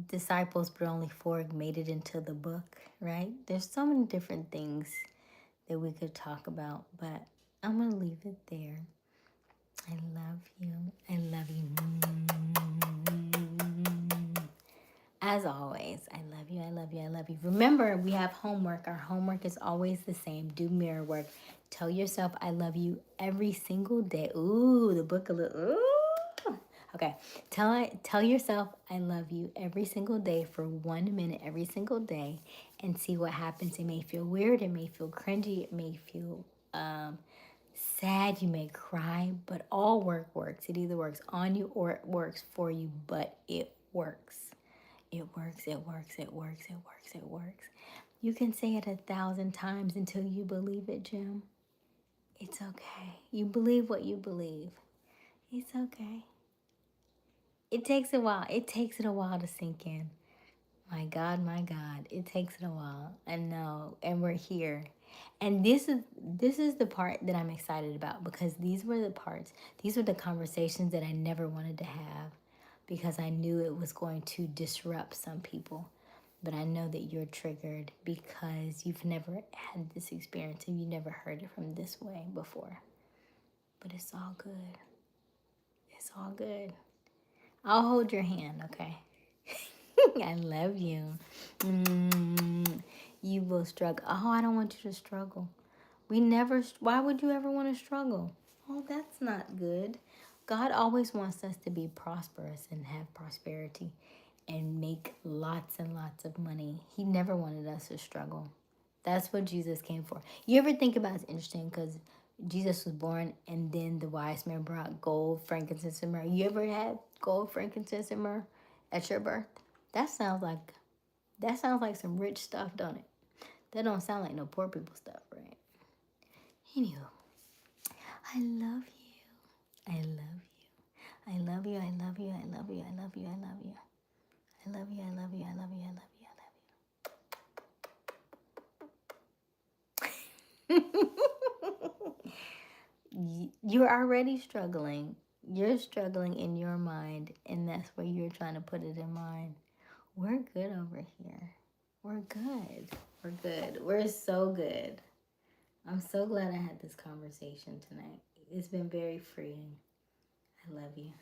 disciples, but only 4 made it into the book, right? There's so many different things that we could talk about, but I'm going to leave it there. I love you. I love you. As always, I love you. I love you. I love you. Remember, we have homework. Our homework is always the same. Do mirror work. Tell yourself I love you every single day. Ooh, the book a little. Ooh. Okay. Tell yourself I love you every single day for 1 minute every single day and see what happens. It may feel weird. It may feel cringy. It may feel sad. You may cry, but all work works. It either works on you or it works for you, but it works. It works, it works, it works, it works, it works. You can say it 1,000 times until you believe it, Jim. It's okay. You believe what you believe. It's okay. It takes a while. It takes it a while to sink in. My God, it takes it a while. I know, and we're here. And this is the part that I'm excited about, because these were the conversations that I never wanted to have, because I knew it was going to disrupt some people. But I know that you're triggered because you've never had this experience and you never heard it from this way before. But it's all good. It's all good. I'll hold your hand, okay? I love you. You will struggle. Oh, I don't want you to struggle. Why would you ever want to struggle? Oh, that's not good. God always wants us to be prosperous and have prosperity and make lots and lots of money. He never wanted us to struggle. That's what Jesus came for. You ever think about, it's interesting because Jesus was born and then the wise men brought gold, frankincense, and myrrh. You ever had gold, frankincense, and myrrh at your birth? That sounds like some rich stuff, don't it? That don't sound like no poor people stuff, right? Anywho, I love you. I love you. I love you. I love you. I love you. I love you. I love you. I love you. I love you. I love you. I love you. I love you. You're already struggling. You're struggling in your mind, and that's where you're trying to put it in mine. We're good over here. We're good. We're good. We're so good. I'm so glad I had this conversation tonight. It's been very freeing. I love you.